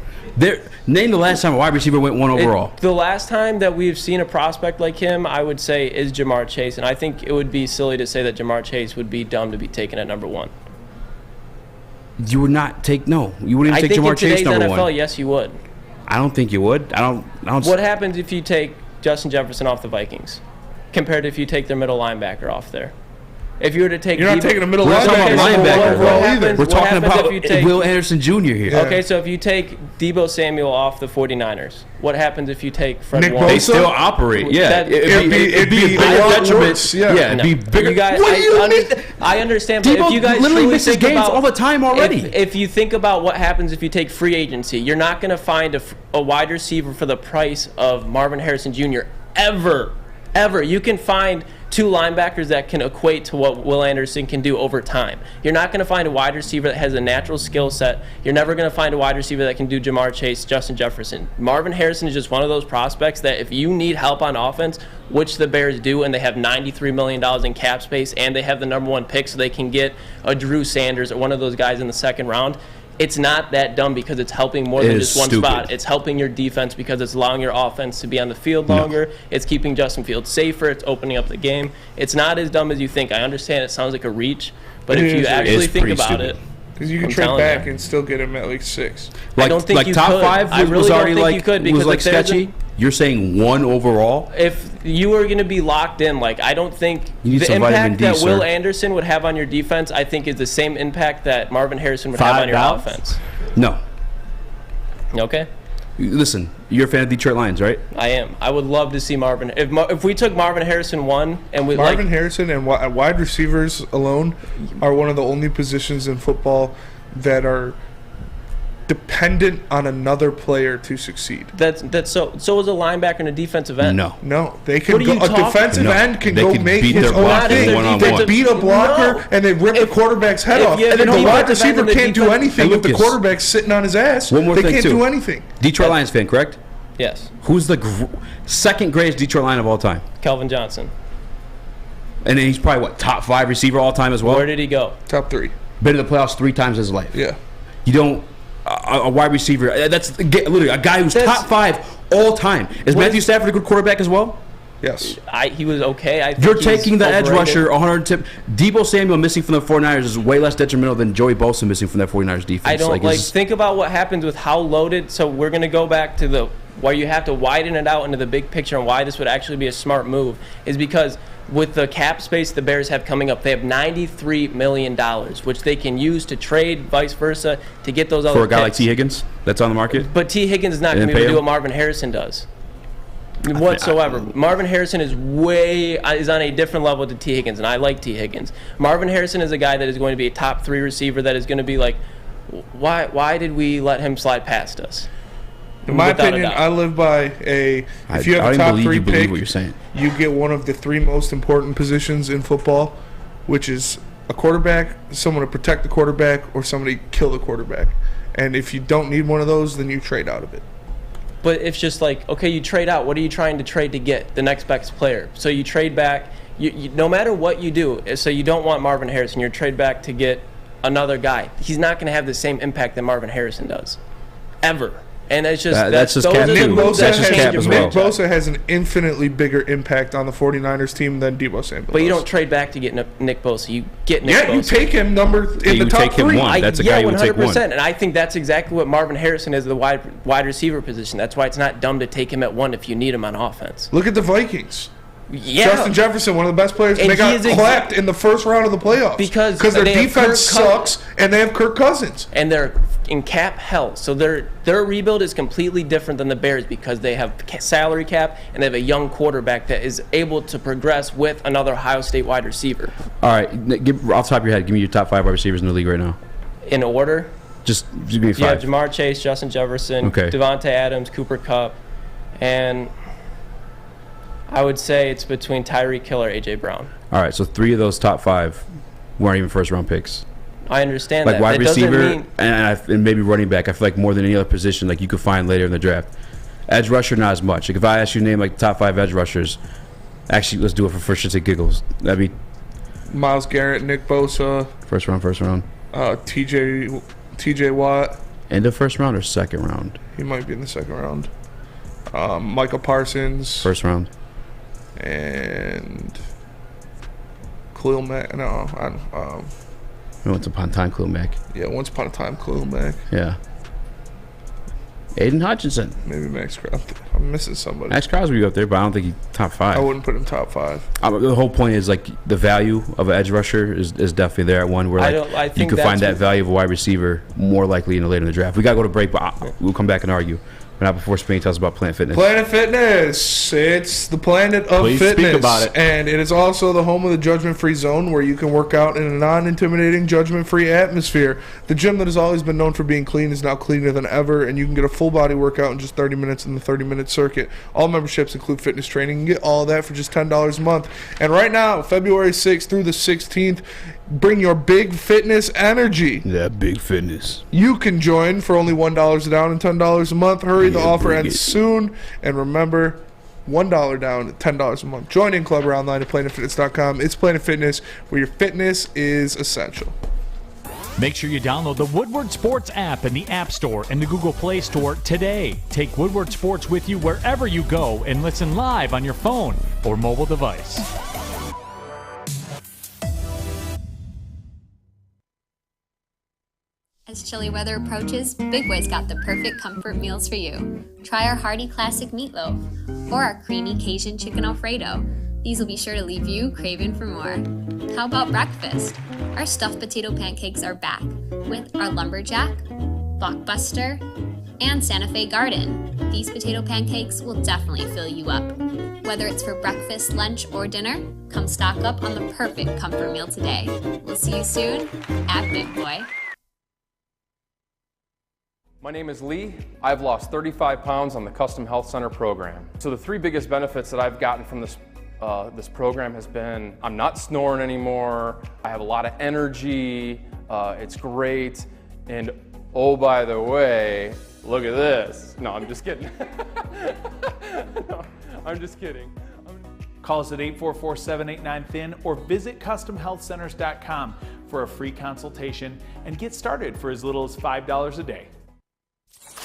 Speaker 3: Name the last time a wide receiver went one overall.
Speaker 16: The last time that we've seen a prospect like him, I would say, is Jamar Chase, and I think it would be silly to say that Jamar Chase would be dumb to be taken at number one.
Speaker 3: You would not take You wouldn't even take Jamar Chase number
Speaker 16: NFL,
Speaker 3: one.
Speaker 16: yes, you would.
Speaker 3: I don't think you would. I don't.
Speaker 16: What happens if you take Justin Jefferson off the Vikings, compared to if you take their middle linebacker off there? If you were to take,
Speaker 4: you're not taking a middle
Speaker 3: linebacker. We're talking about Will Anderson Jr. here.
Speaker 16: Okay, so if you take Deebo Samuel off the 49ers, what happens if you take Fred
Speaker 3: Nick
Speaker 16: Warner?
Speaker 3: They still operate. Yeah, it'd be a bigger detriment. Yeah, it'd be bigger.
Speaker 16: You guys, I understand.
Speaker 3: Deebo
Speaker 16: but if you guys
Speaker 3: literally
Speaker 16: truly
Speaker 3: misses
Speaker 16: think
Speaker 3: games
Speaker 16: about,
Speaker 3: all the time already.
Speaker 16: If you think about what happens if you take free agency, you're not going to find a wide receiver for the price of Marvin Harrison Jr. ever. You can find two linebackers that can equate to what Will Anderson can do over time. You're not going to find a wide receiver that has a natural skill set. You're never going to find a wide receiver that can do Jamar Chase, Justin Jefferson. Marvin Harrison is just one of those prospects that if you need help on offense, which the Bears do, and they have $93 million in cap space, and they have the number one pick so they can get a Drew Sanders or one of those guys in the second round, it's not that dumb because it's helping more than just one spot. It's helping your defense because it's allowing your offense to be on the field longer. No. It's keeping Justin Fields safer. It's opening up the game. It's not as dumb as you think. I understand it sounds like a reach, but if you actually think about it,
Speaker 4: because you can trade back and still get him at like 6.
Speaker 16: I don't think you
Speaker 3: top
Speaker 16: could.
Speaker 3: 5
Speaker 16: I really
Speaker 3: was
Speaker 16: don't
Speaker 3: already
Speaker 16: think
Speaker 3: like
Speaker 16: you could, because
Speaker 3: was like sketchy. You're saying 1 overall?
Speaker 16: If you were going to be locked in, I don't think
Speaker 3: the
Speaker 16: impact that
Speaker 3: D,
Speaker 16: Will Anderson would have on your defense, I think, is the same impact that Marvin Harrison would have on your offense.
Speaker 3: No.
Speaker 16: Okay.
Speaker 3: Listen, you're a fan of Detroit Lions, right?
Speaker 16: I am. I would love to see Marvin. If we took Marvin Harrison 1 and we
Speaker 4: Marvin Harrison and wide receivers alone are one of the only positions in football that are dependent on another player to succeed.
Speaker 16: That's so is a linebacker and a defensive end.
Speaker 3: No,
Speaker 4: they can go, a defensive end can go make his own thing. They beat a blocker and they rip the quarterback's head off. And then the wide receiver can't do anything if the quarterback's sitting on his ass.
Speaker 3: One more
Speaker 4: they
Speaker 3: thing
Speaker 4: can't do anything.
Speaker 3: Detroit Lions fan, correct?
Speaker 16: Yes.
Speaker 3: Who's the second greatest Detroit Lion of all time?
Speaker 16: Calvin Johnson.
Speaker 3: And then he's probably top 5 receiver all time as well.
Speaker 16: Where did he go?
Speaker 4: Top 3.
Speaker 3: Been to the playoffs 3 times in his life.
Speaker 4: Yeah.
Speaker 3: You don't. A wide receiver. That's literally a guy who's top 5 all time. Is Matthew Stafford a good quarterback as well?
Speaker 4: Yes.
Speaker 16: He was okay.
Speaker 3: You're taking the edge rusher 110. Deebo Samuel missing from the 49ers is way less detrimental than Joey Bosa missing from that 49ers defense.
Speaker 16: I don't think about what happens with how loaded. So we're going to go back to where you have to widen it out into the big picture and why this would actually be a smart move is because with the cap space the Bears have coming up, they have $93 million, which they can use to trade, vice versa, to get those other
Speaker 3: for a guy
Speaker 16: picks.
Speaker 3: like T. Higgins that's on the market.
Speaker 16: But T. Higgins is not going to be able to do what Marvin Harrison does whatsoever. Marvin Harrison is on a different level to T. Higgins, and I like T. Higgins. Marvin Harrison is a guy that is going to be a top 3 receiver that is going to be like, why did we let him slide past us?
Speaker 4: In my opinion, I live by if you have a top 3 pick, you get one of the 3 most important positions in football, which is a quarterback, someone to protect the quarterback, or somebody to kill the quarterback. And if you don't need one of those, then you trade out of it.
Speaker 16: But it's just like, okay, you trade out. What are you trying to trade to get? The next best player. So you trade back. You no matter what you do, so you don't want Marvin Harrison. You trade back to get another guy. He's not going to have the same impact that Marvin Harrison does, ever. And it's just
Speaker 3: that's just cap too. That's just cap as well.
Speaker 4: Nick Bosa has an infinitely bigger impact on the 49ers team than Deebo Samuel.
Speaker 16: But you don't trade back to get Nick Bosa. You get Nick Bosa.
Speaker 4: Yeah, you take him in the top 3.
Speaker 3: That's a guy you would take 1.
Speaker 16: And I think that's exactly what Marvin Harrison is, the wide receiver position. That's why it's not dumb to take him at 1 if you need him on offense.
Speaker 4: Look at the Vikings.
Speaker 16: Yeah.
Speaker 4: Justin Jefferson, one of the best players, and they got clapped in the first round of the playoffs because their defense sucks and they have Kirk Cousins.
Speaker 16: And they're in cap hell. So their rebuild is completely different than the Bears because they have salary cap and they have a young quarterback that is able to progress with another Ohio State wide receiver.
Speaker 3: All right, off the top of your head, give me your top 5 wide receivers in the league right now.
Speaker 16: In order?
Speaker 3: Just give me 5.
Speaker 16: Yeah, Jamar Chase, Justin Jefferson, Devontae Adams, Cooper Kupp, and I would say it's between Tyreek Hill or A.J. Brown.
Speaker 3: All right, so 3 of those top 5 weren't even first-round picks.
Speaker 16: I understand
Speaker 3: like
Speaker 16: that.
Speaker 3: Wide receiver and maybe running back, I feel like more than any other position like you could find later in the draft. Edge rusher, not as much. Like if I ask you to name like the top 5 edge rushers, actually let's do it for shits and giggles. That'd be
Speaker 4: Myles Garrett, Nick Bosa.
Speaker 3: First round.
Speaker 4: TJ Watt.
Speaker 3: End of first round or second round?
Speaker 4: He might be in the second round. Michael Parsons.
Speaker 3: First round.
Speaker 4: And Khalil Mack.
Speaker 3: Once upon a time, Khalil Mack.
Speaker 4: Yeah, once upon a time, Khalil Mack.
Speaker 3: Yeah. Aiden Hutchinson.
Speaker 4: Maybe Max Crosby. I'm missing somebody.
Speaker 3: Max Crosby up there, but I don't think he's top 5.
Speaker 4: I wouldn't put him top 5.
Speaker 3: The whole point is like the value of an edge rusher is definitely there at one where like you can find that value of a wide receiver more likely later in the draft. We got to go to break, but we'll come back and argue. But not before Spain tells us about Planet Fitness.
Speaker 4: Planet Fitness. It's the planet of fitness.
Speaker 3: Speak about it.
Speaker 4: And it is also the home of the judgment-free zone where you can work out in a non-intimidating, judgment-free atmosphere. The gym that has always been known for being clean is now cleaner than ever, and you can get a full-body workout in just 30 minutes in the 30-minute circuit. All memberships include fitness training. You can get all of that for just $10 a month. And right now, February 6th through the 16th, bring your big fitness energy.
Speaker 3: That big fitness.
Speaker 4: You can join for only $1 down and $10 a month. Hurry, the offer ends soon. And remember, $1 down, $10 a month. Join in club or online at planetfitness.com. It's Planet Fitness, where your fitness is essential.
Speaker 10: Make sure you download the Woodward Sports app in the App Store and the Google Play Store today. Take Woodward Sports with you wherever you go and listen live on your phone or mobile device.
Speaker 13: As chilly weather approaches, Big Boy's got the perfect comfort meals for you. Try our hearty classic meatloaf or our creamy Cajun chicken Alfredo. These will be sure to leave you craving for more. How about breakfast? Our stuffed potato pancakes are back with our lumberjack, blockbuster, and Santa Fe Garden. These potato pancakes will definitely fill you up. Whether it's for breakfast, lunch, or dinner, come stock up on the perfect comfort meal today. We'll see you soon at Big Boy.
Speaker 14: My name is Lee. I've lost 35 pounds on the Custom Health Center program. So the 3 biggest benefits that I've gotten from this program has been I'm not snoring anymore, I have a lot of energy, it's great, and oh, by the way, look at this. No, I'm just kidding. No, I'm just kidding.
Speaker 23: Call us at 844-789-THIN or visit CustomHealthCenters.com for a free consultation and get started for as little as $5 a day.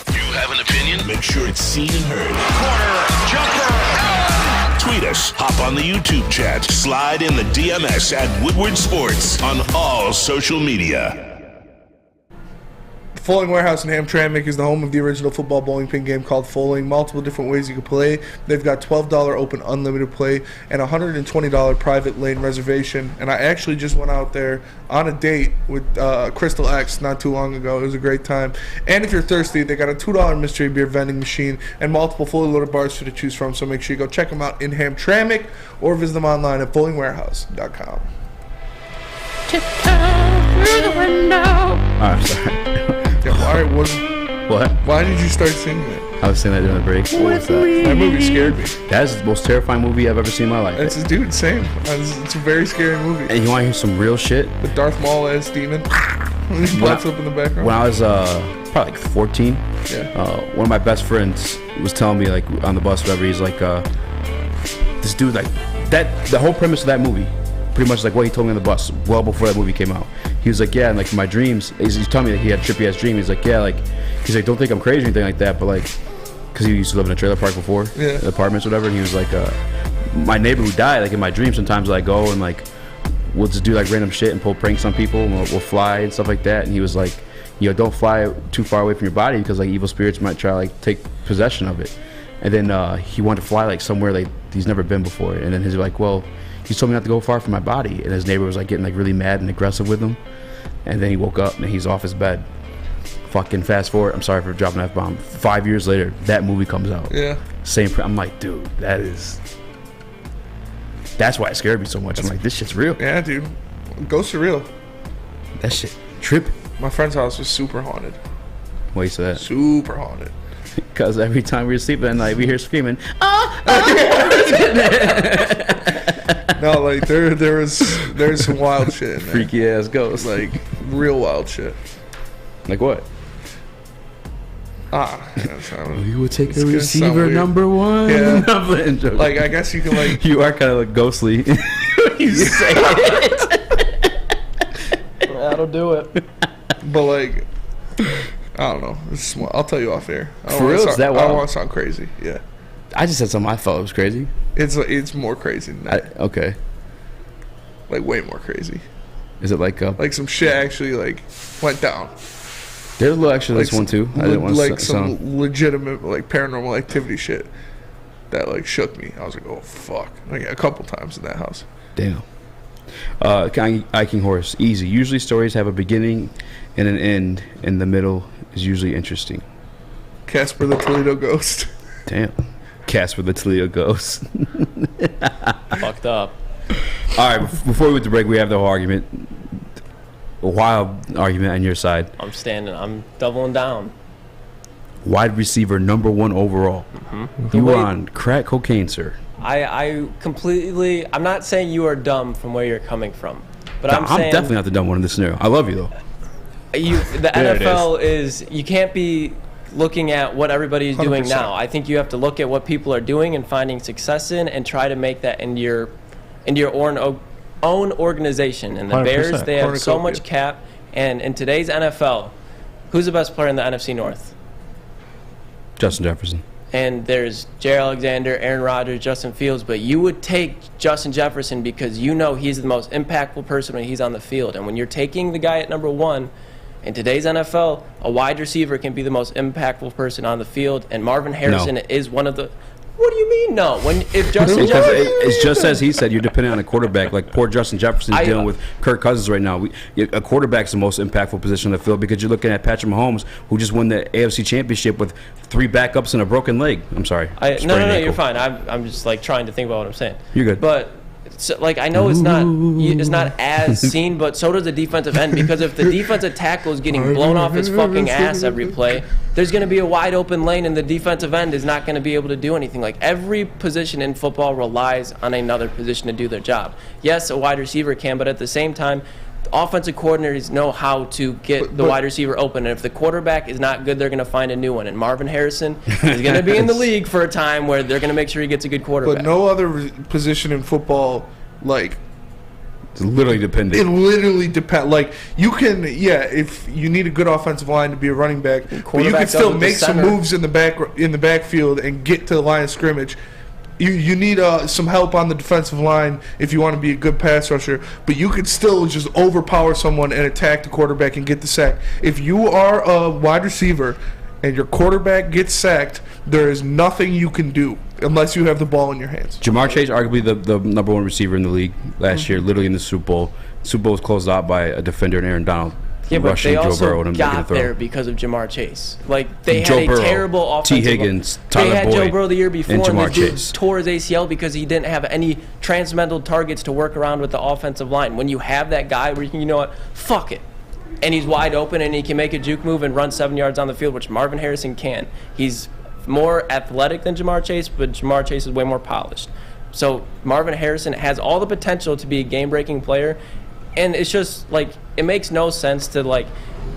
Speaker 7: You have an opinion? Make sure it's seen and heard. Corner, jumper, tweet us, hop on the YouTube chat, slide in the DMS at Woodward Sports on all social media.
Speaker 4: Fowling Warehouse in Hamtramck is the home of the original football bowling pin game called Fowling. Multiple different ways you can play. They've got $12 open unlimited play and $120 private lane reservation. And I actually just went out there on a date with Crystal X not too long ago. It was a great time. And if you're thirsty, they got a $2 mystery beer vending machine and multiple fully loaded bars for you to choose from. So make sure you go check them out in Hamtramck or visit them online at fowlingwarehouse.com.
Speaker 1: Tiptoe through the window.
Speaker 3: I'm sorry.
Speaker 4: Why did you start singing it?
Speaker 3: I was singing that during the break.
Speaker 4: What was that? That movie scared me.
Speaker 3: That's the most terrifying movie I've ever seen in my life.
Speaker 4: It's dude, same. It's a very scary movie.
Speaker 3: And you want to hear some real shit?
Speaker 4: The Darth Maul as demon. He pops up in the background.
Speaker 3: When I was probably like 14, one of my best friends was telling me like on the bus, whatever. He's like, this dude like that. The whole premise of that movie, pretty much like what he told me on the bus, well before that movie came out. He was like, yeah, and like my dreams, he's telling me that he had a trippy ass dream. He's like, yeah, like, he's like, don't think I'm crazy or anything like that, but like, because he used to live in a trailer park before, apartments, whatever. And he was like, my neighbor who died, like in my dreams, sometimes I go and like, we'll just do like random shit and pull pranks on people, and we'll fly and stuff like that. And he was like, don't fly too far away from your body because like evil spirits might try to like take possession of it. And then he wanted to fly like somewhere like he's never been before. And then he's like, well, he told me not to go far from my body. And his neighbor was like getting like really mad and aggressive with him. And then he woke up and he's off his bed. Fucking fast forward. I'm sorry for dropping an F-bomb. 5 years later, that movie comes out.
Speaker 4: Yeah.
Speaker 3: I'm like, dude, that's why it scared me so much. I'm like, this shit's real.
Speaker 4: Yeah, dude. Ghosts are real.
Speaker 3: That shit tripping.
Speaker 4: My friend's house was super haunted.
Speaker 3: Why you say that?
Speaker 4: Super haunted.
Speaker 3: Because every time we were sleeping at night, we hear screaming.
Speaker 4: No, like there's some wild shit in there.
Speaker 3: Freaky ass ghosts.
Speaker 4: Like real wild shit.
Speaker 3: Like what?
Speaker 4: You
Speaker 3: would take a receiver number one.
Speaker 4: Yeah. Like I guess you can like.
Speaker 3: You are kind of like ghostly. You say it.
Speaker 16: That'll do it.
Speaker 4: But like, I don't know. I'll tell you off air.
Speaker 3: For real? Is that wild?
Speaker 4: I don't want to sound crazy. Yeah.
Speaker 3: I just said something I thought was crazy.
Speaker 4: It's more crazy than that.
Speaker 3: Okay.
Speaker 4: Like way more crazy.
Speaker 3: Is it like
Speaker 4: some shit actually like went down?
Speaker 3: There's a little extra this one too. I didn't want to
Speaker 4: like some legitimate like paranormal activity shit that like shook me. I was like, oh fuck! Like a couple times in that house.
Speaker 3: Damn. King Horse, easy. Usually stories have a beginning and an end, and the middle is usually interesting.
Speaker 4: Casper the Toledo Ghost.
Speaker 3: Damn. Casper the Toledo Ghost.
Speaker 16: Fucked up.
Speaker 3: All right, before we went to break, we have the whole argument. A wild argument on your side.
Speaker 16: I'm doubling down.
Speaker 3: Wide receiver number 1 overall.
Speaker 16: Mm-hmm.
Speaker 3: You were on crack cocaine, sir.
Speaker 16: I completely. I'm not saying you are dumb from where you're coming from, but I'm saying
Speaker 3: definitely not the dumb one in this scenario. I love you though.
Speaker 16: The NFL is. You can't be looking at what everybody is doing
Speaker 4: 100%.
Speaker 16: now. I think you have to look at what people are doing and finding success in, and try to make that into your own organization. And the
Speaker 5: 100%.
Speaker 16: Bears, they have so much cap. And in today's NFL, who's the best player in the NFC North?
Speaker 3: Justin Jefferson.
Speaker 16: And there's Jair Alexander, Aaron Rodgers, Justin Fields, but you would take Justin Jefferson because you know he's the most impactful person when he's on the field. And when you're taking the guy at number 1, in today's NFL, a wide receiver can be the most impactful person on the field, and Marvin Harrison is one of the... What do you mean, no? If Justin Jefferson...
Speaker 3: It's just as he said, you're depending on a quarterback. Like poor Justin Jefferson's dealing with Kirk Cousins right now. A quarterback's the most impactful position on the field because you're looking at Patrick Mahomes, who just won the AFC Championship with 3 backups and a broken leg. I'm sorry.
Speaker 16: No, you're fine. I'm just like trying to think about what I'm saying.
Speaker 3: You're good.
Speaker 16: But like I know it's not as seen, but so does the defensive end, because if the defensive tackle is getting blown off his fucking ass every play, there's going to be a wide open lane and the defensive end is not going to be able to do anything. Like every position in football relies on another position to do their job. Yes, a wide receiver can, but at the same time, offensive coordinators know how to get the wide receiver open, and if the quarterback is not good, they're going to find a new one. And Marvin Harrison is going to be in the league for a time where they're going to make sure he gets a good quarterback.
Speaker 4: But no other position in football, like,
Speaker 3: it's literally dependent.
Speaker 4: It literally depends. Like you can, if you need a good offensive line to be a running back, but you can still make some moves in the backfield and get to the line of scrimmage. You need some help on the defensive line if you want to be a good pass rusher, but you could still just overpower someone and attack the quarterback and get the sack. If you are a wide receiver and your quarterback gets sacked, there is nothing you can do unless you have the ball in your hands.
Speaker 3: Jamar Chase, arguably the number 1 receiver in the league last year, literally in the Super Bowl. Super Bowl was closed out by a defender in Aaron Donald.
Speaker 16: Yeah, but they also
Speaker 3: got
Speaker 16: got there because of Jamar Chase. Like, they had a terrible offensive
Speaker 3: T. Higgins, Tyler
Speaker 16: Boyd. They had Joe Burrow the year before, and
Speaker 3: Jamar
Speaker 16: the dude
Speaker 3: Chase
Speaker 16: tore his ACL because he didn't have any transcendental targets to work around with the offensive line. When you have that guy where you can, you know what, fuck it, and he's wide open and he can make a juke move and run 7 yards on the field, which Marvin Harrison can. He's more athletic than Jamar Chase, but Jamar Chase is way more polished. So Marvin Harrison has all the potential to be a game-breaking player, and it's just, like, it makes no sense to, like,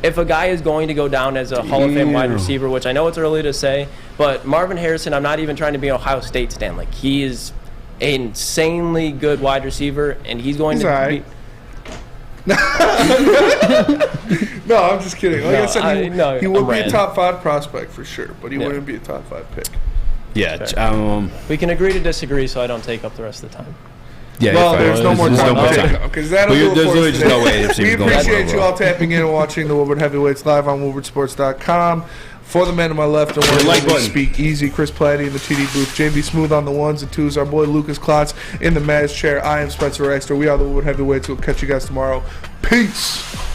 Speaker 16: if a guy is going to go down as a Hall of Fame wide receiver, which I know it's early to say, but Marvin Harrison, I'm not even trying to be an Ohio State stan. Like, he is an insanely good wide receiver, and he's going to be...
Speaker 4: No, I'm just kidding. Like I said, he would be a top 5 prospect for sure, but he wouldn't be a top 5 pick.
Speaker 3: Yeah.
Speaker 16: We can agree to disagree so I don't take up the rest of the time.
Speaker 3: Yeah,
Speaker 4: well, there's no more time because that'll do it for us today. We appreciate you all tapping in and watching the Woodward Heavyweights live on WoodwardSports.com. For the man to my left, and one we speak Eazy, Chris Platty in the TD booth, JB Smooth on the ones and twos, our boy Lukas Klotz in the Maz chair. I am Spencer Exter. We are the Woodward Heavyweights. We'll catch you guys tomorrow. Peace.